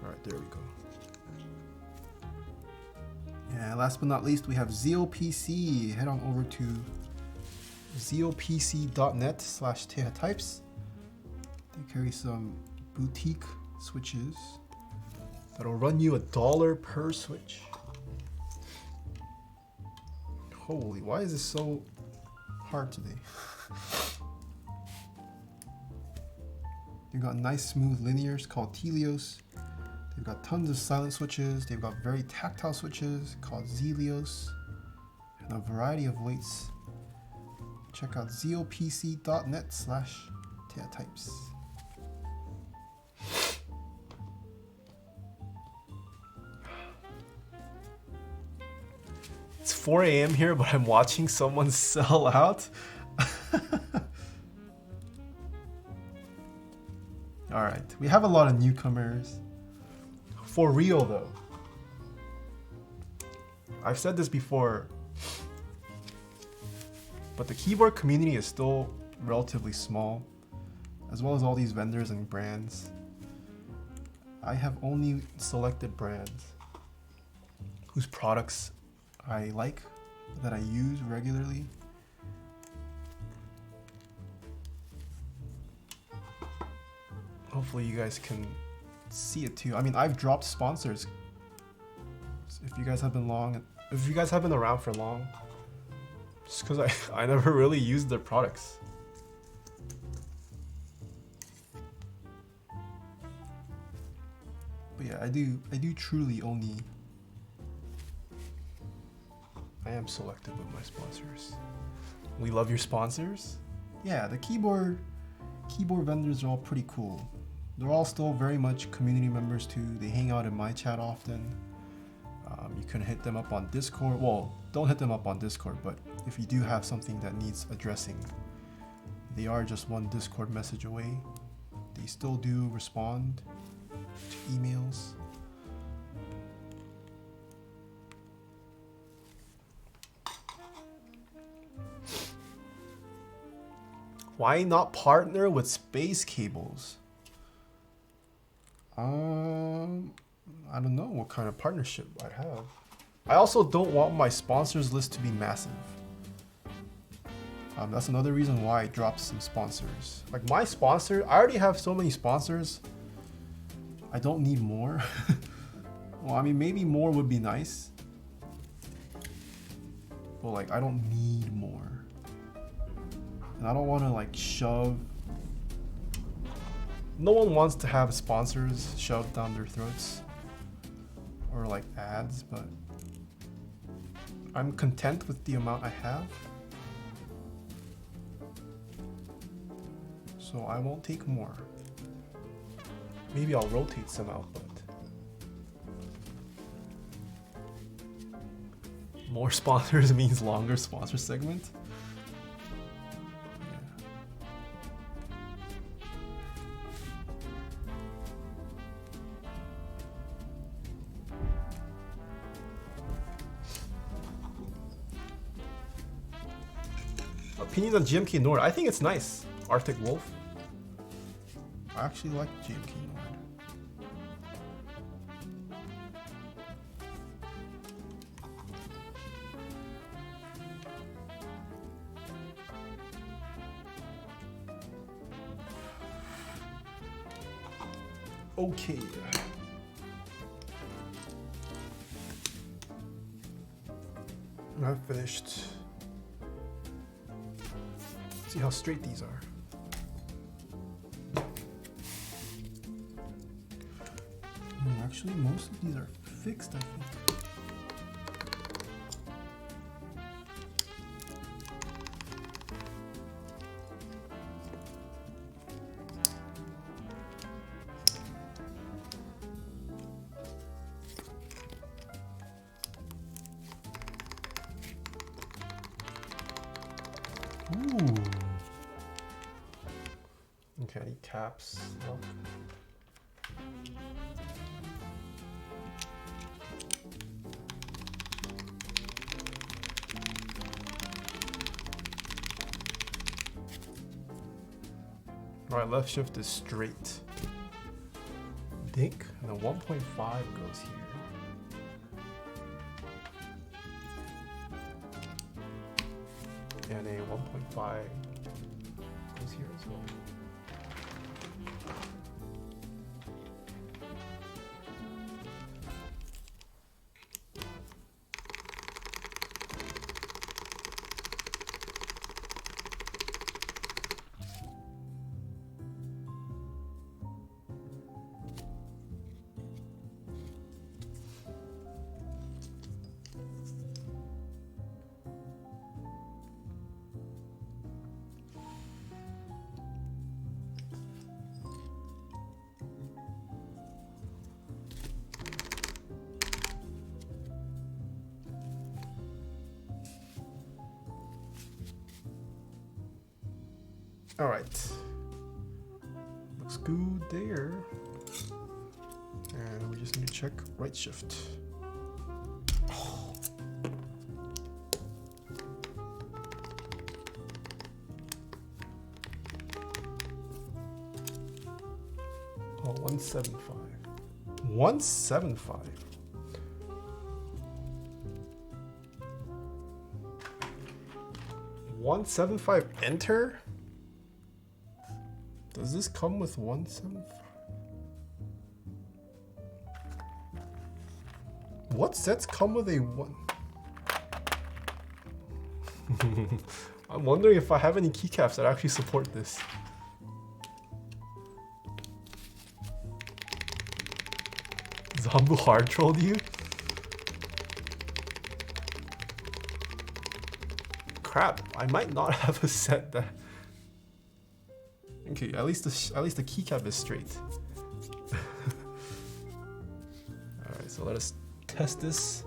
Alright, there we go. And last but not least, we have ZeoPC. Head on over to zeopc.net/Taeha types. They carry some boutique switches that'll run you $1 per switch. Holy, why is this so hard today? They've got nice smooth linears called Telios. They've got tons of silent switches. They've got very tactile switches called Zelios, and a variety of weights. Check out zeopc.net/Taeha types. It's 4 a.m. here, but I'm watching someone sell out. Alright, we have a lot of newcomers. For real though. I've said this before, but the keyboard community is still relatively small, as well as all these vendors and brands. I have only selected brands whose products I like, that I use regularly. Hopefully you guys can see it too. I mean, I've dropped sponsors. If you guys have been around for long, just because I never really used their products. But yeah, I do truly only. I am selective with my sponsors. We love your sponsors. Yeah, the keyboard vendors are all pretty cool. They're all still very much community members too. They hang out in my chat often. You can hit them up on Discord. Well, don't hit them up on Discord, but if you do have something that needs addressing, they are just one Discord message away. They still do respond to emails. Why not partner with Space Cables? I don't know what kind of partnership I have. I also don't want my sponsors list to be massive. That's another reason why I dropped some sponsors. Like my sponsor, I already have so many sponsors. I don't need more. Well, I mean, maybe more would be nice. But like, I don't need more. And I don't want to like shove. No one wants to have sponsors shoved down their throats or like ads, but I'm content with the amount I have. So I won't take more. Maybe I'll rotate some out, but more sponsors means longer sponsor segment. Opinions on GMK Nord. I think it's nice. Arctic Wolf. I actually like GMK Nord. Okay. I've finished. See how straight these are. Actually, most of these are fixed, I think. Ooh. Okay, I need caps. Oh. Alright, left shift is straight. Dink, and then 1.5 goes here. And a 1.5 goes here as well. All right, looks good there. And we just need to check right shift. Oh, 175. 175. $175 enter? Does this come with 175? What sets come with a one? I'm wondering if I have any keycaps that actually support this. Zombu hard trolled you? Crap, I might not have a set that. Okay, at least the keycap is straight. Alright, so let us test this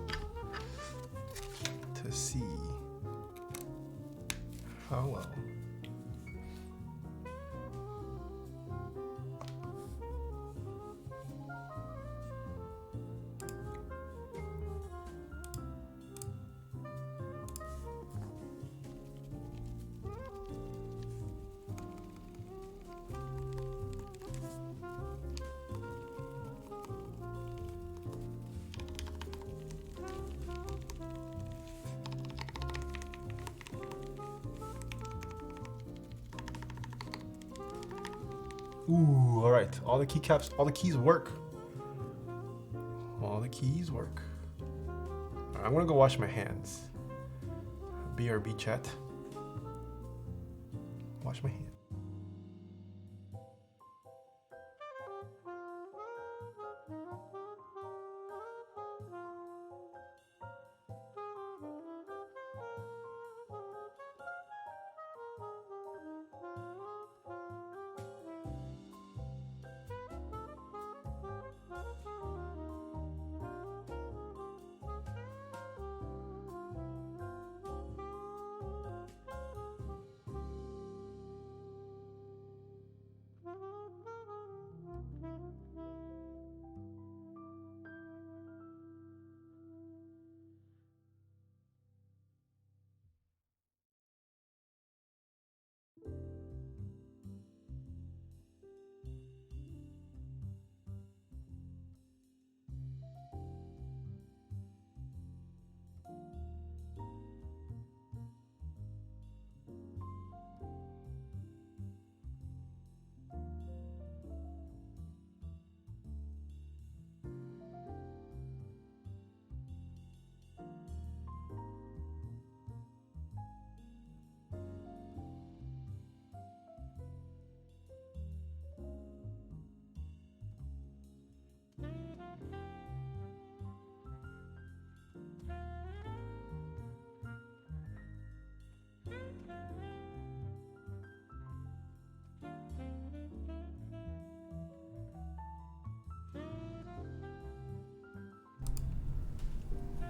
to see how well. Ooh, all right. All the keycaps, all the keys work. All the keys work. I'm gonna go wash my hands. BRB chat. Wash my hands.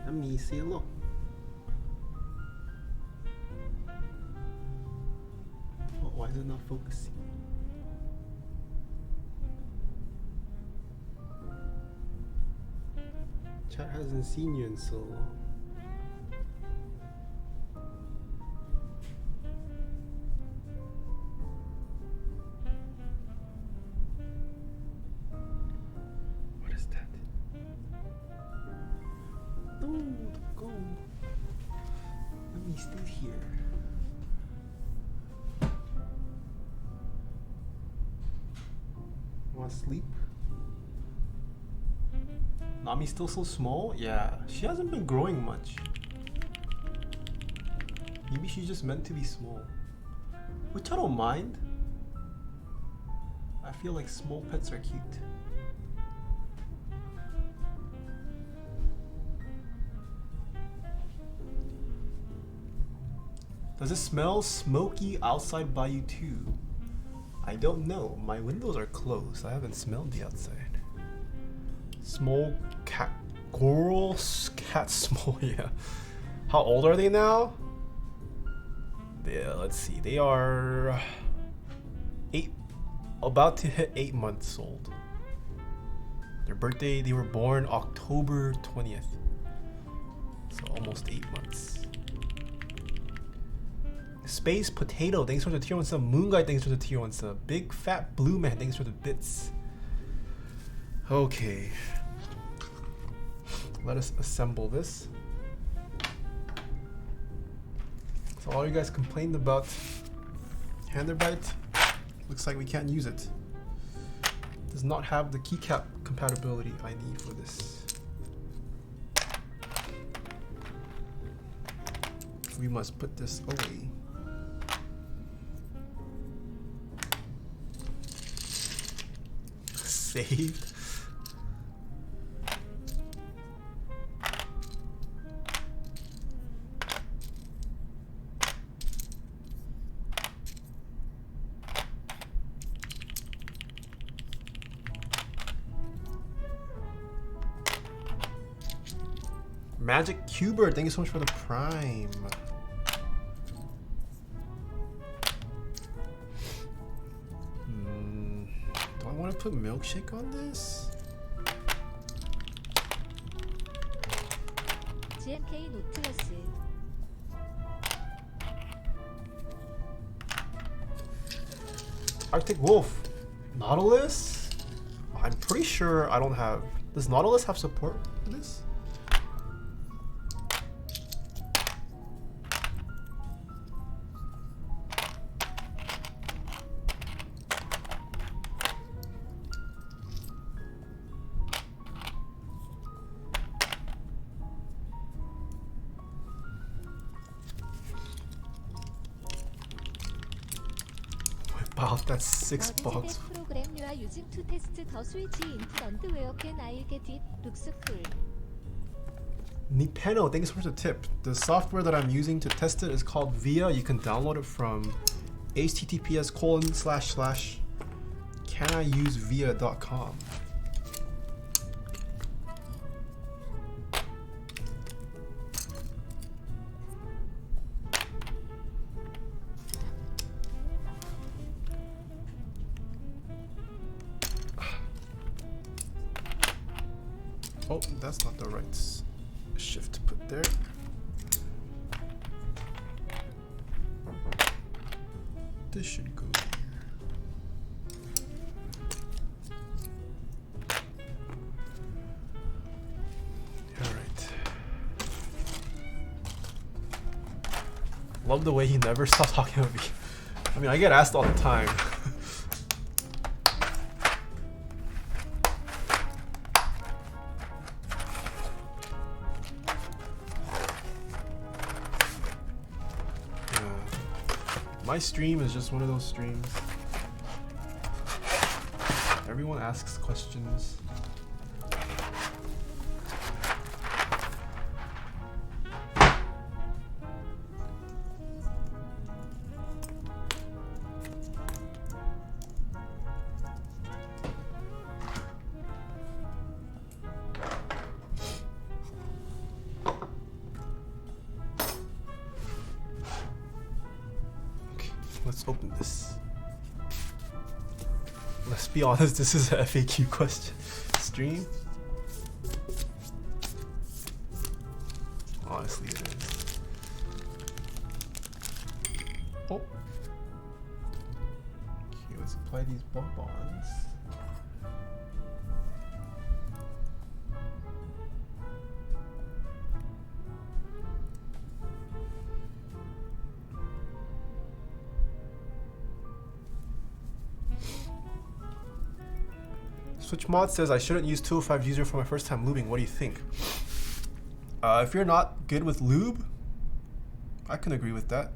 Let me say hello. Oh, why is it not focusing? Chat hasn't seen you in so long. here. Want to sleep? Nami's still so small? Yeah, she hasn't been growing much. Maybe she's just meant to be small. Which I don't mind. I feel like small pets are cute. Does it smell smoky outside by you too? I don't know. My windows are closed. I haven't smelled the outside. Small cat. Coral cat small, yeah. How old are they now? Yeah, let's see. They are about to hit 8 months old. Their birthday, they were born October 20th. So almost 8 months. Space Potato, thanks for the tier 1 sub. Moon Guy, thanks for the tier 1 sub. Big Fat Blue Man, thanks for the bits. Okay. Let us assemble this. So all you guys complained about Handerbite, looks like we can't use it. Does not have the keycap compatibility I need for this. We must put this away. Saved. Magic Cuber, thank you so much for the prime. Do I want to put Milkshake on this? GMK 노트레스. Arctic Wolf. Nautilus? I'm pretty sure I don't have... Does Nautilus have support for this? Wow, that's $6. program you are using to test the switch into underwear. Can I get it? Looks cool. Nipeno, thank you so much for the tip. The software that I'm using to test it is called VIA. You can download it from https://caniusevia.com. Oh, that's not the right shift to put there. This should go here. Alright. Love the way he never stops talking about me. I mean, I get asked all the time. My stream is just one of those streams. Everyone asks questions. Let's open this. Let's be honest, this is a FAQ question stream. Honestly, it is. Oh. Okay, let's apply these bonbons. SwitchMod says I shouldn't use 205G0 for my first time lubing. What do you think? If you're not good with lube, I can agree with that.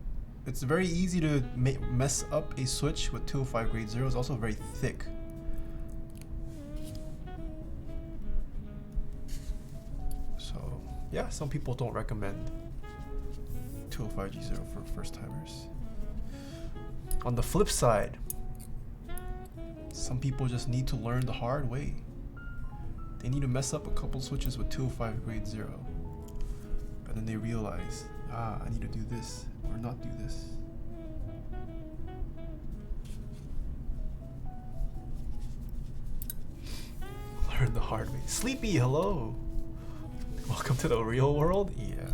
It's very easy to mess up a switch with 205 grade 0. It's also very thick. So yeah, some people don't recommend 205G0 for first timers. On the flip side, some people just need to learn the hard way. They need to mess up a couple switches with 205 grade 0. And then they realize, I need to do this or not do this. Learn the hard way. Sleepy, hello. Welcome to the real world? Yeah.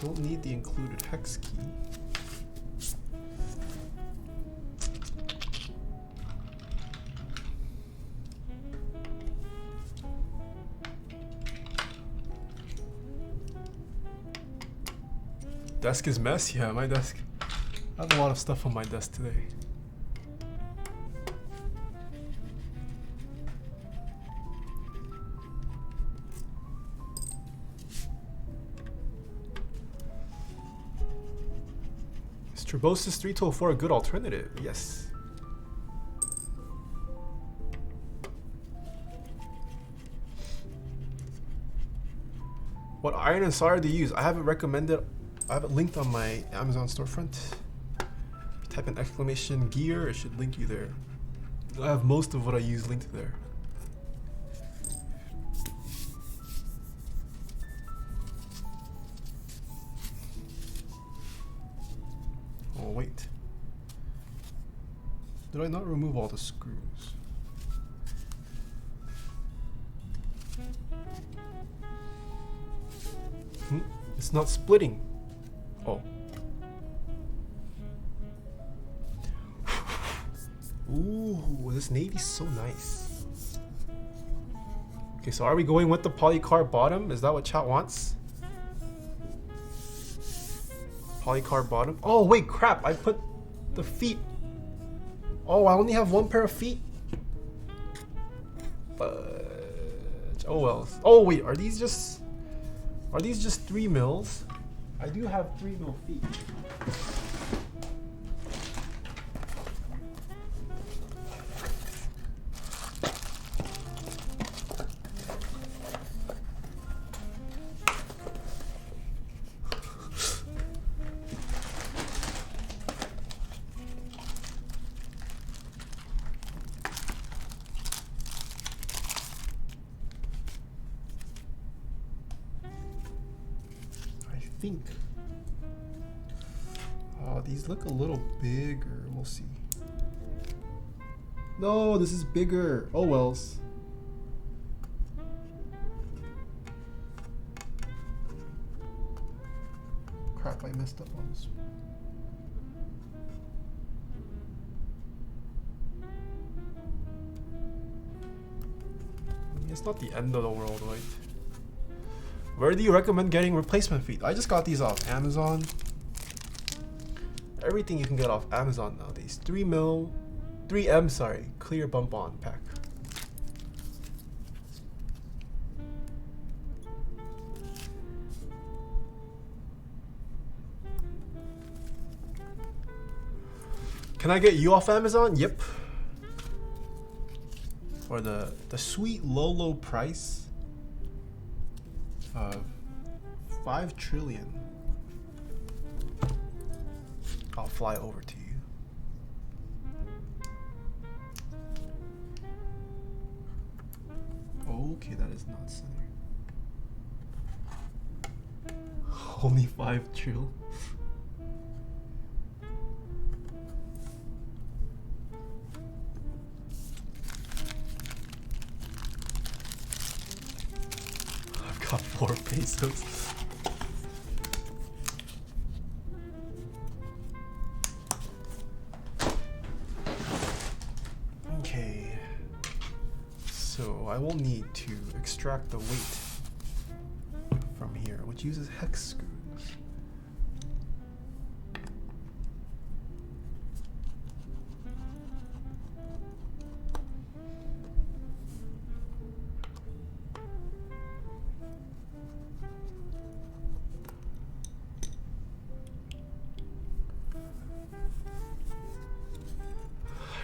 Don't need the included hex key. Desk is mess? Yeah, my desk. I have a lot of stuff on my desk today. Turbosis 3204 a good alternative? Yes. What iron and solder do you use? I have it recommended. I have it linked on my Amazon storefront. If you type in exclamation gear, it should link you there. I have most of what I use linked there. Oh wait. Did I not remove all the screws? It's not splitting. Oh. Ooh, this navy's so nice. Okay, so are we going with the polycarb bottom? Is that what chat wants? Polycarb bottom. Oh wait, crap! I put the feet. Oh, I only have one pair of feet. Oh well. Oh wait, are these just 3 mils? I do have 3 mil feet. Think. Oh, these look a little bigger. We'll see. No, this is bigger. Oh wells. Crap, I messed up on this one. It's not the end of the world, right? Where do you recommend getting replacement feet? I just got these off Amazon. Everything you can get off Amazon nowadays. 3M, sorry, clear bump on pack. Can I get you off Amazon? Yep. For the sweet low price of 5 trillion, I'll fly over to you. Okay, that is not center. Only 5 trill. got 4 pesos. Okay, so I will need to extract the weight from here, which uses hex screws.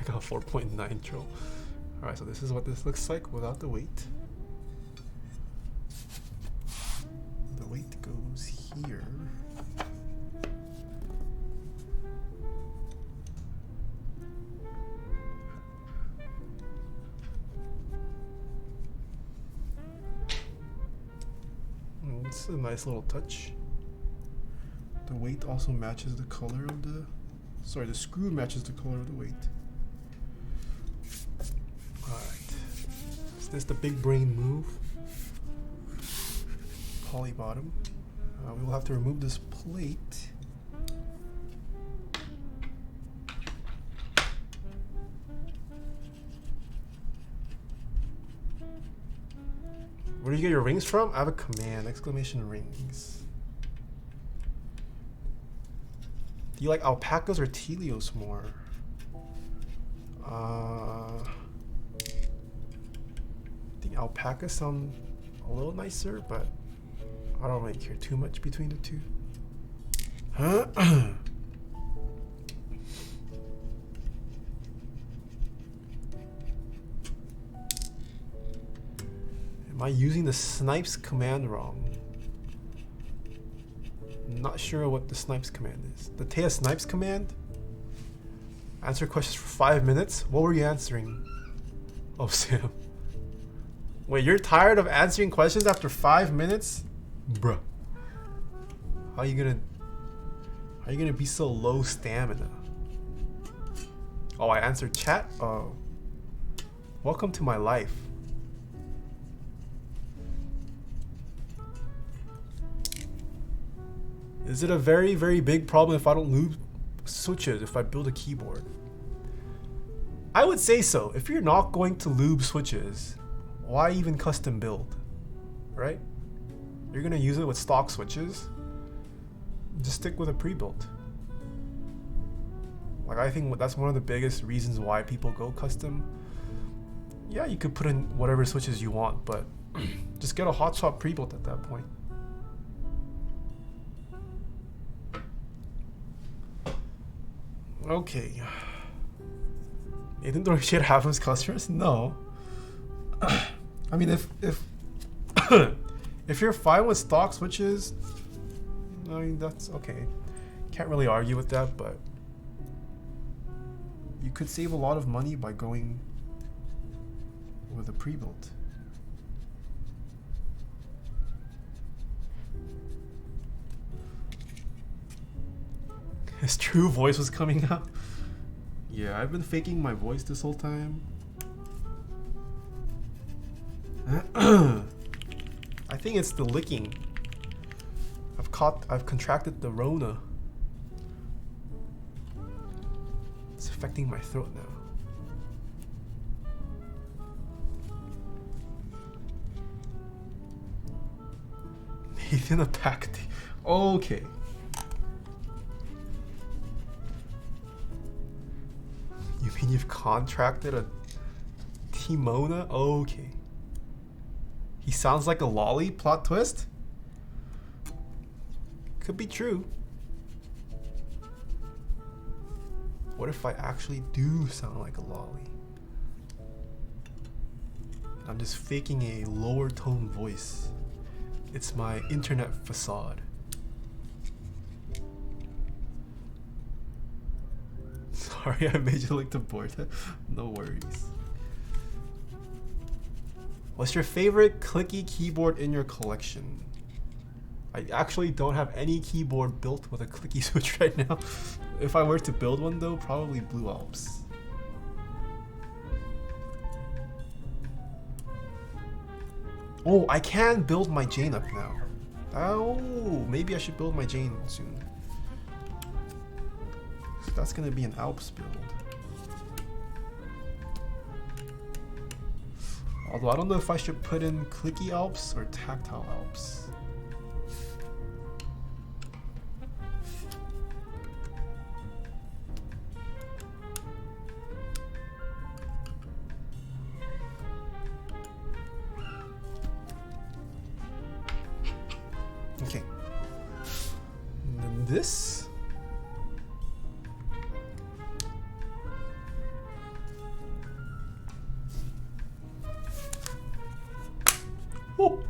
I got 4.9 trill. Alright, so this is what this looks like without the weight. The weight goes here. This is a nice little touch. The weight also matches the color of the... Sorry, the screw matches the color of the weight. Alright. Is this the big brain move? Poly bottom. We will have to remove this plate. Where do you get your rings from? I have a command, exclamation rings. Do you like alpacas or Telios more? I think alpacas sound a little nicer, but I don't really care too much between the two. Am I using the snipes command wrong? Not sure what the snipes command is. The Taeha snipes command? Answer questions for 5 minutes? What were you answering? Oh, Sam. Wait, you're tired of answering questions after 5 minutes? Bruh. How are you gonna be so low stamina? Oh, I answered chat? Oh. Welcome to my life. Is it a very, very big problem if I don't lube switches if I build a keyboard? I would say so. If you're not going to lube switches, why even custom build? Right? You're gonna use it with stock switches, just stick with a pre-built. Like, I think that's one of the biggest reasons why people go custom. Yeah, you could put in whatever switches you want, but just get a hotshot pre-built at that point. Okay. Nathan throwing shit happens customers? No. I mean, if if you're fine with stock switches, I mean, that's okay. Can't really argue with that, but you could save a lot of money by going with a pre-built. His true voice was coming out. Yeah, I've been faking my voice this whole time. I think it's the licking. I've contracted the Rona. It's affecting my throat now. Nathan a pack. Okay. You mean you've contracted a Timona? Okay. He sounds like a lolly? Plot twist? Could be true. What if I actually do sound like a lolly? I'm just faking a lower tone voice. It's my internet facade. Sorry, I made you look the board. No worries. What's your favorite clicky keyboard in your collection? I actually don't have any keyboard built with a clicky switch right now. If I were to build one though, probably Blue Alps. Oh, I can build my Jane up now. Oh, maybe I should build my Jane soon. So that's gonna be an Alps build. Although I don't know if I should put in clicky Alps or tactile Alps. Okay. And then this. Oh.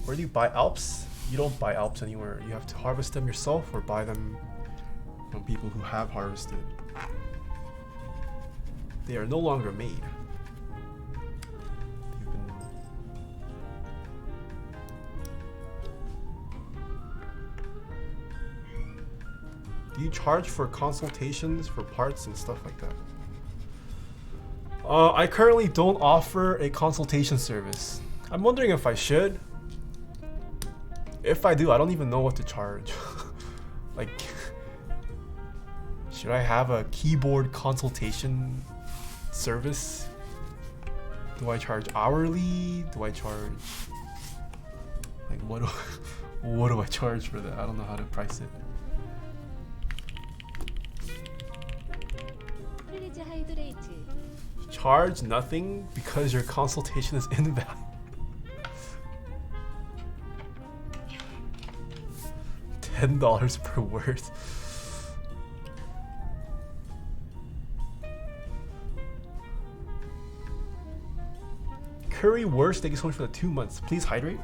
Where do you buy Alps? You don't buy Alps anywhere. You have to harvest them yourself or buy them from people who have harvested. They are no longer made. Do you charge for consultations for parts and stuff like that? I currently don't offer a consultation service. I'm wondering if I should. If I do, I don't even know what to charge. Like, should I have a keyboard consultation service? Do I charge hourly? Do I charge, like, what do I charge for that? I don't know how to price it. Charge nothing because your consultation is invalid. $10 per word. Curry worst, thank you so much for the 2 months. Please hydrate.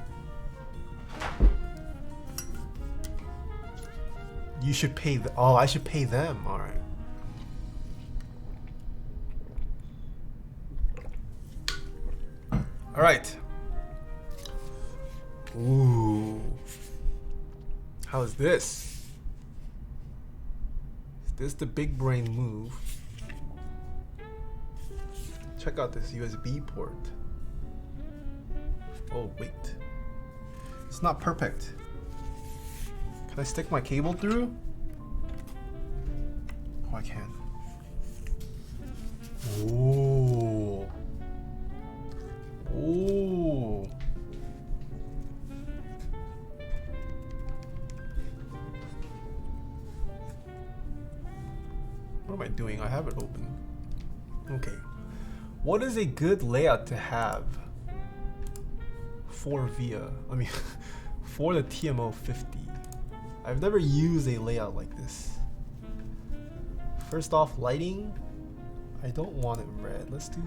You should pay oh, I should pay them. Alright. Alright. Ooh. How is this? Is this the big brain move? Check out this USB port. Oh, wait. It's not perfect. Can I stick my cable through? Oh, I can. Oh. Oh. What am I doing? I have it open. Okay. What is a good layout to have for VIA? I mean, for the TMO50. I've never used a layout like this. First off, lighting. I don't want it red. Let's do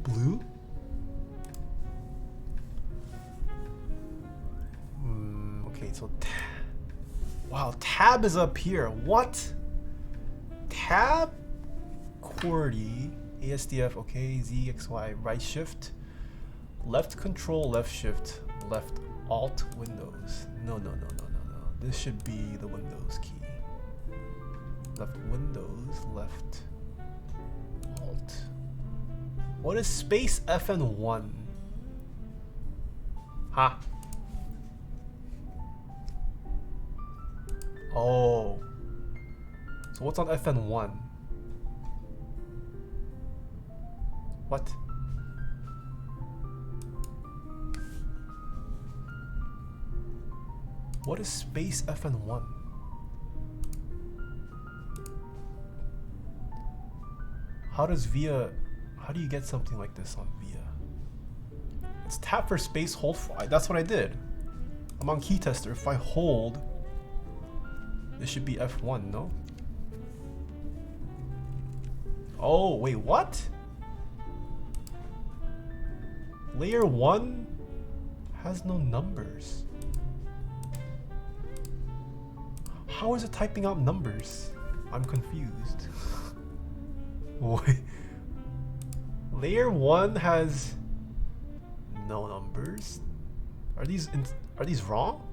blue. Okay, so wow, tab is up here. What? Tab, QWERTY, ASDF, okay, Z, X, Y, right shift, left control, left shift, left alt, Windows. No. This should be the Windows key. Left Windows, left alt. What is space FN1? Ha. Oh. So what's on FN1? What? What is space FN1? How does VIA, how do you get something like this on VIA? It's tap for space, hold for, that's what I did. I'm on key tester. If I hold, this should be F1, no? Oh, wait, what? Layer 1 has no numbers. How is it typing out numbers? I'm confused. Wait. Layer 1 has no numbers? Are these wrong?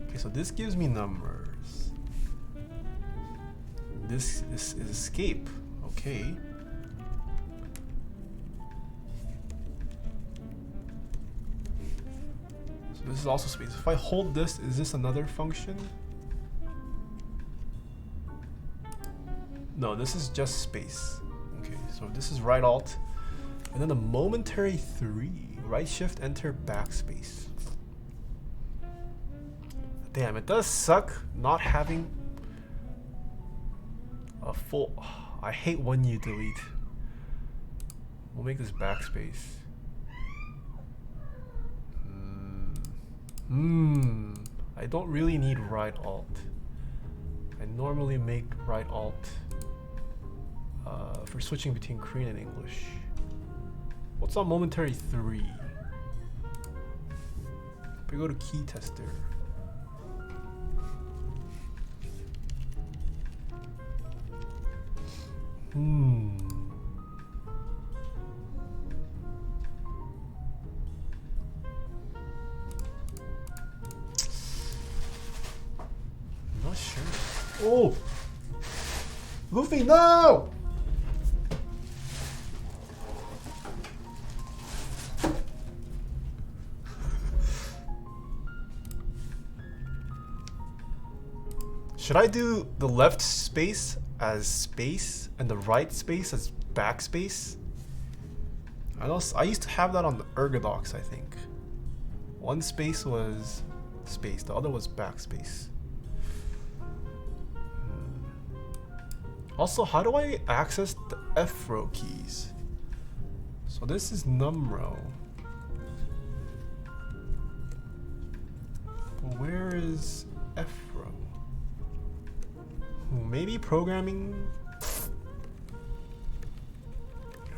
Okay, so this gives me numbers. This is escape. Okay. So this is also space. If I hold this, is this another function? No, this is just space. Okay, so this is right alt. And then the momentary 3. Right shift, enter, backspace. Damn, it does suck not having a full... I hate when you delete. We'll make this backspace. I don't really need right alt. I normally make right alt for switching between Korean and English. What's on momentary 3? If we go to key tester. Not sure. Oh! Luffy, no! Should I do the left space as space and the right space as backspace? I used to have that on the Ergodox, I think. One space was space, the other was backspace. Also, how do I access the F row keys? So this is num row. But where is F row? Maybe programming.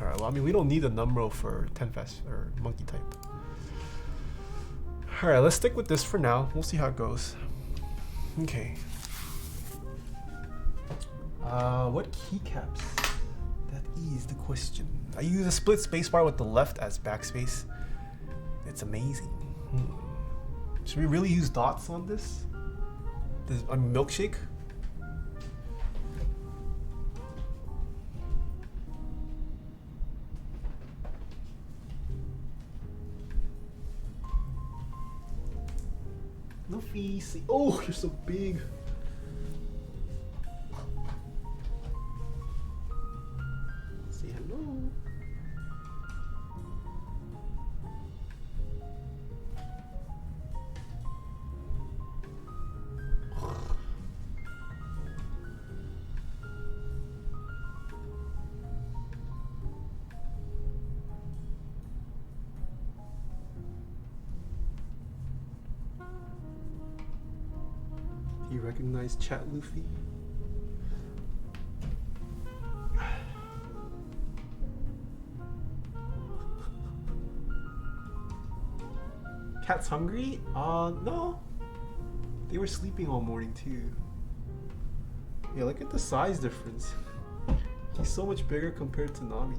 Alright, well, I mean, we don't need a num row for 10fast or monkey type. Alright, let's stick with this for now. We'll see how it goes. Okay. What keycaps? That is the question. I use a split spacebar with the left as backspace. It's amazing. Should we really use dots on this? Milkshake? Luffy, see. Oh, you're so big. Say hello. Do you recognize Chat Luffy? Cat's hungry? No. They were sleeping all morning too. Yeah, look at the size difference. He's so much bigger compared to Nami.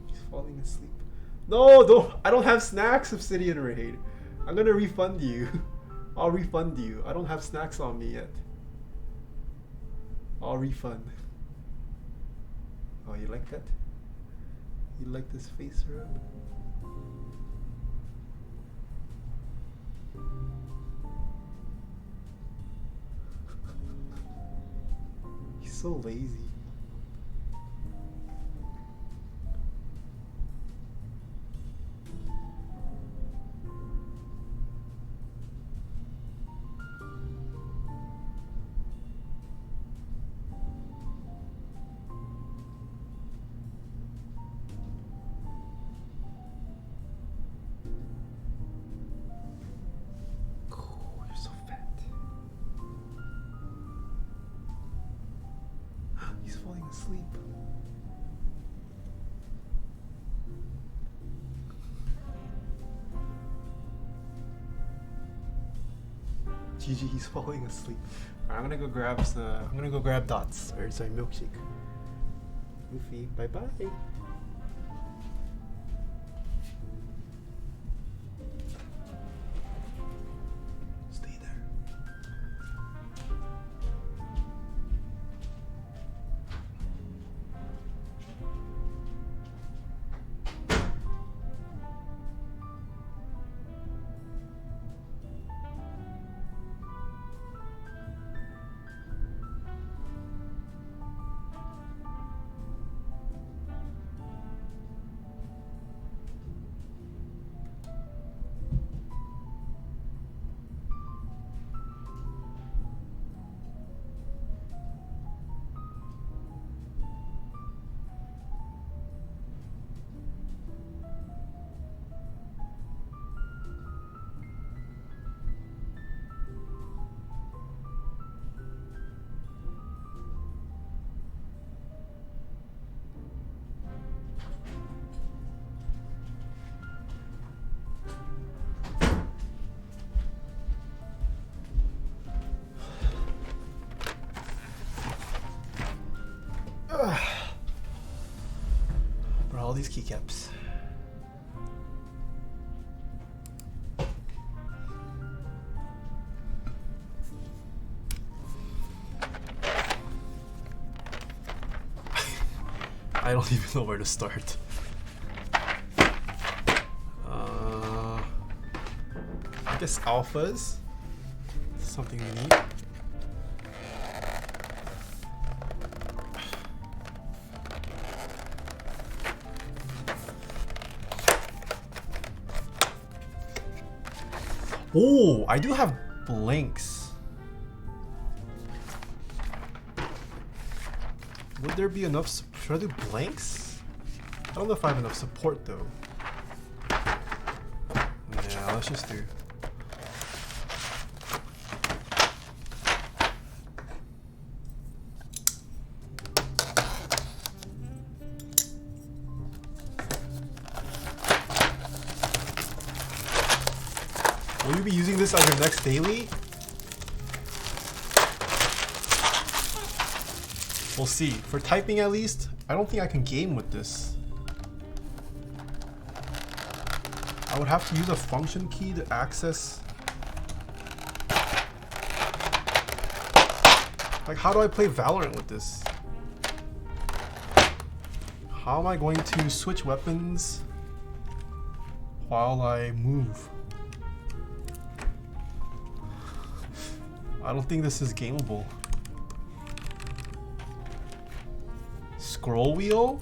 He's falling asleep. No, I don't have snacks, Obsidian Raid. I'm gonna refund you. I'll refund you. I don't have snacks on me yet. I'll refund. Oh, you like that? You like this face rub? He's so lazy. GG, he's falling asleep. Alright, I'm gonna go grab Dots. Or sorry, Milkshake. Goofy, bye bye. Stay there. All these keycaps. I don't even know where to start. I guess alphas. Something we need. Oh, I do have blanks. Would there be enough? Should I do blanks? I don't know if I have enough support though. Yeah, let's just do. Will you be using this as your next daily? We'll see. For typing at least, I don't think I can game with this. I would have to use a function key to access. Like, how do I play Valorant with this? How am I going to switch weapons while I move? I don't think this is gameable. Scroll wheel?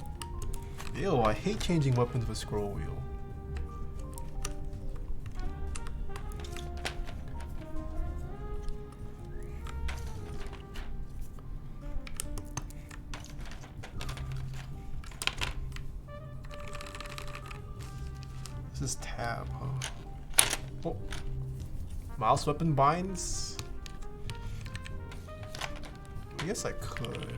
Ew, I hate changing weapons with scroll wheel. This is tab, huh? Oh. Mouse weapon binds? I guess I could.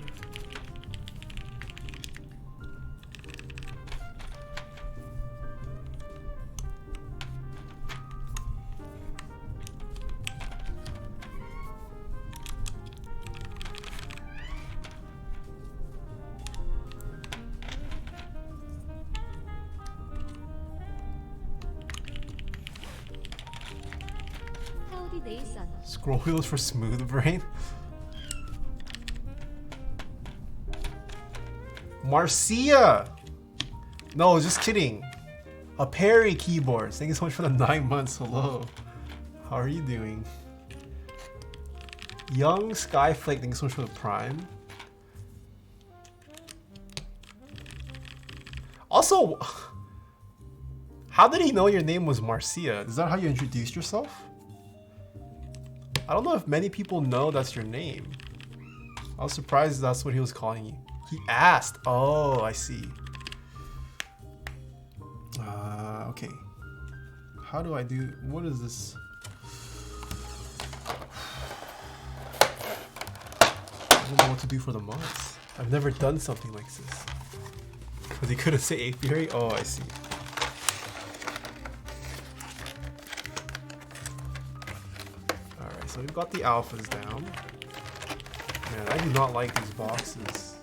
Howdy Nathan. Scroll wheels for smooth brain. Marcia! No, just kidding. A Perry keyboard. Thank you so much for the 9 months. Hello. How are you doing? Young Skyflake, thank you so much for the Prime. Also, how did he know your name was Marcia? Is that how you introduced yourself? I don't know if many people know that's your name. I was surprised that's what he was calling you. He asked. Oh, I see. Okay. How do I do? What is this? I don't know what to do for the mods. I've never done something like this. Because he couldn't say apiary? Oh, I see. Alright, so we've got the alphas down. Man, I do not like these boxes.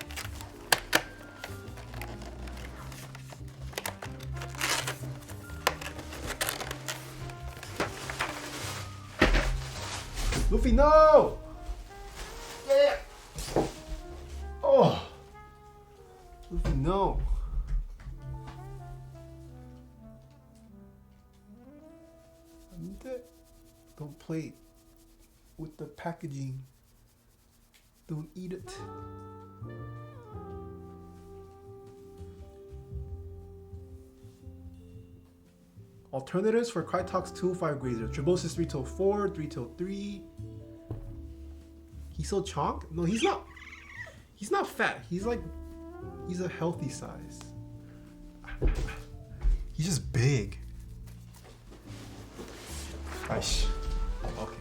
Luffy, no! Yeah! Oh! Luffy, no! Don't play with the packaging. Don't eat it. Alternatives for Krytox 205 grazer. Tribosys 3 till 4, 3 till 3. He's so chonk? No, he's not. He's not fat. He's like, he's a healthy size. He's just big. Gosh. Okay.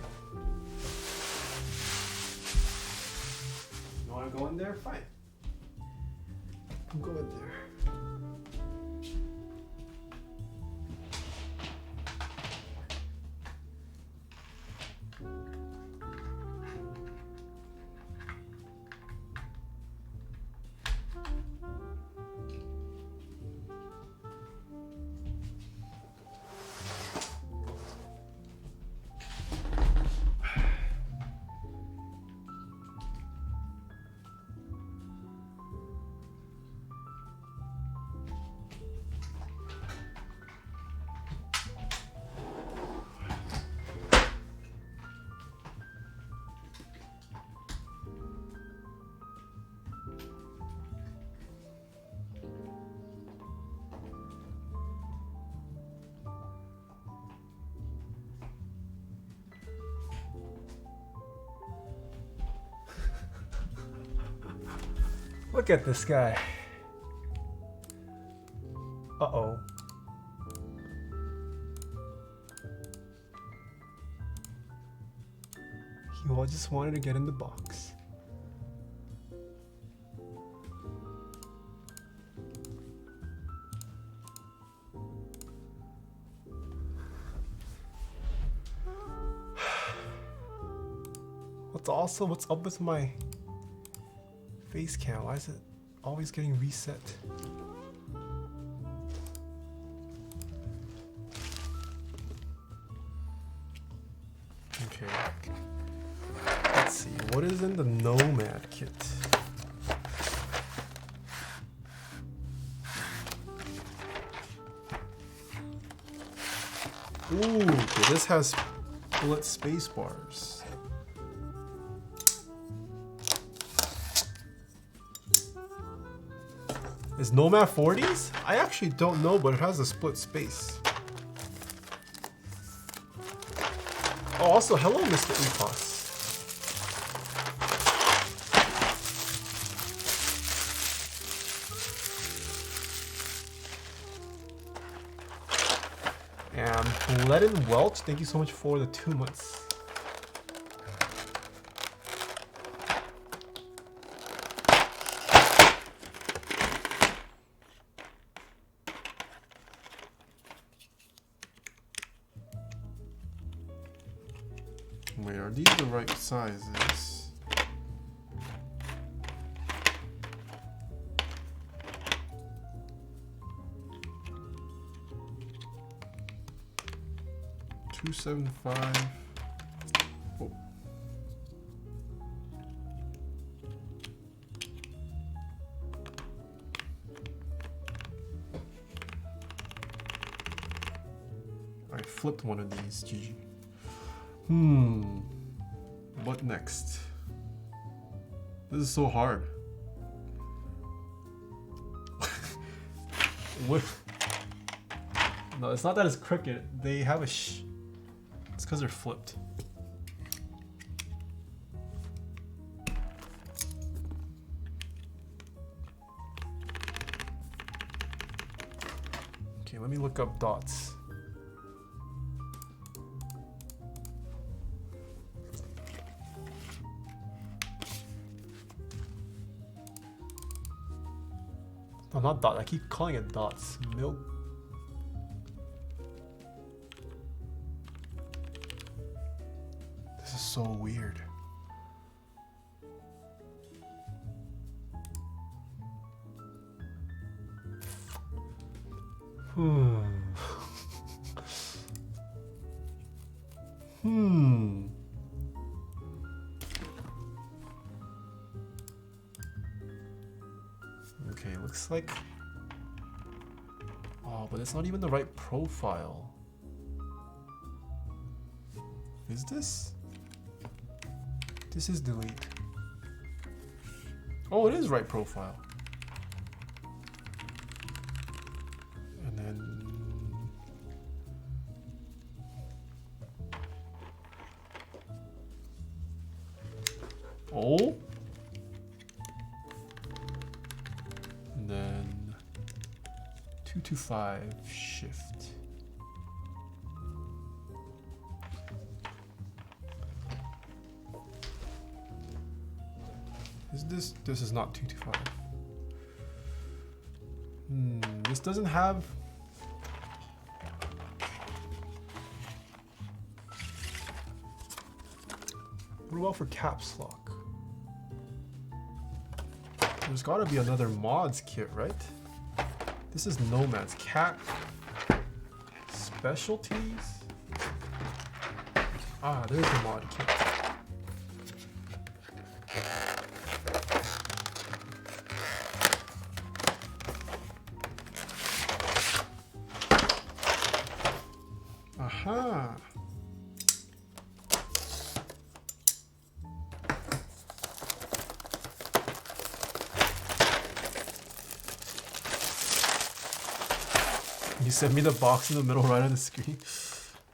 You wanna go in there? Fine. Go in there. Look at this guy. Uh-oh. He all just wanted to get in the box. What's up with my face cam? Why is it always getting reset? Okay. Let's see. What is in the Nomad kit? Ooh, okay, this has split space bars. Is Nomad 40s? I actually don't know, but it has a split space. Oh, also, hello, Mr. Epos. And Bledin Welch, thank you so much for the 2 months. Wait, are these the right sizes? $275. Oh. I flipped one of these, GG. What next? This is so hard. What? No, it's not that it's crooked. They have a it's because they're flipped. Okay, let me look up dots. No, not dot. I keep calling it dots. Milk. This is so weird. Okay, looks like... Oh, but it's not even the right profile. Is this? This is delete. Oh, it is right profile. And then... Oh? And then 225 shift. Is this? This is not 225. This doesn't have. What about for caps lock? There's got to be another mods kit, right? This is Nomad's Cat Specialties. Ah, there's the mod kit. Aha. You sent me the box in the middle right on the screen.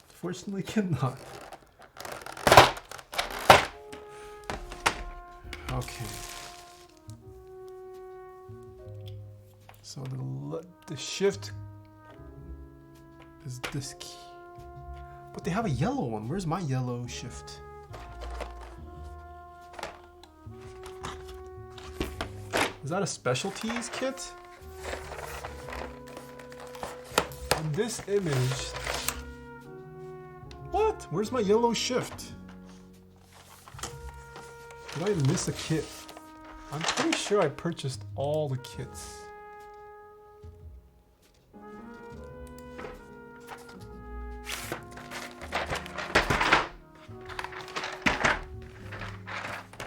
Fortunately, cannot. Okay. So the shift is this key. But they have a yellow one. Where's my yellow shift? Is that a specialties kit? In this image. What? Where's my yellow shift? Did I miss a kit? I'm pretty sure I purchased all the kits.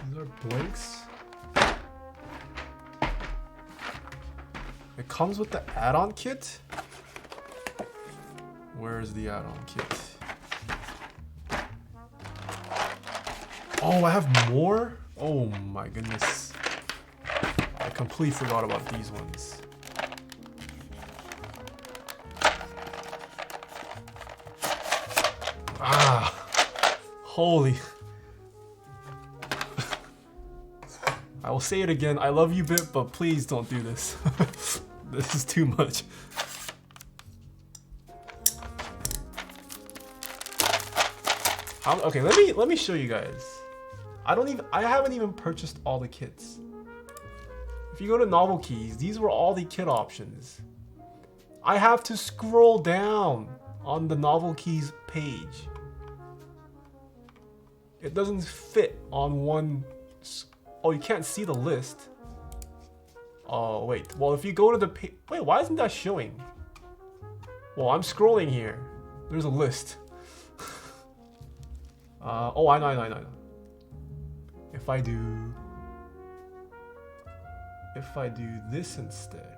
These are blanks. It comes with the add-on kit? Where's the add-on kit? Oh, I have more? Oh my goodness. I completely forgot about these ones. Ah, holy. I will say it again. I love you, Bit, but please don't do this. This is too much. Okay, let me show you guys. I haven't even purchased all the kits. If you go to Novel Keys, these were all the kit options. I have to scroll down on the Novel Keys page. It doesn't fit on one. Oh, you can't see the list. Oh, wait. Well, if you go to the page. Wait, why isn't that showing? Well, I'm scrolling here. There's a list. Oh, I know. If I do this instead.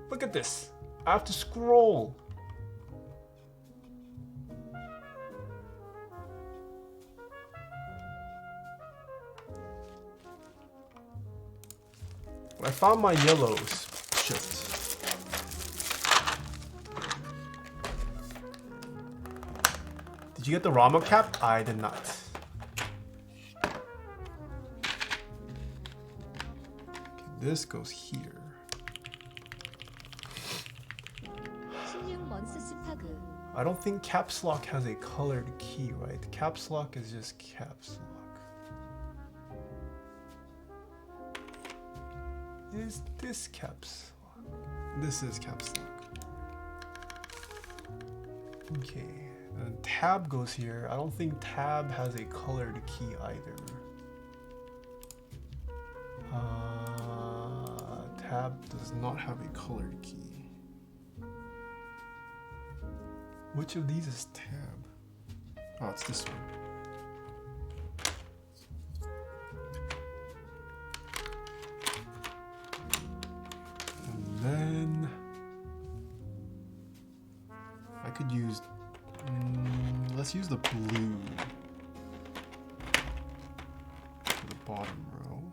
Look at this. I have to scroll. I found my yellow shift. Did you get the Rama cap? I did not. Okay, this goes here. I don't think caps lock has a colored key, right? Caps lock is just caps lock. Is this caps lock? This is caps lock. Okay, And tab goes here. I don't think tab has a colored key either. Tab does not have a colored key. Which of these is tab? Oh, it's this one. And then I could use, let's use the blue for the bottom row.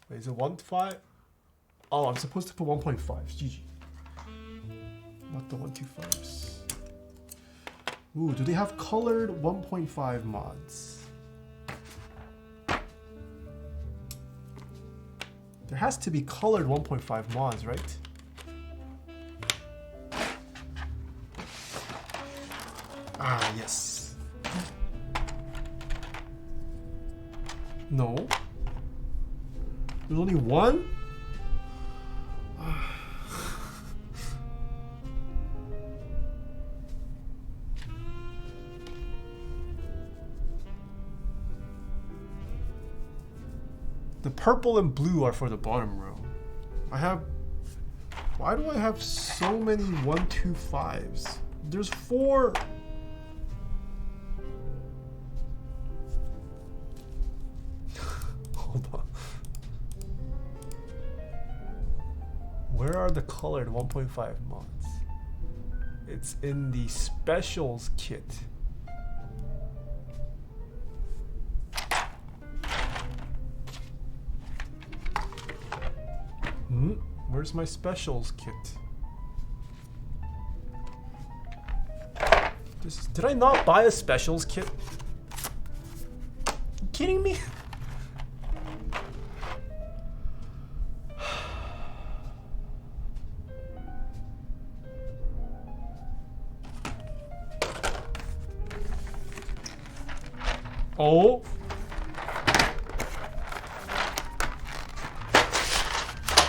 Wait, is it 1.5? Oh, I'm supposed to put 1.5s. GG. Not the 1.25s. Ooh, do they have colored 1.5 mods? There has to be colored 1.5 mods, right? Ah, yes. No. There's only one? The purple and blue are for the bottom row. Why do I have so many 1.25s? There's 4. Hold on. Where are the colored 1.5 mods? It's in the specials kit. Where's my specials kit? Did I not buy a specials kit? You kidding me? Oh.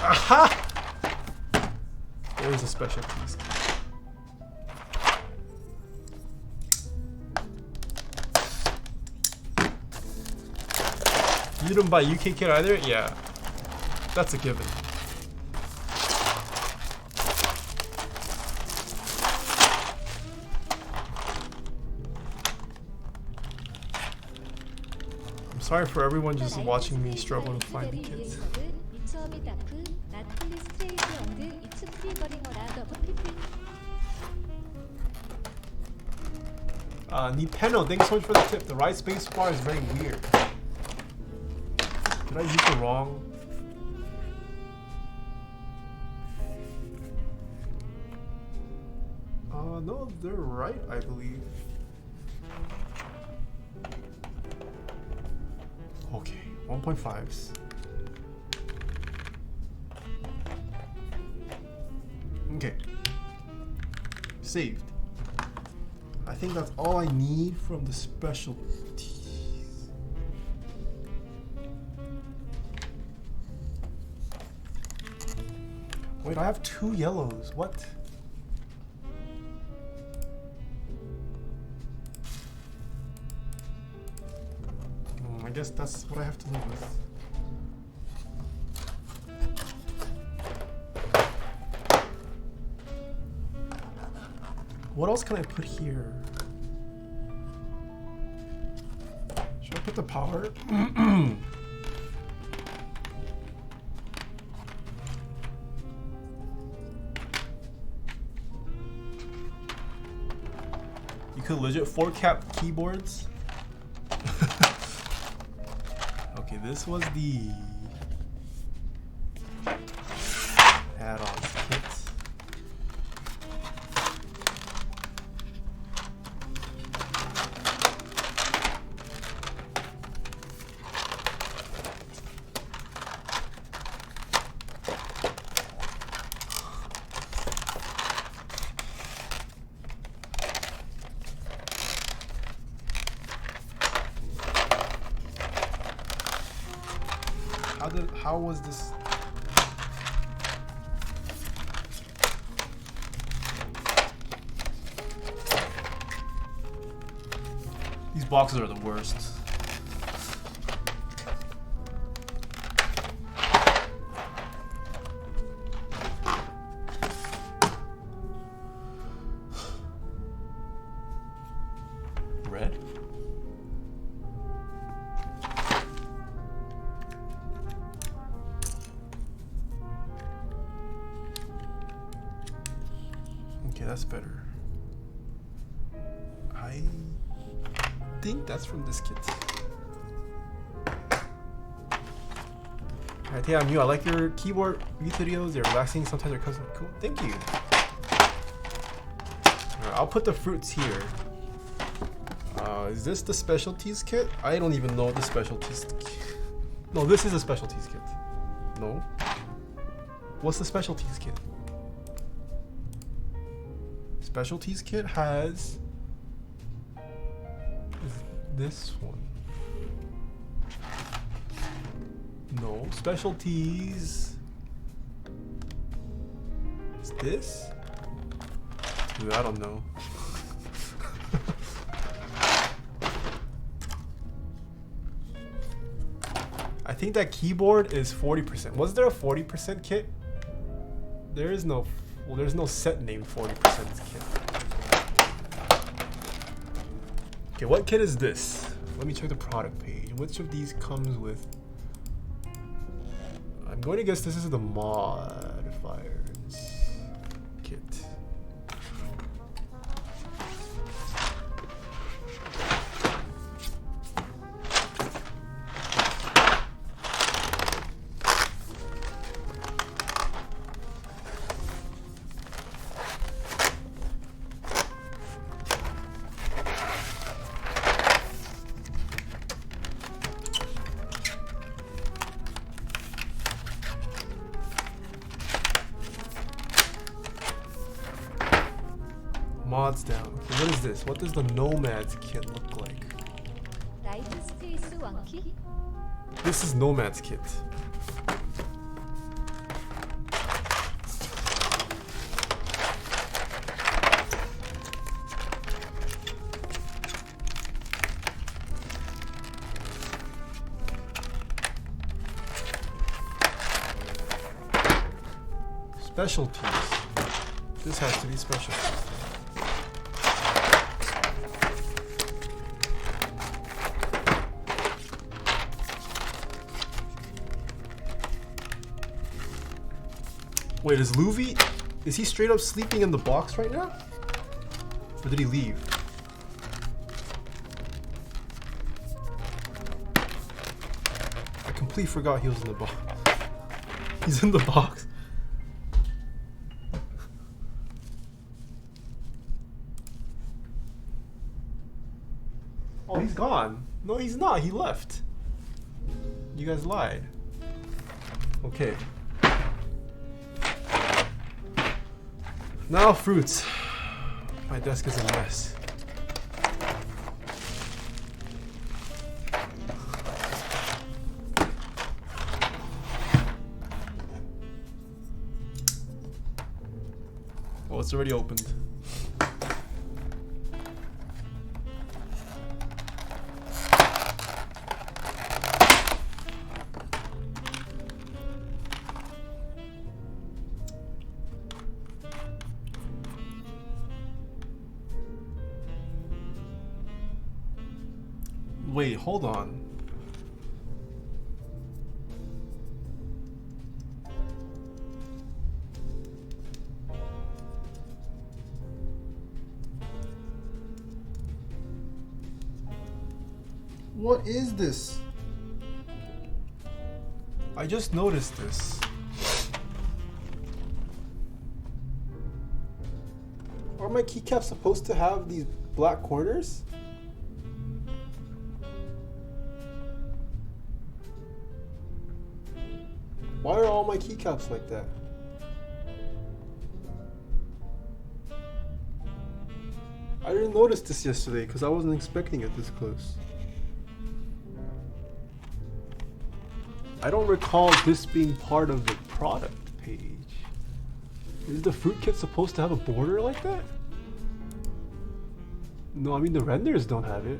Aha! There's a special piece. You didn't buy UK kit either? Yeah. That's a given. I'm sorry for everyone just watching me struggle to find the kits. Nipeno, thanks so much for the tip. The right space bar is very weird. Did I use the wrong? No, they're right, I believe. Okay, 1.5s. Okay. Saved. I think that's all I need from the specialties. Wait, I have 2 yellows. What? I guess that's what I have to live with. What else can I put here? Should I put the power? You could legit 4-cap keyboards. Okay, this was the add-ons kit. How was this? boxes are the worst. Red? Okay, that's better. I think that's from this kit. Alright, Taeha, I'm new. I like your keyboard use videos. They're relaxing. Sometimes they're custom. Cool. Thank you. Alright, I'll put the fruits here. Is this the specialties kit? I don't even know the specialties kit. No, this is a specialties kit. No. What's the specialties kit? Specialties kit has this one. No, specialties is this? Dude, I don't know. I think that keyboard is 40%. Was there a 40% kit? There is no. Well, there's no set named 40% kit. Okay, what kit is this? Let me check the product page. Which of these comes with? I'm going to guess this is the modifiers kit. Mods down. Okay, what is this? What does the Nomads kit look like? 라이트 스페이스 원키? This is Nomads kit. Specialties. This has to be specialties. Wait, is Luvie, is he straight up sleeping in the box right now? Or did he leave? I completely forgot he was in the box. He's in the box. Oh, he's gone. No, he's not. He left. You guys lied. Okay. Now fruits. My desk is a mess. Oh, it's already opened. Wait, hold on. What is this? I just noticed this. Are my keycaps supposed to have these black corners? Why are all my keycaps like that? I didn't notice this yesterday because I wasn't expecting it this close. I don't recall this being part of the product page. Is the fruit kit supposed to have a border like that? No, I mean the renders don't have it.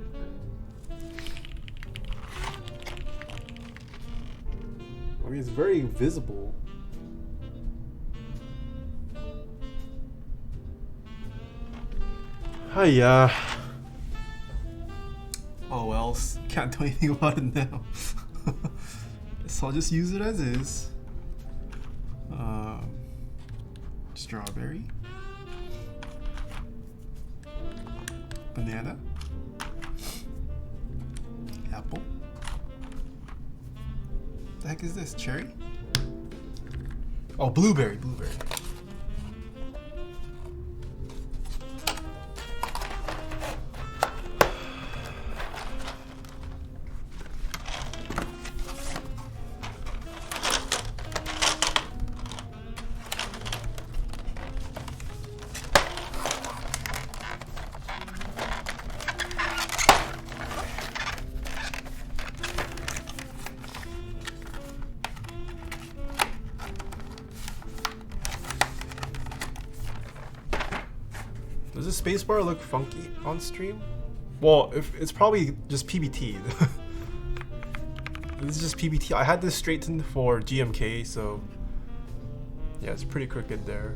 mean, it's very visible. Hiya. Oh well, can't do anything about it now. So I'll just use it as is. Strawberry. Banana. Apple. The heck is this? Cherry? Oh, blueberry. Does the spacebar look funky on stream? Well, if it's probably just PBT. This is just PBT. I had this straightened for GMK, so yeah, it's pretty crooked there.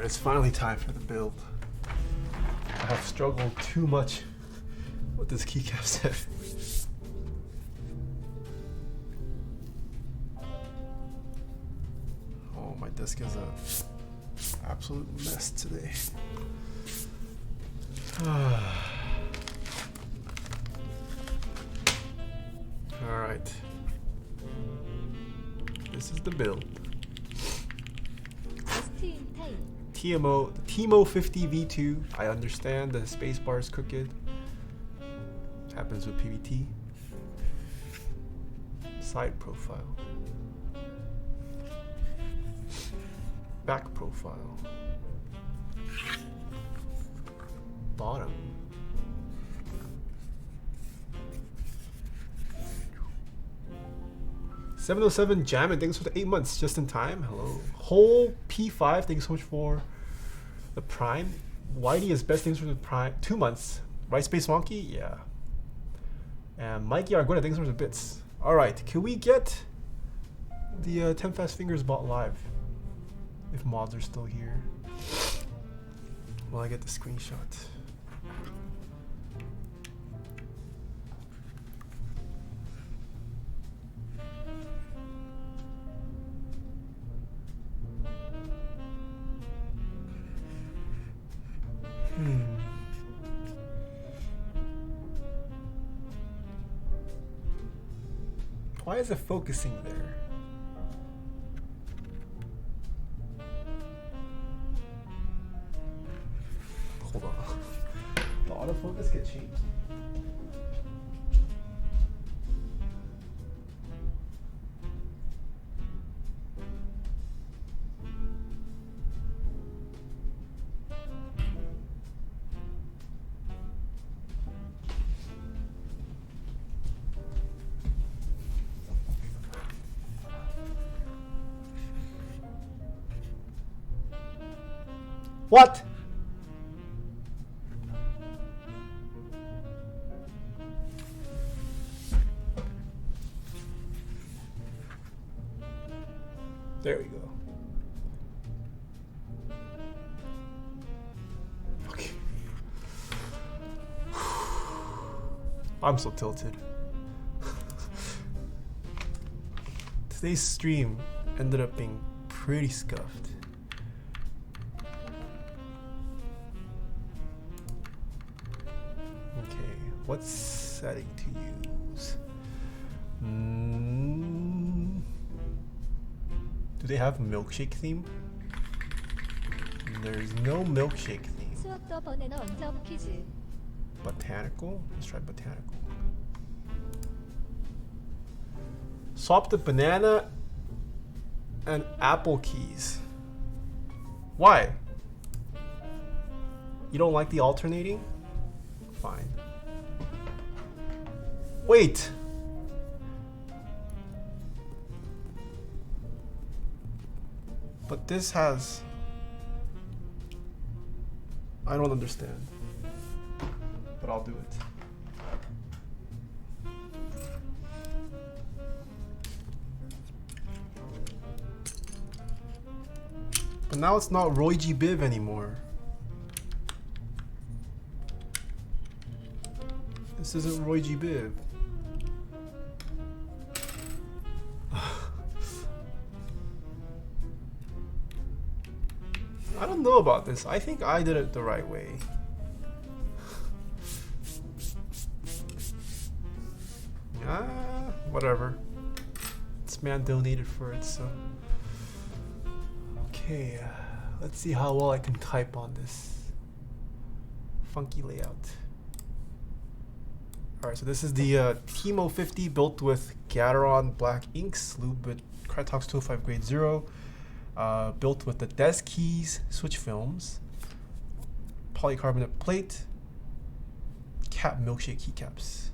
It's finally time for the build. I have struggled too much with this keycap set. Oh, my desk is a absolute mess today. Alright. This is the build. TMO50v2. I understand the spacebar is crooked. Happens with PBT. Side profile. Back profile. Bottom. $707 Jammin', thanks for the 8 months just in time. Hello. Whole P5, thanks so much for the Prime. Whitey is best, thanks for the Prime. 2 months. Right Space Monkey? Yeah. And Mikey Argueta, thanks for the bits. Alright, can we get the 10 Fast Fingers bot live? If mods are still here. While I get the screenshot. Why is it focusing there? Hold on. The autofocus get changed. What? There we go. Okay. I'm so tilted. Today's stream ended up being pretty scuffed. What setting to use? Do they have milkshake theme? There's no milkshake theme. 수업 더 번에너 언점 퀴즈. Botanical. Let's try botanical. Swap the banana and apple keys. Why? You don't like the alternating? Fine. Wait! But this has... I don't understand. But I'll do it. But now it's not Roy G. Biv anymore. This isn't Roy G. Biv. I don't know about this. I think I did it the right way. Whatever. This man donated for it, so. Okay, let's see how well I can type on this funky layout. Alright, so this is the TMO50 built with Gateron black inks, Lube with Krytox 205 grade 0, built with the Deskeys switch films, polycarbonate plate, cap milkshake keycaps.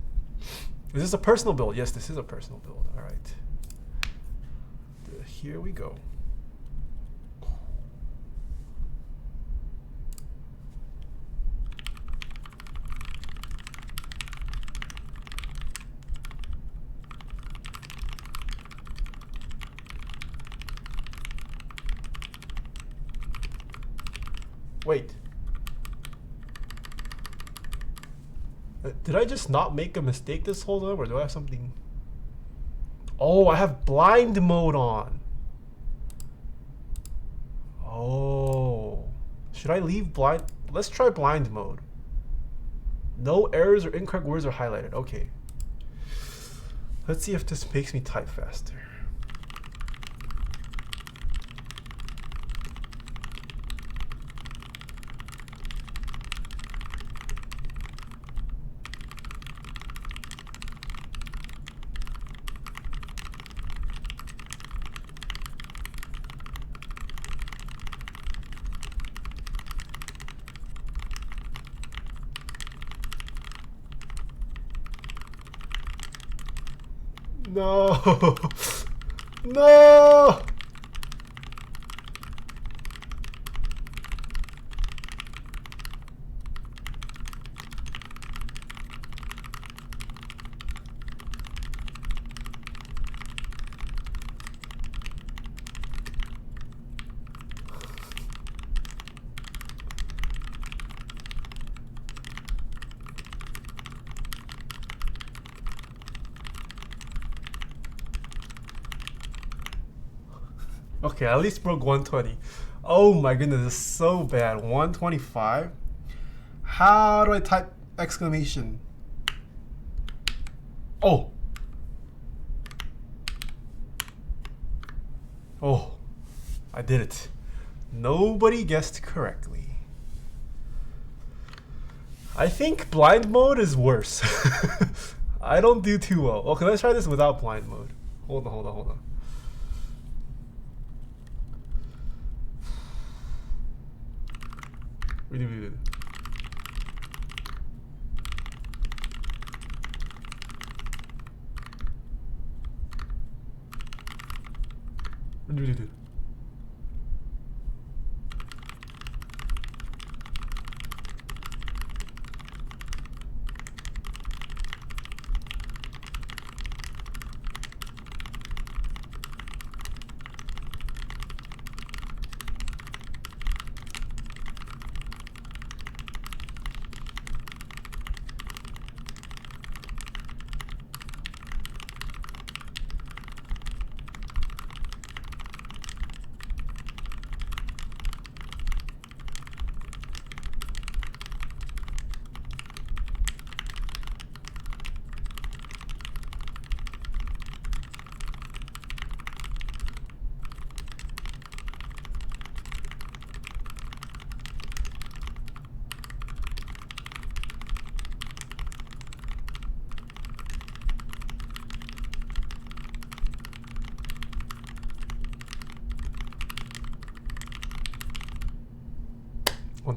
Is this a personal build? Yes, this is a personal build. Alright. Here we go. Wait. Did I just not make a mistake this whole time, or do I have something? Oh, I have blind mode on. Oh. Should I leave blind? Let's try blind mode. No errors or incorrect words are highlighted. Okay. Let's see if this makes me type faster. No. No. Okay, I at least broke 120. Oh my goodness, it's so bad. 125? How do I type exclamation? Oh. Oh, I did it. Nobody guessed correctly. I think blind mode is worse. I don't do too well. Okay, let's try this without blind mode. Hold on. Redo.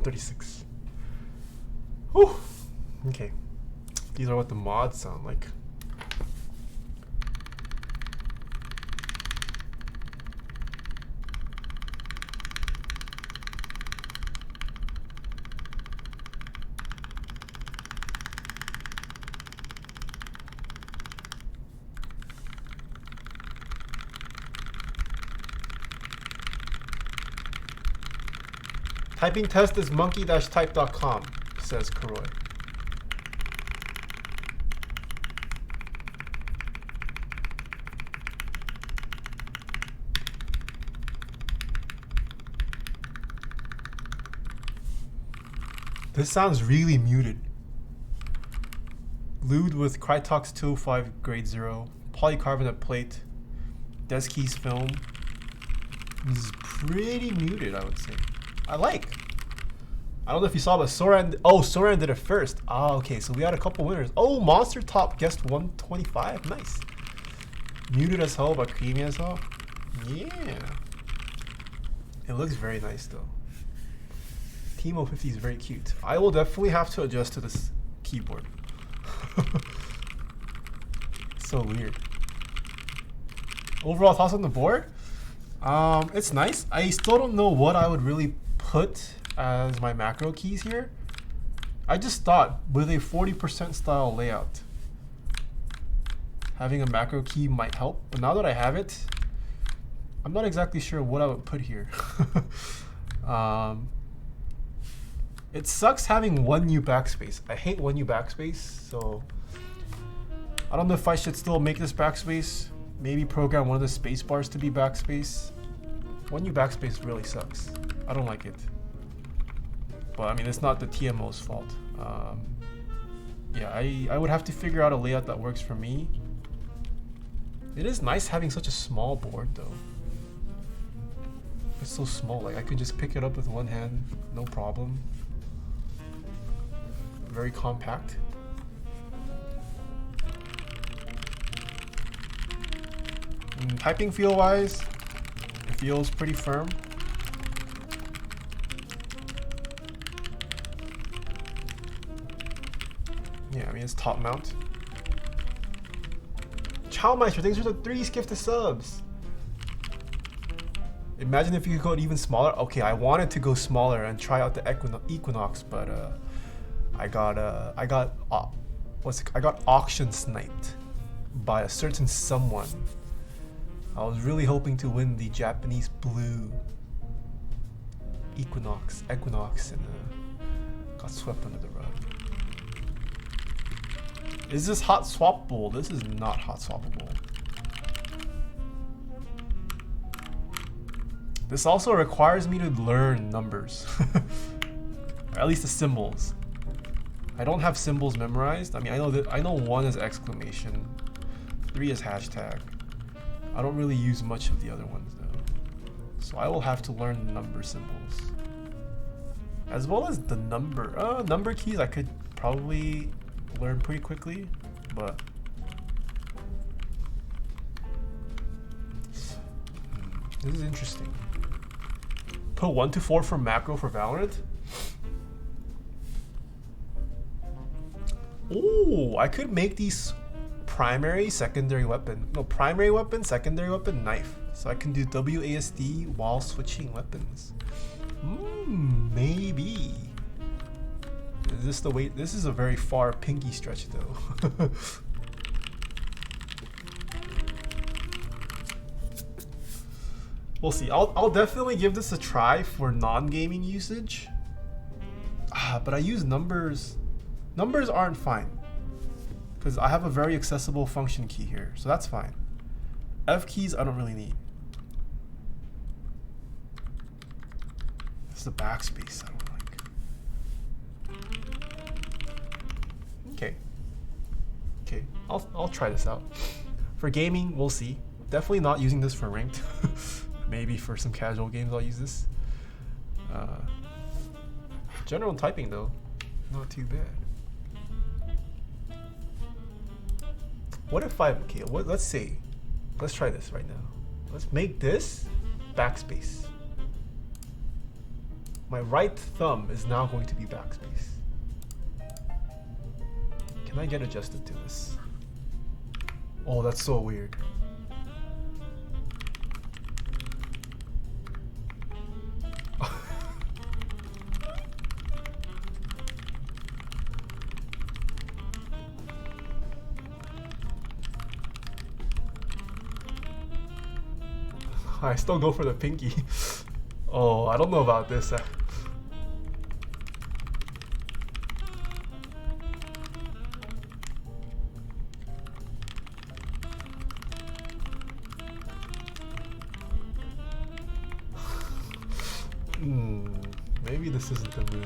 36. Whew. Okay. These are what the mods sound like. Typing test is monkey-type.com, says Karoy. This sounds really muted. Lubed with Krytox 205 grade 0, polycarbonate plate, Deskeys film. This is pretty muted, I would say. I don't know if you saw, but Soran did it first. Ah, okay, so we had a couple winners. Oh, Monster Top guessed 125. Nice. Muted as hell, but creamy as hell. Yeah. It looks very nice though. TMO50 is very cute. I will definitely have to adjust to this keyboard. So weird. Overall thoughts on the board? It's nice. I still don't know what I would really put as my macro keys here. I just thought with a 40% style layout, having a macro key might help. But now that I have it, I'm not exactly sure what I would put here. It sucks having one new backspace. I hate one new backspace, so I don't know if I should still make this backspace. Maybe program one of the space bars to be backspace. One new backspace really sucks. I don't like it. But I mean, it's not the TMO's fault. Yeah, I would have to figure out a layout that works for me. It is nice having such a small board though. It's so small, like I could just pick it up with one hand, no problem. Very compact. Typing feel wise, it feels pretty firm. Yeah, I mean it's top mount. Chowmeister, thanks for the 3 gifted subs. Imagine if you could go even smaller. Okay, I wanted to go smaller and try out the Equinox, but I got auction sniped by a certain someone. I was really hoping to win the Japanese blue Equinox, and got swept under the rug. Is this hot swappable? This is not hot swappable. This also requires me to learn numbers, or at least the symbols. I don't have symbols memorized. I mean, I know 1 is exclamation, 3 is hashtag. I don't really use much of the other ones though, so I will have to learn the number symbols, as well as the number keys. I could probably learn pretty quickly, but this is interesting. Put 1 to 4 for macro for Valorant. Oh, I could make these primary, secondary weapon. No, primary weapon, secondary weapon, knife. So I can do WASD while switching weapons. Maybe. Is this the way? This is a very far pinky stretch though. We'll see. I'll definitely give this a try for non-gaming usage. But I use numbers. Numbers aren't fine, because I have a very accessible function key here, so that's fine. F keys I don't really need. This is the backspace I don't like. Okay, I'll try this out. For gaming, we'll see. Definitely not using this for ranked. Maybe for some casual games I'll use this. General typing though, not too bad. What if let's see. Let's try this right now. Let's make this backspace. My right thumb is now going to be backspace. Can I get adjusted to this? Oh, that's so weird. I still go for the pinky. Oh, I don't know about this. Maybe this isn't the move.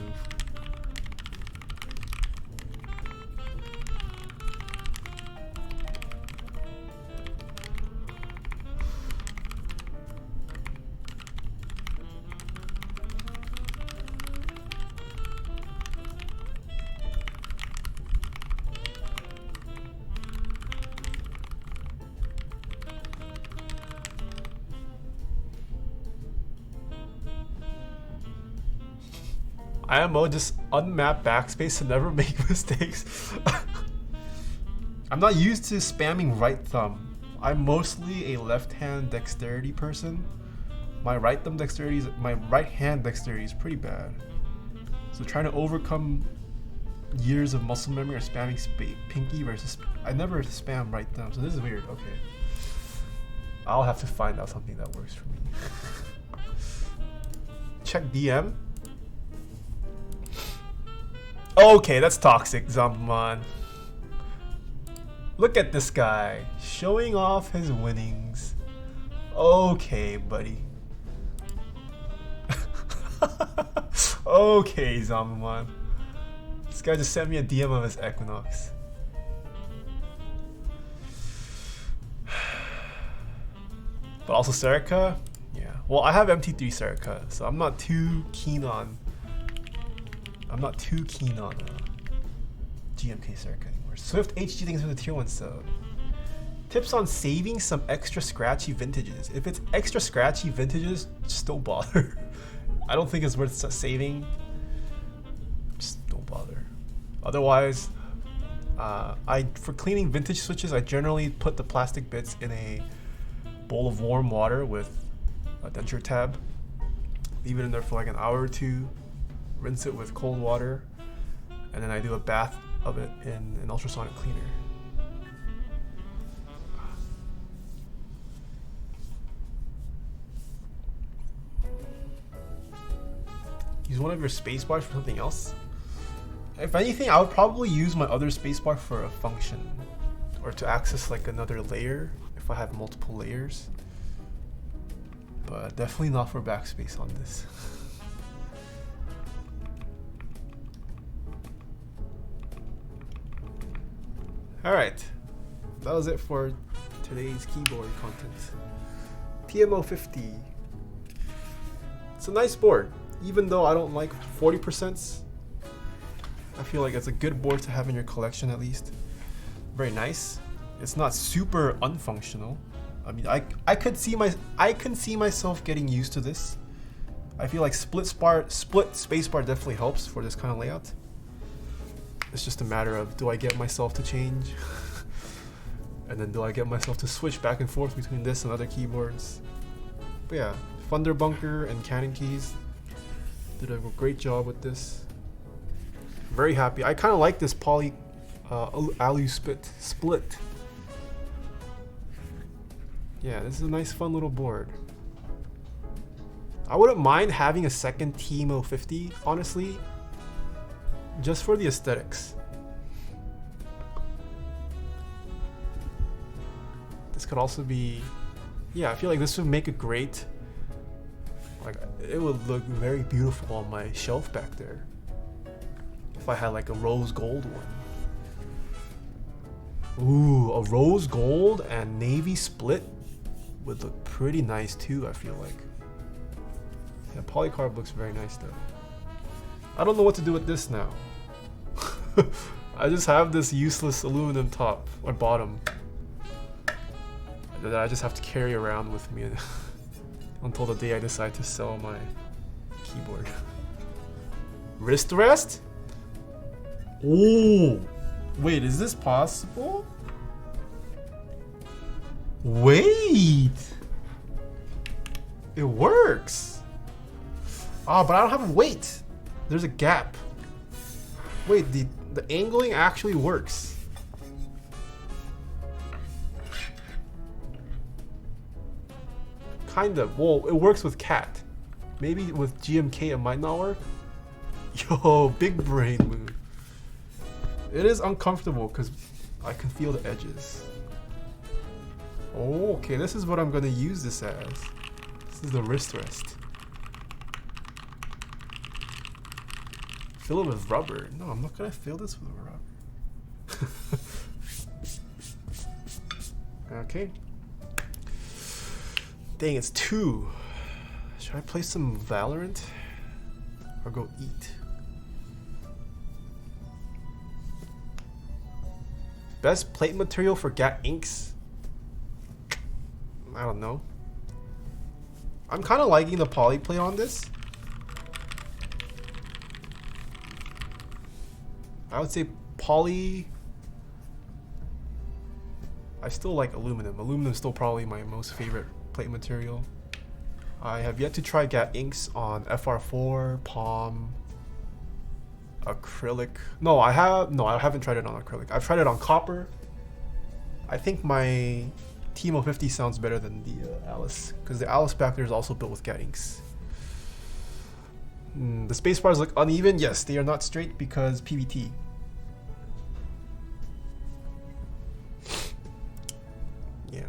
IMO, just unmap backspace to never make mistakes. I'm not used to spamming right thumb. I'm mostly a left-hand dexterity person. My right hand dexterity is pretty bad. So trying to overcome years of muscle memory or spamming pinky versus I never spam right thumb, so this is weird. Okay, I'll have to find out something that works for me. Check DM. Okay, that's toxic, Zombman. Look at this guy showing off his winnings. Okay, buddy. Okay, Zombman. This guy just sent me a DM of his Equinox. But also Serica? Yeah. Well, I have MT3 Serica, so I'm not too keen on GMK Serica anymore. Swift HG thanks for the tier 1 sub. Tips on saving some extra scratchy vintages. If it's extra scratchy vintages, just don't bother. I don't think it's worth saving. Just don't bother. Otherwise, for cleaning vintage switches, I generally put the plastic bits in a bowl of warm water with a denture tab. Leave it in there for like an hour or two. Rinse it with cold water, and then I do a bath of it in an ultrasonic cleaner. Use one of your spacebars for something else. If anything, I would probably use my other spacebar for a function, or to access like another layer if I have multiple layers. But definitely not for backspace on this. Alright, that was it for today's keyboard content. TMO50. It's a nice board, even though I don't like 40%. I feel like it's a good board to have in your collection at least. Very nice. It's not super unfunctional. I mean, I can see myself getting used to this. I feel like split spacebar definitely helps for this kind of layout. It's just a matter of, do I get myself to change? And then do I get myself to switch back and forth between this and other keyboards? But yeah, Thunder Bunker and Canon keys did a great job with this. Very happy. I kind of like this poly alu split. Yeah, this is a nice fun little board. I wouldn't mind having a second TMO50, honestly. Just for the aesthetics. This could also be, yeah, I feel like this would make a great, like, it would look very beautiful on my shelf back there. If I had like a rose gold one. Ooh, a rose gold and navy split would look pretty nice too, I feel like. Yeah, polycarb looks very nice though. I don't know what to do with this now. I just have this useless aluminum top or bottom that I just have to carry around with me until the day I decide to sell my keyboard. Wrist rest? Oh, wait, is this possible? Wait, it works. Ah, but I don't have a weight. There's a gap. Wait, the angling actually works. Kind of. Well, it works with cat. Maybe with GMK it might not work. Yo, big brain move. It is uncomfortable because I can feel the edges. Oh, okay, this is what I'm gonna use this as. This is the wrist rest. Fill it with rubber. No, I'm not gonna fill this with rubber. Okay. Dang, it's 2. Should I play some Valorant? Or go eat? Best plate material for Gat inks? I don't know. I'm kind of liking the poly plate on this. I would say poly. I still like aluminum. Aluminum is still probably my most favorite plate material. I have yet to try Gat inks on FR4, Palm, acrylic. No, I haven't tried it on acrylic. I've tried it on copper. I think my TMO50 sounds better than the Alice, because the Alice back there is also built with Gat inks. The space bars look uneven. Yes, they are not straight because PBT. Yeah.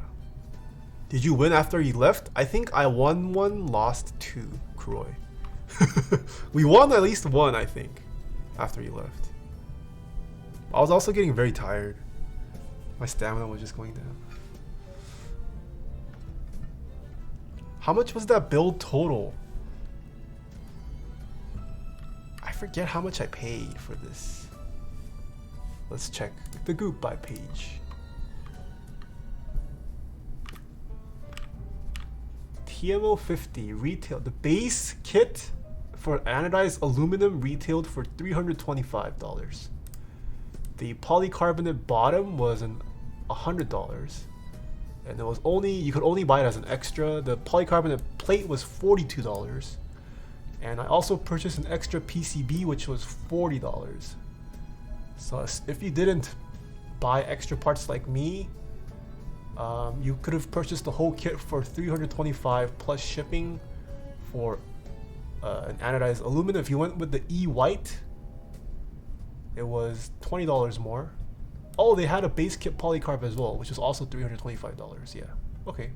Did you win after you left? I think I won 1, lost 2, Kroy. We won at least 1, I think, after you left. I was also getting very tired. My stamina was just going down. How much was that build total? I forget how much I paid for this. Let's check the group buy page. TMO50 retail. The base kit for anodized aluminum retailed for $325. The polycarbonate bottom was $100, and it was you could only buy it as an extra. The polycarbonate plate was $42, and I also purchased an extra PCB which was $40. So if you didn't buy extra parts like me, you could have purchased the whole kit for $325 plus shipping for an anodized aluminum. If you went with the E white, it was $20 more. Oh, they had a base kit polycarb as well, which is also $325. Yeah, okay.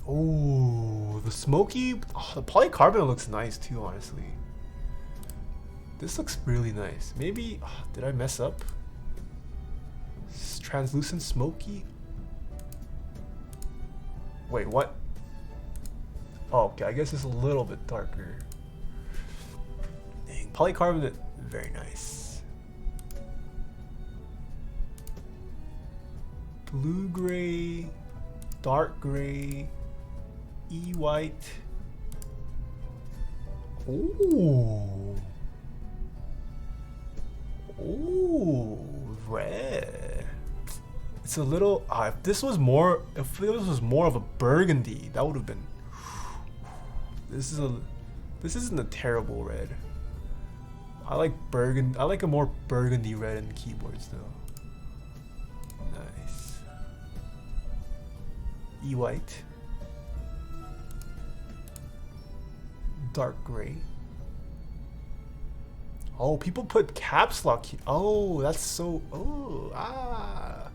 Oh, the smoky, the polycarbonate looks nice too, honestly. This looks really nice. Maybe, did I mess up? Translucent smoky? Wait, what? Oh, okay, I guess it's a little bit darker. Dang, polycarbonate, very nice. Blue gray, dark gray, E white. Ooh. Ooh, red. It's a little. If this was more of a burgundy, that would have been. This isn't a terrible red. I like burgundy. I like a more burgundy red in keyboards though. Nice. E white. Dark gray. Oh, people put caps lock here. Oh, that's so. Oh, ah.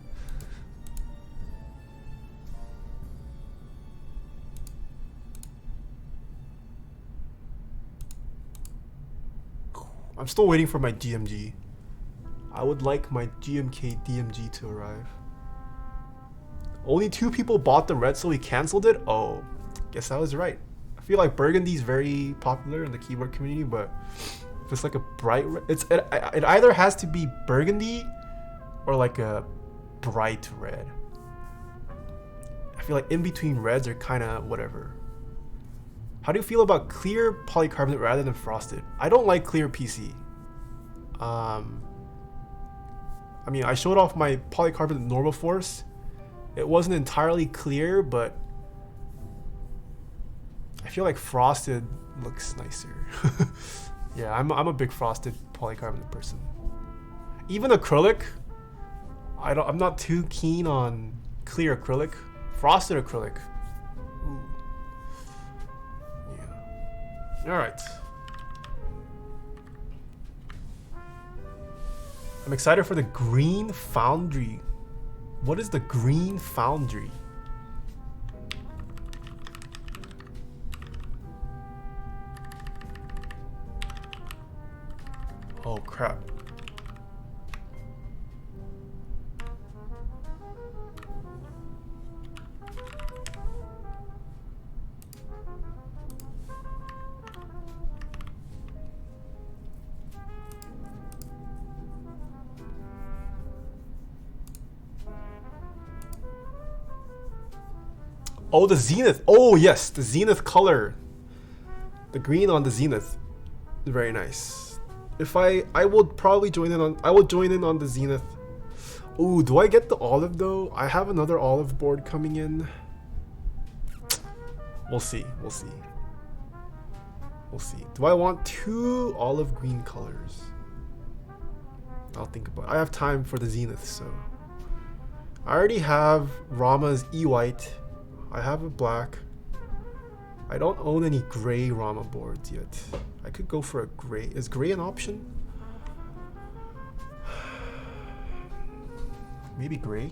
I'm still waiting for my GMG. I would like my GMK DMG to arrive. Only 2 people bought the red, so we canceled it? Oh, guess I was right. I feel like burgundy is very popular in the keyboard community, but if it's like a bright red, it either has to be burgundy or like a bright red. I feel like in between reds are kind of whatever. How do you feel about clear polycarbonate rather than frosted? I don't like clear PC. I mean, I showed off my polycarbonate normal force. It wasn't entirely clear, but I feel like frosted looks nicer. Yeah, I'm a big frosted polycarbonate person. Even acrylic, I'm not too keen on clear acrylic. Frosted acrylic. Ooh. Yeah. All right. I'm excited for the green foundry. What is the green foundry? Oh crap. Oh, the zenith. Oh yes, the zenith color. The green on the zenith. Very nice. If I would probably join in on the zenith. Ooh, do I get the olive though? I have another olive board coming in. We'll see. We'll see. We'll see. Do I want 2 olive green colors? I'll think about it. I have time for the zenith, so I already have Rama's E-white. I have a black. I don't own any gray Rama boards yet. I could go for a gray. Is gray an option? Maybe gray.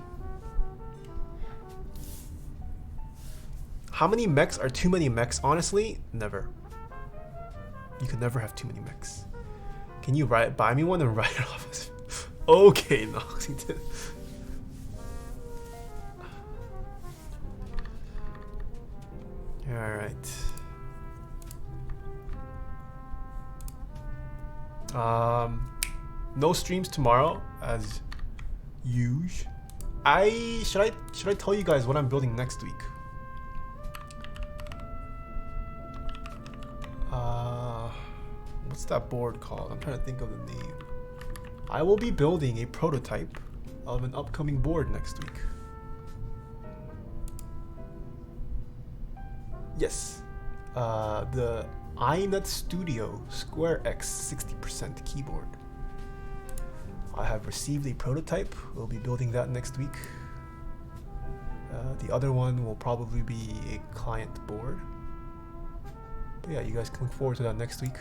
How many mechs are too many mechs? Honestly, never. You could never have too many mechs. Can you buy me one and write it off as... Okay, Noxington. Alright. No streams tomorrow as usual. Should I tell you guys what I'm building next week? What's that board called? I'm trying to think of the name. I will be building a prototype of an upcoming board next week. Yes, the iNet Studio Square X 60% keyboard. I have received a prototype. We'll be building that next week. The other one will probably be a client board. But yeah, you guys can look forward to that next week.